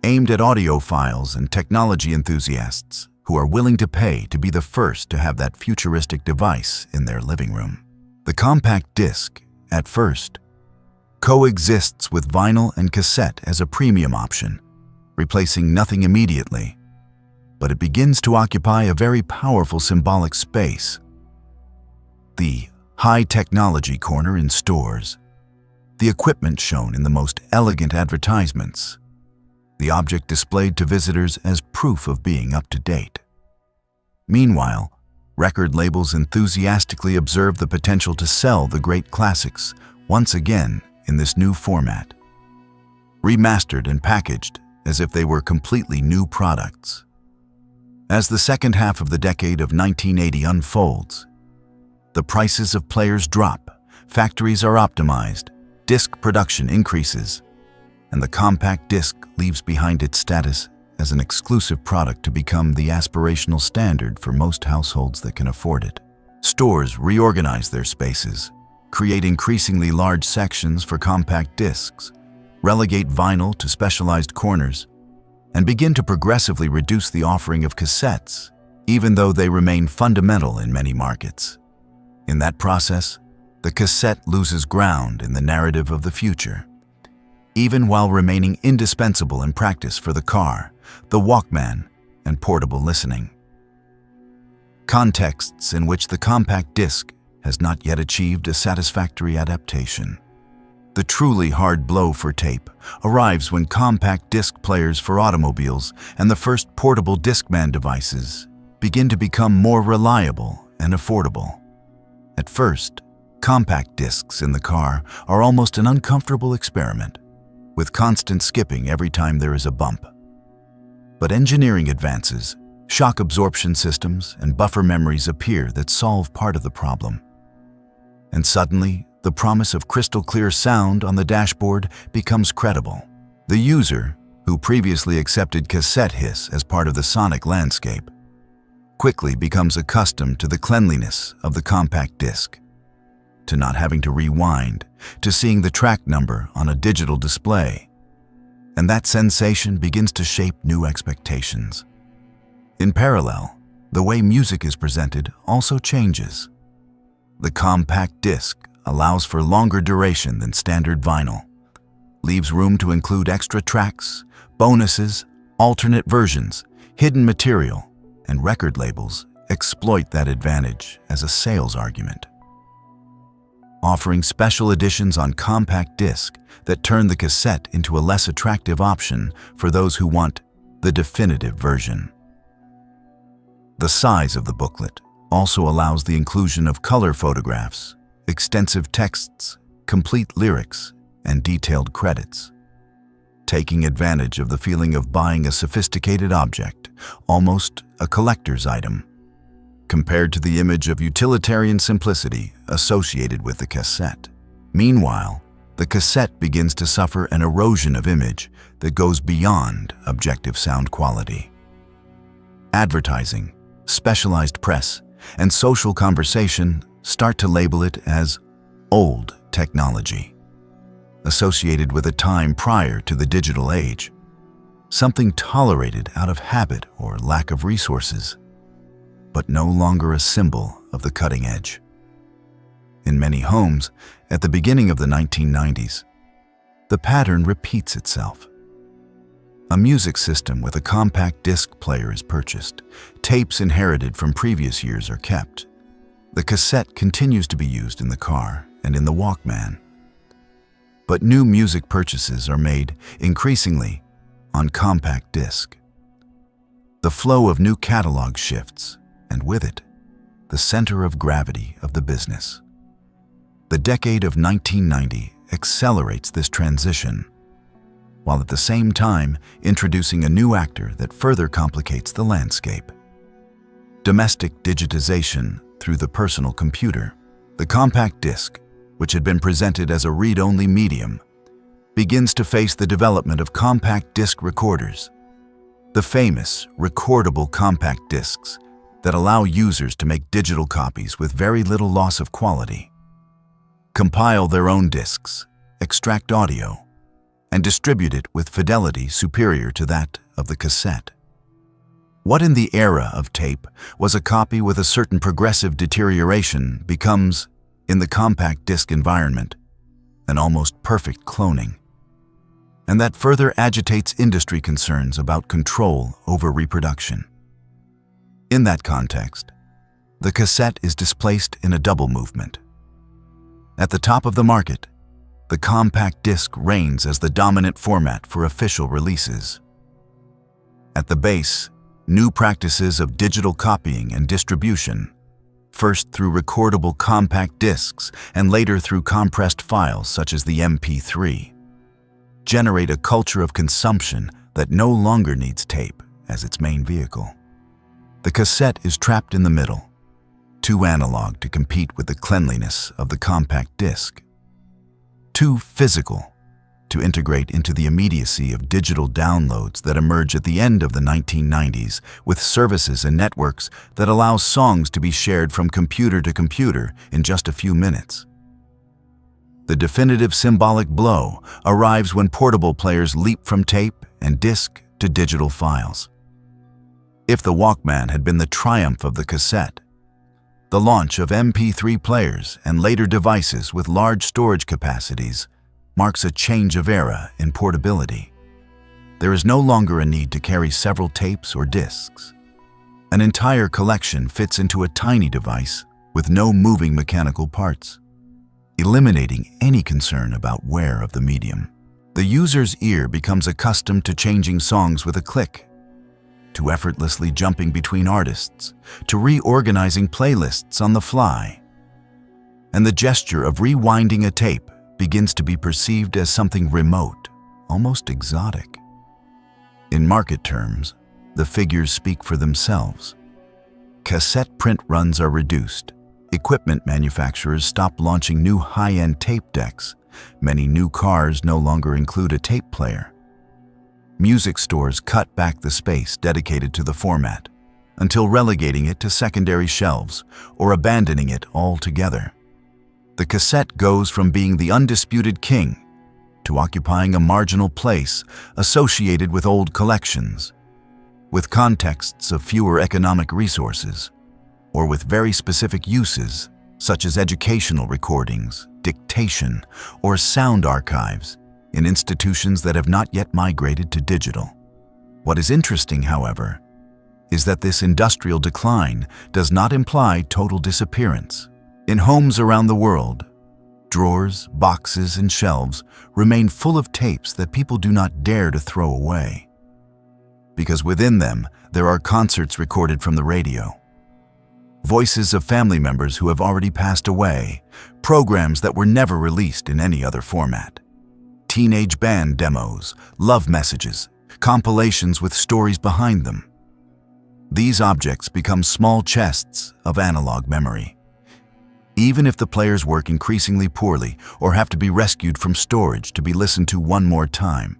[SPEAKER 1] aimed at audiophiles and technology enthusiasts who are willing to pay to be the first to have that futuristic device in their living room. The compact disc, at first, coexists with vinyl and cassette as a premium option, replacing nothing immediately, but it begins to occupy a very powerful symbolic space. The high technology corner in stores, the equipment shown in the most elegant advertisements, the object displayed to visitors as proof of being up to date. Meanwhile, record labels enthusiastically observe the potential to sell the great classics once again in this new format, remastered and packaged as if they were completely new products. As the second half of the decade of 1980 unfolds, the prices of players drop, factories are optimized, disc production increases, and the compact disc leaves behind its status as an exclusive product to become the aspirational standard for most households that can afford it. Stores reorganize their spaces, create increasingly large sections for compact discs, relegate vinyl to specialized corners, and begin to progressively reduce the offering of cassettes, even though they remain fundamental in many markets. In that process, the cassette loses ground in the narrative of the future, even while remaining indispensable in practice for the car, the Walkman, and portable listening. Contexts in which the compact disc has not yet achieved a satisfactory adaptation. The truly hard blow for tape arrives when compact disc players for automobiles and the first portable Discman devices begin to become more reliable and affordable. At first, compact discs in the car are almost an uncomfortable experiment, with constant skipping every time there is a bump. But engineering advances, shock absorption systems, and buffer memories appear that solve part of the problem. And suddenly, the promise of crystal-clear sound on the dashboard becomes credible. The user, who previously accepted cassette hiss as part of the sonic landscape, quickly becomes accustomed to the cleanliness of the compact disc, to not having to rewind, to seeing the track number on a digital display. And that sensation begins to shape new expectations. In parallel, the way music is presented also changes. The compact disc allows for longer duration than standard vinyl, leaves room to include extra tracks, bonuses, alternate versions, hidden material, and record labels exploit that advantage as a sales argument. Offering special editions on compact disc that turn the cassette into a less attractive option for those who want the definitive version. The size of the booklet also allows the inclusion of color photographs, extensive texts, complete lyrics, and detailed credits, taking advantage of the feeling of buying a sophisticated object, almost a collector's item, compared to the image of utilitarian simplicity associated with the cassette. Meanwhile, the cassette begins to suffer an erosion of image that goes beyond objective sound quality. Advertising, specialized press, and social conversation start to label it as old technology, associated with a time prior to the digital age, something tolerated out of habit or lack of resources, but no longer a symbol of the cutting edge. In many homes, at the beginning of the 1990s, the pattern repeats itself. A music system with a compact disc player is purchased. Tapes inherited from previous years are kept. The cassette continues to be used in the car and in the Walkman. But new music purchases are made increasingly on compact disc. The flow of new catalogs shifts, and with it, the center of gravity of the business. The decade of 1990 accelerates this transition, while at the same time introducing a new actor that further complicates the landscape. Domestic digitization through the personal computer. The compact disc, which had been presented as a read-only medium, begins to face the development of compact disc recorders, the famous recordable compact discs that allow users to make digital copies with very little loss of quality, compile their own discs, extract audio, and distribute it with fidelity superior to that of the cassette. What in the era of tape was a copy with a certain progressive deterioration becomes, in the compact disc environment, an almost perfect cloning. And that further agitates industry concerns about control over reproduction. In that context, the cassette is displaced in a double movement. At the top of the market, the compact disc reigns as the dominant format for official releases. At the base, new practices of digital copying and distribution, first through recordable compact discs and later through compressed files such as the MP3, generate a culture of consumption that no longer needs tape as its main vehicle. The cassette is trapped in the middle, too analog to compete with the cleanliness of the compact disc, too physical to integrate into the immediacy of digital downloads that emerge at the end of the 1990s with services and networks that allow songs to be shared from computer to computer in just a few minutes. The definitive symbolic blow arrives when portable players leap from tape and disc to digital files. If the Walkman had been the triumph of the cassette, the launch of MP3 players and later devices with large storage capacities marks a change of era in portability. There is no longer a need to carry several tapes or discs. An entire collection fits into a tiny device with no moving mechanical parts, eliminating any concern about wear of the medium. The user's ear becomes accustomed to changing songs with a click, to effortlessly jumping between artists, to reorganizing playlists on the fly. And the gesture of rewinding a tape begins to be perceived as something remote, almost exotic. In market terms, the figures speak for themselves. Cassette print runs are reduced. Equipment manufacturers stop launching new high-end tape decks. Many new cars no longer include a tape player. Music stores cut back the space dedicated to the format, until relegating it to secondary shelves or abandoning it altogether. The cassette goes from being the undisputed king to occupying a marginal place associated with old collections, with contexts of fewer economic resources, or with very specific uses such as educational recordings, dictation, or sound archives in institutions that have not yet migrated to digital. What is interesting, however, is that this industrial decline does not imply total disappearance. In homes around the world, drawers, boxes, and shelves remain full of tapes that people do not dare to throw away, because within them there are concerts recorded from the radio, voices of family members who have already passed away, programs that were never released in any other format, teenage band demos, love messages, compilations with stories behind them. These objects become small chests of analog memory. Even if the players work increasingly poorly or have to be rescued from storage to be listened to one more time,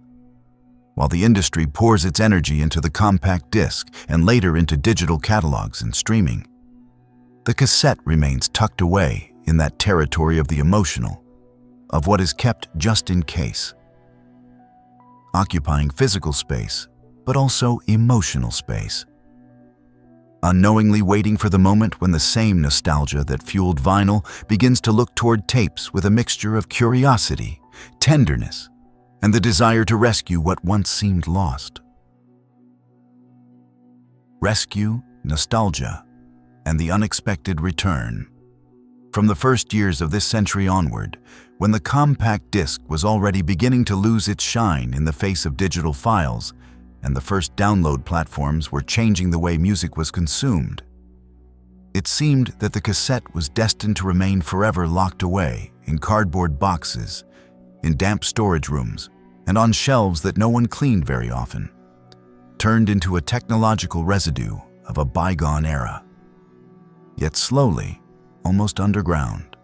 [SPEAKER 1] while the industry pours its energy into the compact disc and later into digital catalogs and streaming, the cassette remains tucked away in that territory of the emotional, of what is kept just in case, occupying physical space, but also emotional space, unknowingly waiting for the moment when the same nostalgia that fueled vinyl begins to look toward tapes with a mixture of curiosity, tenderness, and the desire to rescue what once seemed lost. Rescue, nostalgia, and the unexpected return. From the first years of this century onward, when the compact disc was already beginning to lose its shine in the face of digital files, and the first download platforms were changing the way music was consumed, it seemed that the cassette was destined to remain forever locked away in cardboard boxes, in damp storage rooms, and on shelves that no one cleaned very often, turned into a technological residue of a bygone era. Yet slowly, almost underground,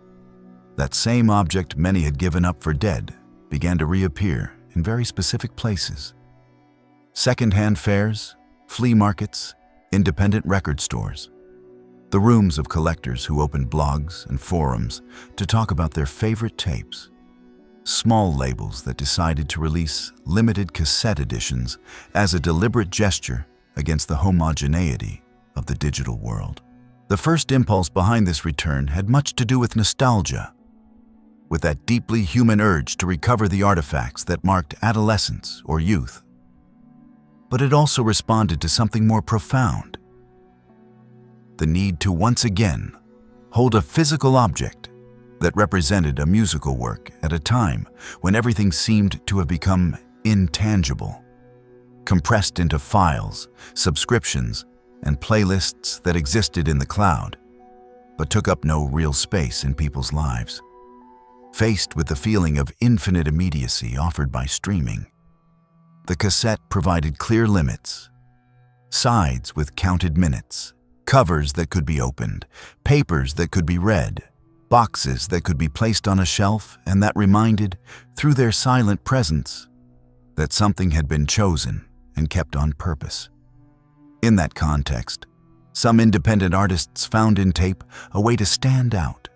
[SPEAKER 1] that same object many had given up for dead began to reappear in very specific places. Second-hand fairs, flea markets, independent record stores, the rooms of collectors who opened blogs and forums to talk about their favorite tapes, small labels that decided to release limited cassette editions as a deliberate gesture against the homogeneity of the digital world. The first impulse behind this return had much to do with nostalgia, with that deeply human urge to recover the artifacts that marked adolescence or youth. But it also responded to something more profound: the need to once again hold a physical object that represented a musical work at a time when everything seemed to have become intangible, compressed into files, subscriptions, and playlists that existed in the cloud, but took up no real space in people's lives. Faced with the feeling of infinite immediacy offered by streaming, the cassette provided clear limits. Sides with counted minutes, covers that could be opened, papers that could be read, boxes that could be placed on a shelf and that reminded, through their silent presence, that something had been chosen and kept on purpose. In that context, some independent artists found in tape a way to stand out,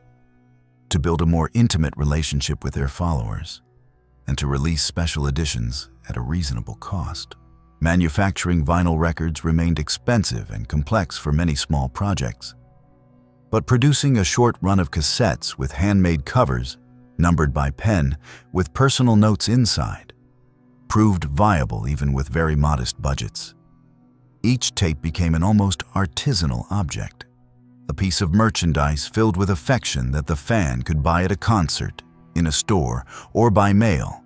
[SPEAKER 1] to build a more intimate relationship with their followers, and to release special editions at a reasonable cost. Manufacturing vinyl records remained expensive and complex for many small projects. But producing a short run of cassettes with handmade covers, numbered by pen, with personal notes inside, proved viable even with very modest budgets. Each tape became an almost artisanal object, a piece of merchandise filled with affection that the fan could buy at a concert, in a store, or by mail,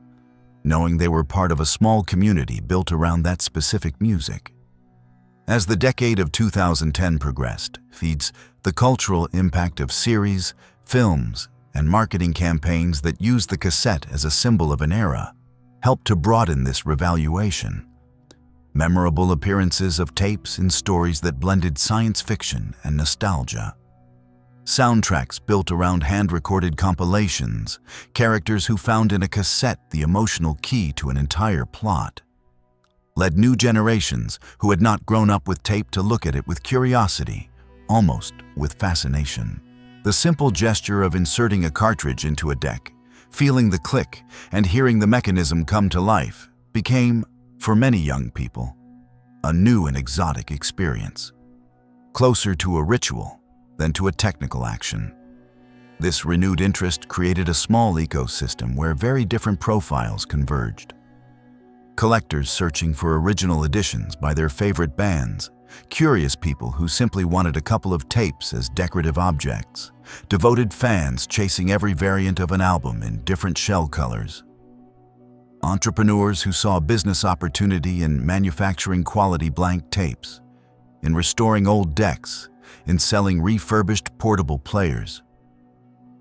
[SPEAKER 1] knowing they were part of a small community built around that specific music. As the decade of 2010 progressed, feeds the cultural impact of series, films, and marketing campaigns that used the cassette as a symbol of an era helped to broaden this revaluation. Memorable appearances of tapes in stories that blended science fiction and nostalgia. Soundtracks built around hand-recorded compilations, characters who found in a cassette the emotional key to an entire plot, led new generations who had not grown up with tape to look at it with curiosity, almost with fascination. The simple gesture of inserting a cartridge into a deck, feeling the click, and hearing the mechanism come to life became, for many young people, a new and exotic experience, closer to a ritual than to a technical action. This renewed interest created a small ecosystem where very different profiles converged. Collectors searching for original editions by their favorite bands, curious people who simply wanted a couple of tapes as decorative objects, devoted fans chasing every variant of an album in different shell colors, entrepreneurs who saw business opportunity in manufacturing quality blank tapes, in restoring old decks, in selling refurbished portable players.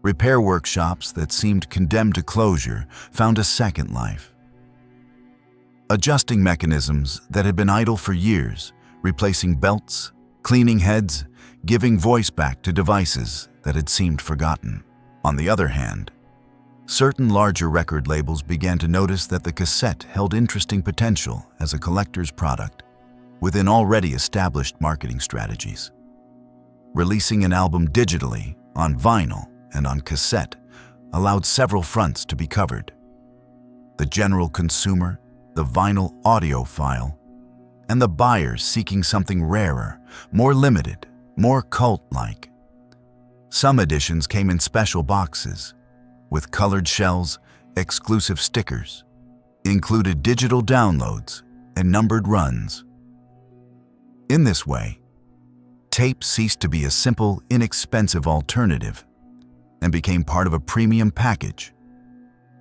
[SPEAKER 1] Repair workshops that seemed condemned to closure found a second life. Adjusting mechanisms that had been idle for years, replacing belts, cleaning heads, giving voice back to devices that had seemed forgotten. On the other hand, certain larger record labels began to notice that the cassette held interesting potential as a collector's product within already established marketing strategies. Releasing an album digitally, on vinyl, and on cassette allowed several fronts to be covered. The general consumer, the vinyl audiophile, and the buyers seeking something rarer, more limited, more cult-like. Some editions came in special boxes, with colored shells, exclusive stickers, included digital downloads, and numbered runs. In this way, tape ceased to be a simple, inexpensive alternative and became part of a premium package,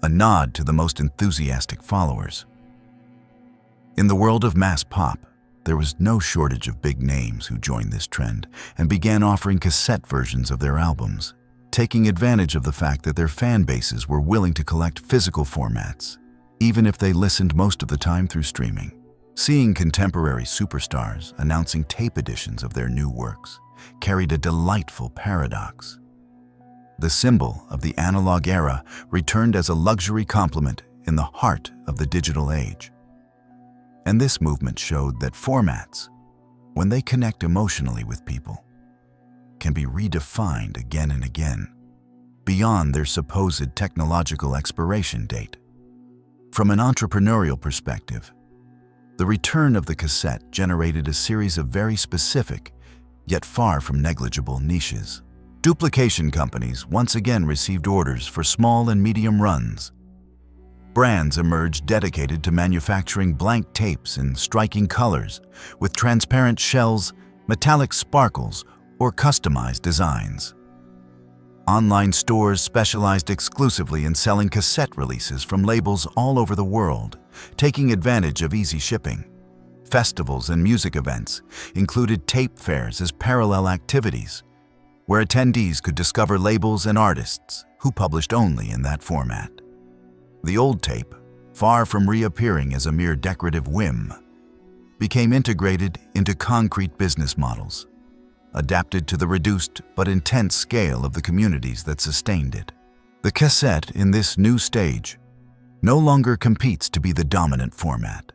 [SPEAKER 1] a nod to the most enthusiastic followers. In the world of mass pop, there was no shortage of big names who joined this trend and began offering cassette versions of their albums, taking advantage of the fact that their fan bases were willing to collect physical formats, even if they listened most of the time through streaming. Seeing contemporary superstars announcing tape editions of their new works carried a delightful paradox. The symbol of the analog era returned as a luxury complement in the heart of the digital age. And this movement showed that formats, when they connect emotionally with people, can be redefined again and again, beyond their supposed technological expiration date. From an entrepreneurial perspective, the return of the cassette generated a series of very specific, yet far from negligible niches. Duplication companies once again received orders for small and medium runs. Brands emerged dedicated to manufacturing blank tapes in striking colors, with transparent shells, metallic sparkles, or customized designs. Online stores specialized exclusively in selling cassette releases from labels all over the world, taking advantage of easy shipping. Festivals and music events included tape fairs as parallel activities, where attendees could discover labels and artists who published only in that format. The old tape, far from reappearing as a mere decorative whim, became integrated into concrete business models, adapted to the reduced but intense scale of the communities that sustained it. The cassette, in this new stage, no longer competes to be the dominant format,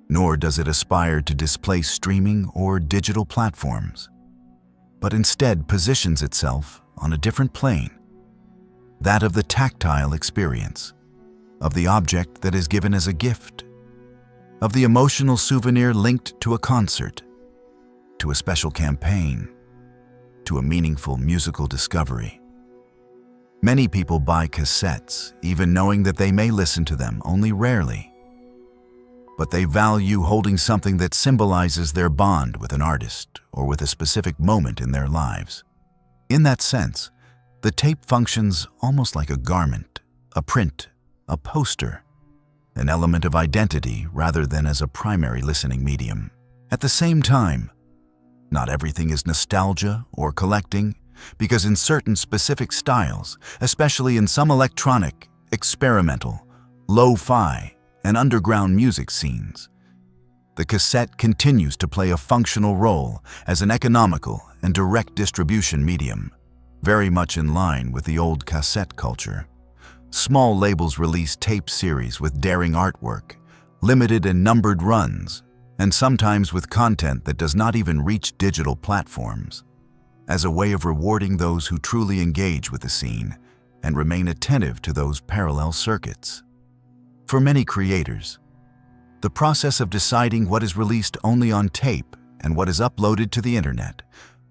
[SPEAKER 1] nor does it aspire to displace streaming or digital platforms, but instead positions itself on a different plane, that of the tactile experience, of the object that is given as a gift, of the emotional souvenir linked to a concert, to a special campaign, to a meaningful musical discovery. Many people buy cassettes, even knowing that they may listen to them only rarely, but they value holding something that symbolizes their bond with an artist or with a specific moment in their lives. In that sense, the tape functions almost like a garment, a print, a poster, an element of identity rather than as a primary listening medium. At the same time, not everything is nostalgia or collecting, because in certain specific styles, especially in some electronic, experimental, lo-fi, and underground music scenes, the cassette continues to play a functional role as an economical and direct distribution medium, very much in line with the old cassette culture. Small labels release tape series with daring artwork, limited and numbered runs, and sometimes with content that does not even reach digital platforms, as a way of rewarding those who truly engage with the scene and remain attentive to those parallel circuits. For many creators, the process of deciding what is released only on tape and what is uploaded to the internet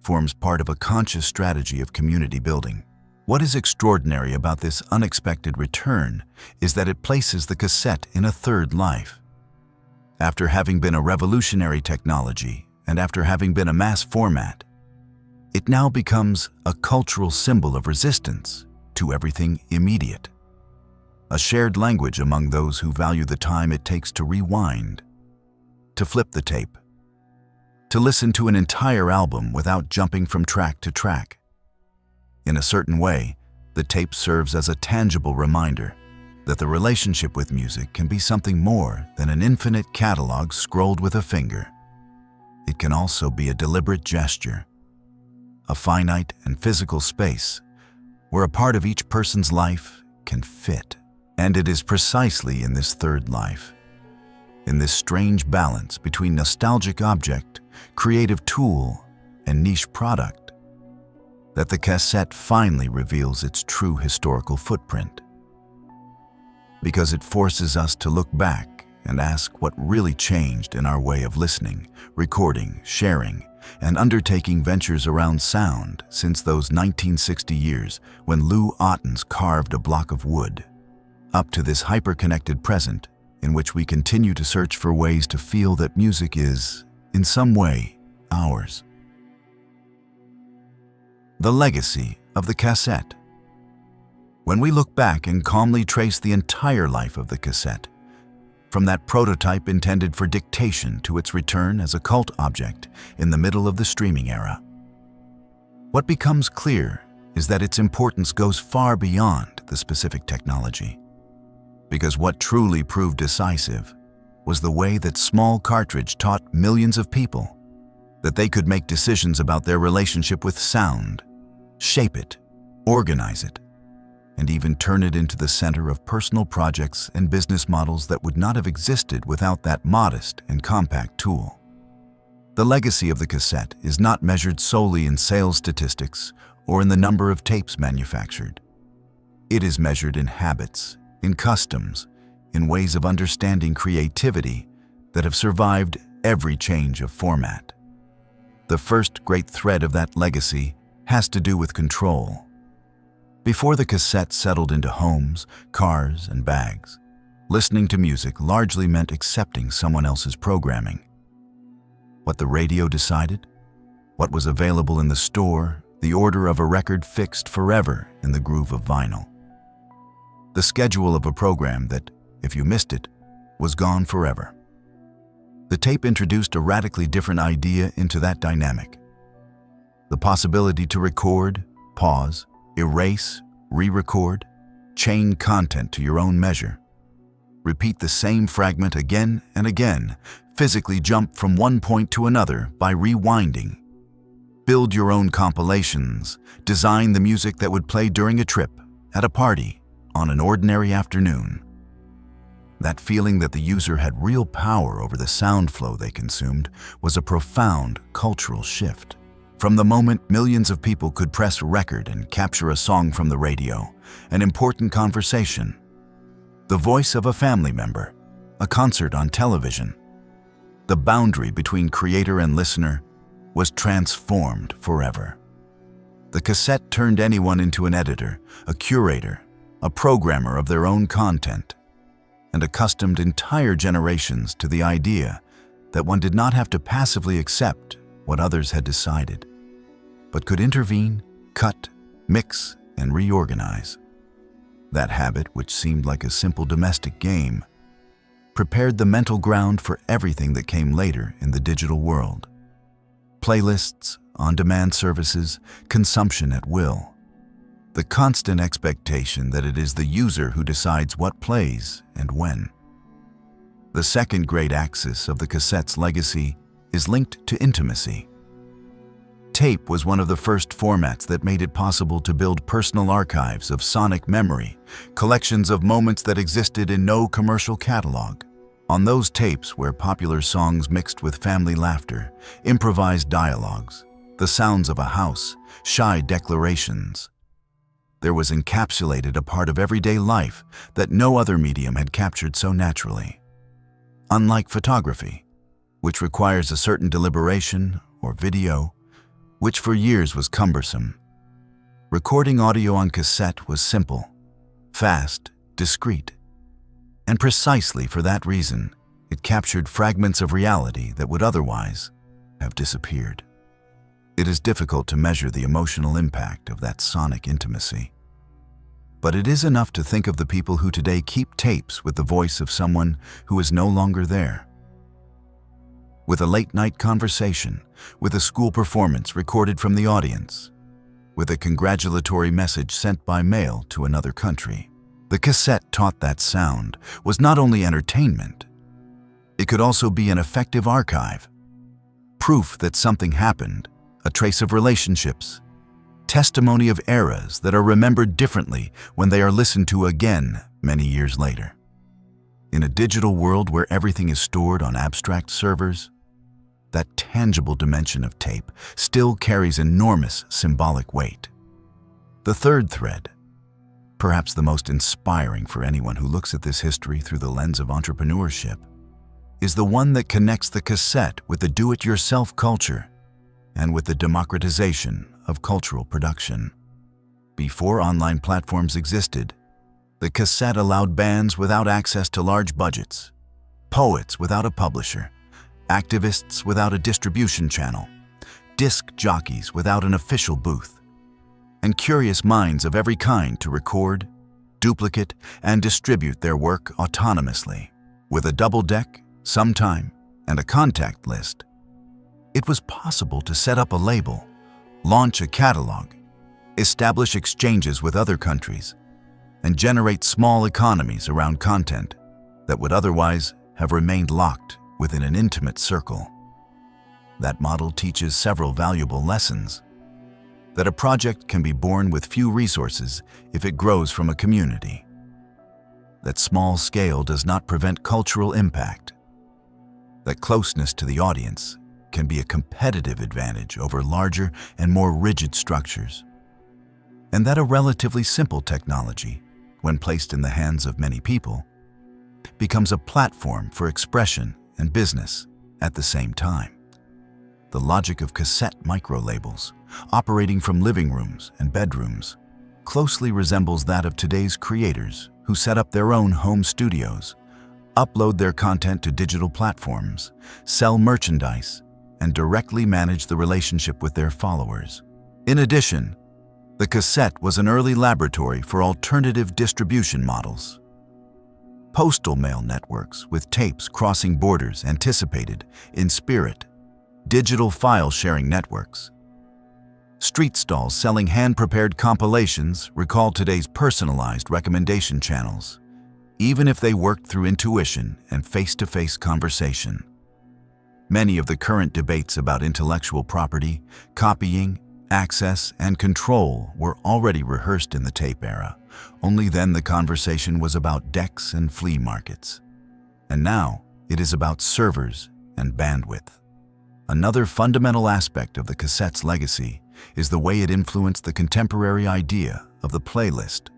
[SPEAKER 1] forms part of a conscious strategy of community building. What is extraordinary about this unexpected return is that it places the cassette in a third life. After having been a revolutionary technology and after having been a mass format, it now becomes a cultural symbol of resistance to everything immediate, a shared language among those who value the time it takes to rewind, to flip the tape, to listen to an entire album without jumping from track to track. In a certain way, the tape serves as a tangible reminder that the relationship with music can be something more than an infinite catalog scrolled with a finger. It can also be a deliberate gesture, a finite and physical space where a part of each person's life can fit. And it is precisely in this third life, in this strange balance between nostalgic object, creative tool, and niche product, that the cassette finally reveals its true historical footprint. Because it forces us to look back and ask what really changed in our way of listening, recording, sharing, and undertaking ventures around sound since those 1960 years when Lou Ottens carved a block of wood, up to this hyper-connected present in which we continue to search for ways to feel that music is, in some way, ours. The legacy of the cassette. When we look back and calmly trace the entire life of the cassette, from that prototype intended for dictation to its return as a cult object in the middle of the streaming era, what becomes clear is that its importance goes far beyond the specific technology. Because what truly proved decisive was the way that small cartridge taught millions of people that they could make decisions about their relationship with sound, shape it, organize it, and even turn it into the center of personal projects and business models that would not have existed without that modest and compact tool. The legacy of the cassette is not measured solely in sales statistics or in the number of tapes manufactured. It is measured in habits, in customs, in ways of understanding creativity that have survived every change of format. The first great thread of that legacy has to do with control. Before the cassette settled into homes, cars, and bags, listening to music largely meant accepting someone else's programming. What the radio decided, what was available in the store, the order of a record fixed forever in the groove of vinyl. The schedule of a program that, if you missed it, was gone forever. The tape introduced a radically different idea into that dynamic. The possibility to record, pause, erase, re-record, chain content to your own measure. Repeat the same fragment again and again. Physically jump from one point to another by rewinding. Build your own compilations. Design the music that would play during a trip, at a party, on an ordinary afternoon. That feeling that the user had real power over the sound flow they consumed was a profound cultural shift. From the moment millions of people could press record and capture a song from the radio, an important conversation, the voice of a family member, a concert on television, the boundary between creator and listener was transformed forever. The cassette turned anyone into an editor, a curator, a programmer of their own content, and accustomed entire generations to the idea that one did not have to passively accept what others had decided, but could intervene, cut, mix, and reorganize. That habit, which seemed like a simple domestic game, prepared the mental ground for everything that came later in the digital world. Playlists, on-demand services, consumption at will. The constant expectation that it is the user who decides what plays and when. The second great axis of the cassette's legacy is linked to intimacy. Tape was one of the first formats that made it possible to build personal archives of sonic memory, collections of moments that existed in no commercial catalog. On those tapes were popular songs mixed with family laughter, improvised dialogues, the sounds of a house, shy declarations. There was encapsulated a part of everyday life that no other medium had captured so naturally. Unlike photography, which requires a certain deliberation, or video, which for years was cumbersome, recording audio on cassette was simple, fast, discreet. And precisely for that reason, it captured fragments of reality that would otherwise have disappeared. It is difficult to measure the emotional impact of that sonic intimacy. But it is enough to think of the people who today keep tapes with the voice of someone who is no longer there. With a late-night conversation, with a school performance recorded from the audience, with a congratulatory message sent by mail to another country. The cassette taught that sound was not only entertainment, it could also be an effective archive, proof that something happened, a trace of relationships, testimony of eras that are remembered differently when they are listened to again many years later. In a digital world where everything is stored on abstract servers, that tangible dimension of tape still carries enormous symbolic weight. The third thread, perhaps the most inspiring for anyone who looks at this history through the lens of entrepreneurship, is the one that connects the cassette with the do-it-yourself culture and with the democratization of cultural production. Before online platforms existed, the cassette allowed bands without access to large budgets, poets without a publisher, activists without a distribution channel, disc jockeys without an official booth, and curious minds of every kind to record, duplicate, and distribute their work autonomously. With a double deck, some time, and a contact list, it was possible to set up a label, launch a catalog, establish exchanges with other countries, and generate small economies around content that would otherwise have remained locked within an intimate circle. That model teaches several valuable lessons. That a project can be born with few resources if it grows from a community. That small scale does not prevent cultural impact. That closeness to the audience can be a competitive advantage over larger and more rigid structures. And that a relatively simple technology, when placed in the hands of many people, becomes a platform for expression and business at the same time. The logic of cassette micro-labels, operating from living rooms and bedrooms, closely resembles that of today's creators who set up their own home studios, upload their content to digital platforms, sell merchandise, and directly manage the relationship with their followers. In addition, the cassette was an early laboratory for alternative distribution models. Postal mail networks with tapes crossing borders anticipated, in spirit, digital file-sharing networks. Street stalls selling hand-prepared compilations recall today's personalized recommendation channels. even if they worked through intuition and face-to-face conversation. Many of the current debates about intellectual property, copying, access, and control were already rehearsed in the tape era. Only then the conversation was about decks and flea markets. And now it is about servers and bandwidth. Another fundamental aspect of the cassette's legacy is the way it influenced the contemporary idea of the playlist.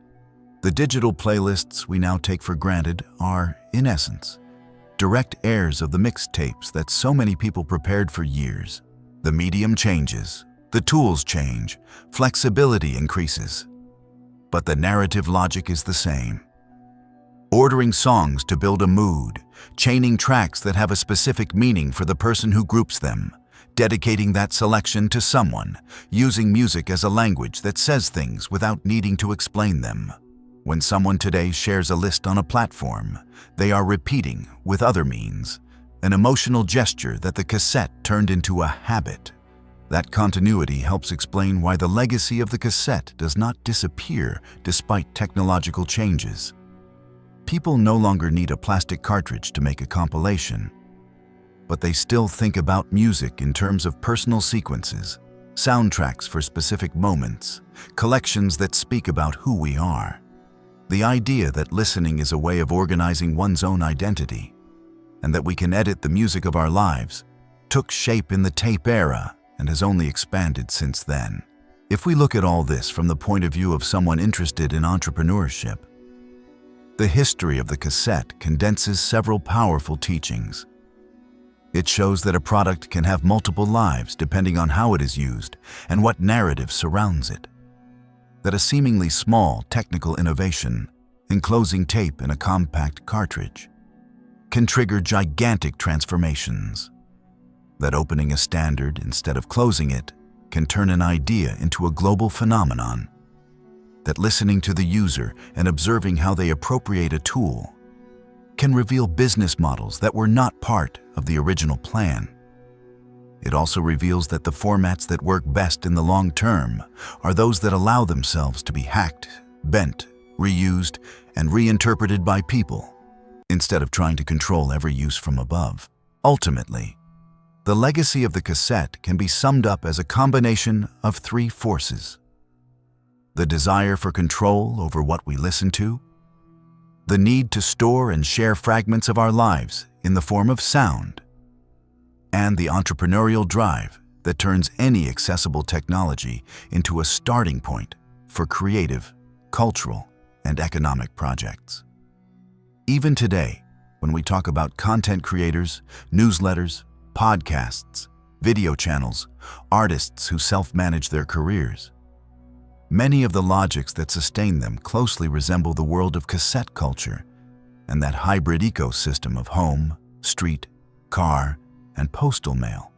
[SPEAKER 1] The digital playlists we now take for granted are, in essence, direct heirs of the mixtapes that so many people prepared for years. The medium changes, the tools change, flexibility increases, but the narrative logic is the same. Ordering songs to build a mood, chaining tracks that have a specific meaning for the person who groups them, dedicating that selection to someone, using music as a language that says things without needing to explain them. When someone today shares a list on a platform, they are repeating, with other means, an emotional gesture that the cassette turned into a habit. That continuity helps explain why the legacy of the cassette does not disappear despite technological changes. People no longer need a plastic cartridge to make a compilation, but they still think about music in terms of personal sequences, soundtracks for specific moments, collections that speak about who we are. The idea that listening is a way of organizing one's own identity, and that we can edit the music of our lives, took shape in the tape era and has only expanded since then. If we look at all this from the point of view of someone interested in entrepreneurship, the history of the cassette condenses several powerful teachings. It shows that a product can have multiple lives depending on how it is used and what narrative surrounds it. That a seemingly small technical innovation, enclosing tape in a compact cartridge, can trigger gigantic transformations. That opening a standard instead of closing it can turn an idea into a global phenomenon. That listening to the user and observing how they appropriate a tool can reveal business models that were not part of the original plan. It also reveals that the formats that work best in the long term are those that allow themselves to be hacked, bent, reused, and reinterpreted by people, instead of trying to control every use from above. Ultimately, the legacy of the cassette can be summed up as a combination of three forces: the desire for control over what we listen to, the need to store and share fragments of our lives in the form of sound, and the entrepreneurial drive that turns any accessible technology into a starting point for creative, cultural, and economic projects. Even today, when we talk about content creators, newsletters, podcasts, video channels, artists who self-manage their careers, many of the logics that sustain them closely resemble the world of cassette culture and that hybrid ecosystem of home, street, car, and postal mail,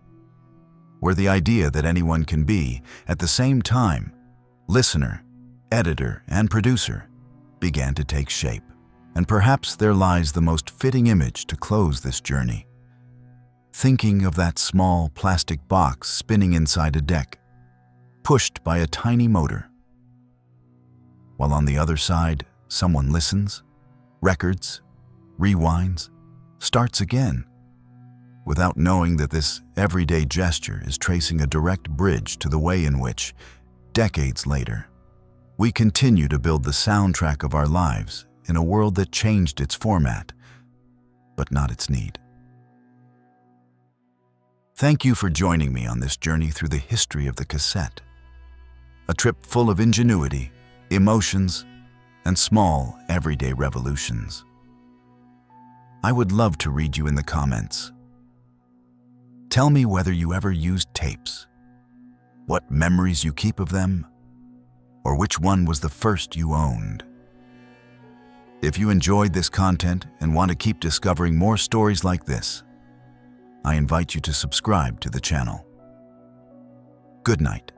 [SPEAKER 1] where the idea that anyone can be, at the same time, listener, editor, and producer began to take shape. And perhaps there lies the most fitting image to close this journey. Thinking of that small plastic box spinning inside a deck, pushed by a tiny motor, while on the other side, someone listens, records, rewinds, starts again, without knowing that this everyday gesture is tracing a direct bridge to the way in which, decades later, we continue to build the soundtrack of our lives in a world that changed its format, but not its need. Thank you for joining me on this journey through the history of the cassette. A trip full of ingenuity, emotions, and small, everyday revolutions. I would love to read you in the comments. Tell me whether you ever used tapes, what memories you keep of them, or which one was the first you owned. If you enjoyed this content and want to keep discovering more stories like this, I invite you to subscribe to the channel. Good night.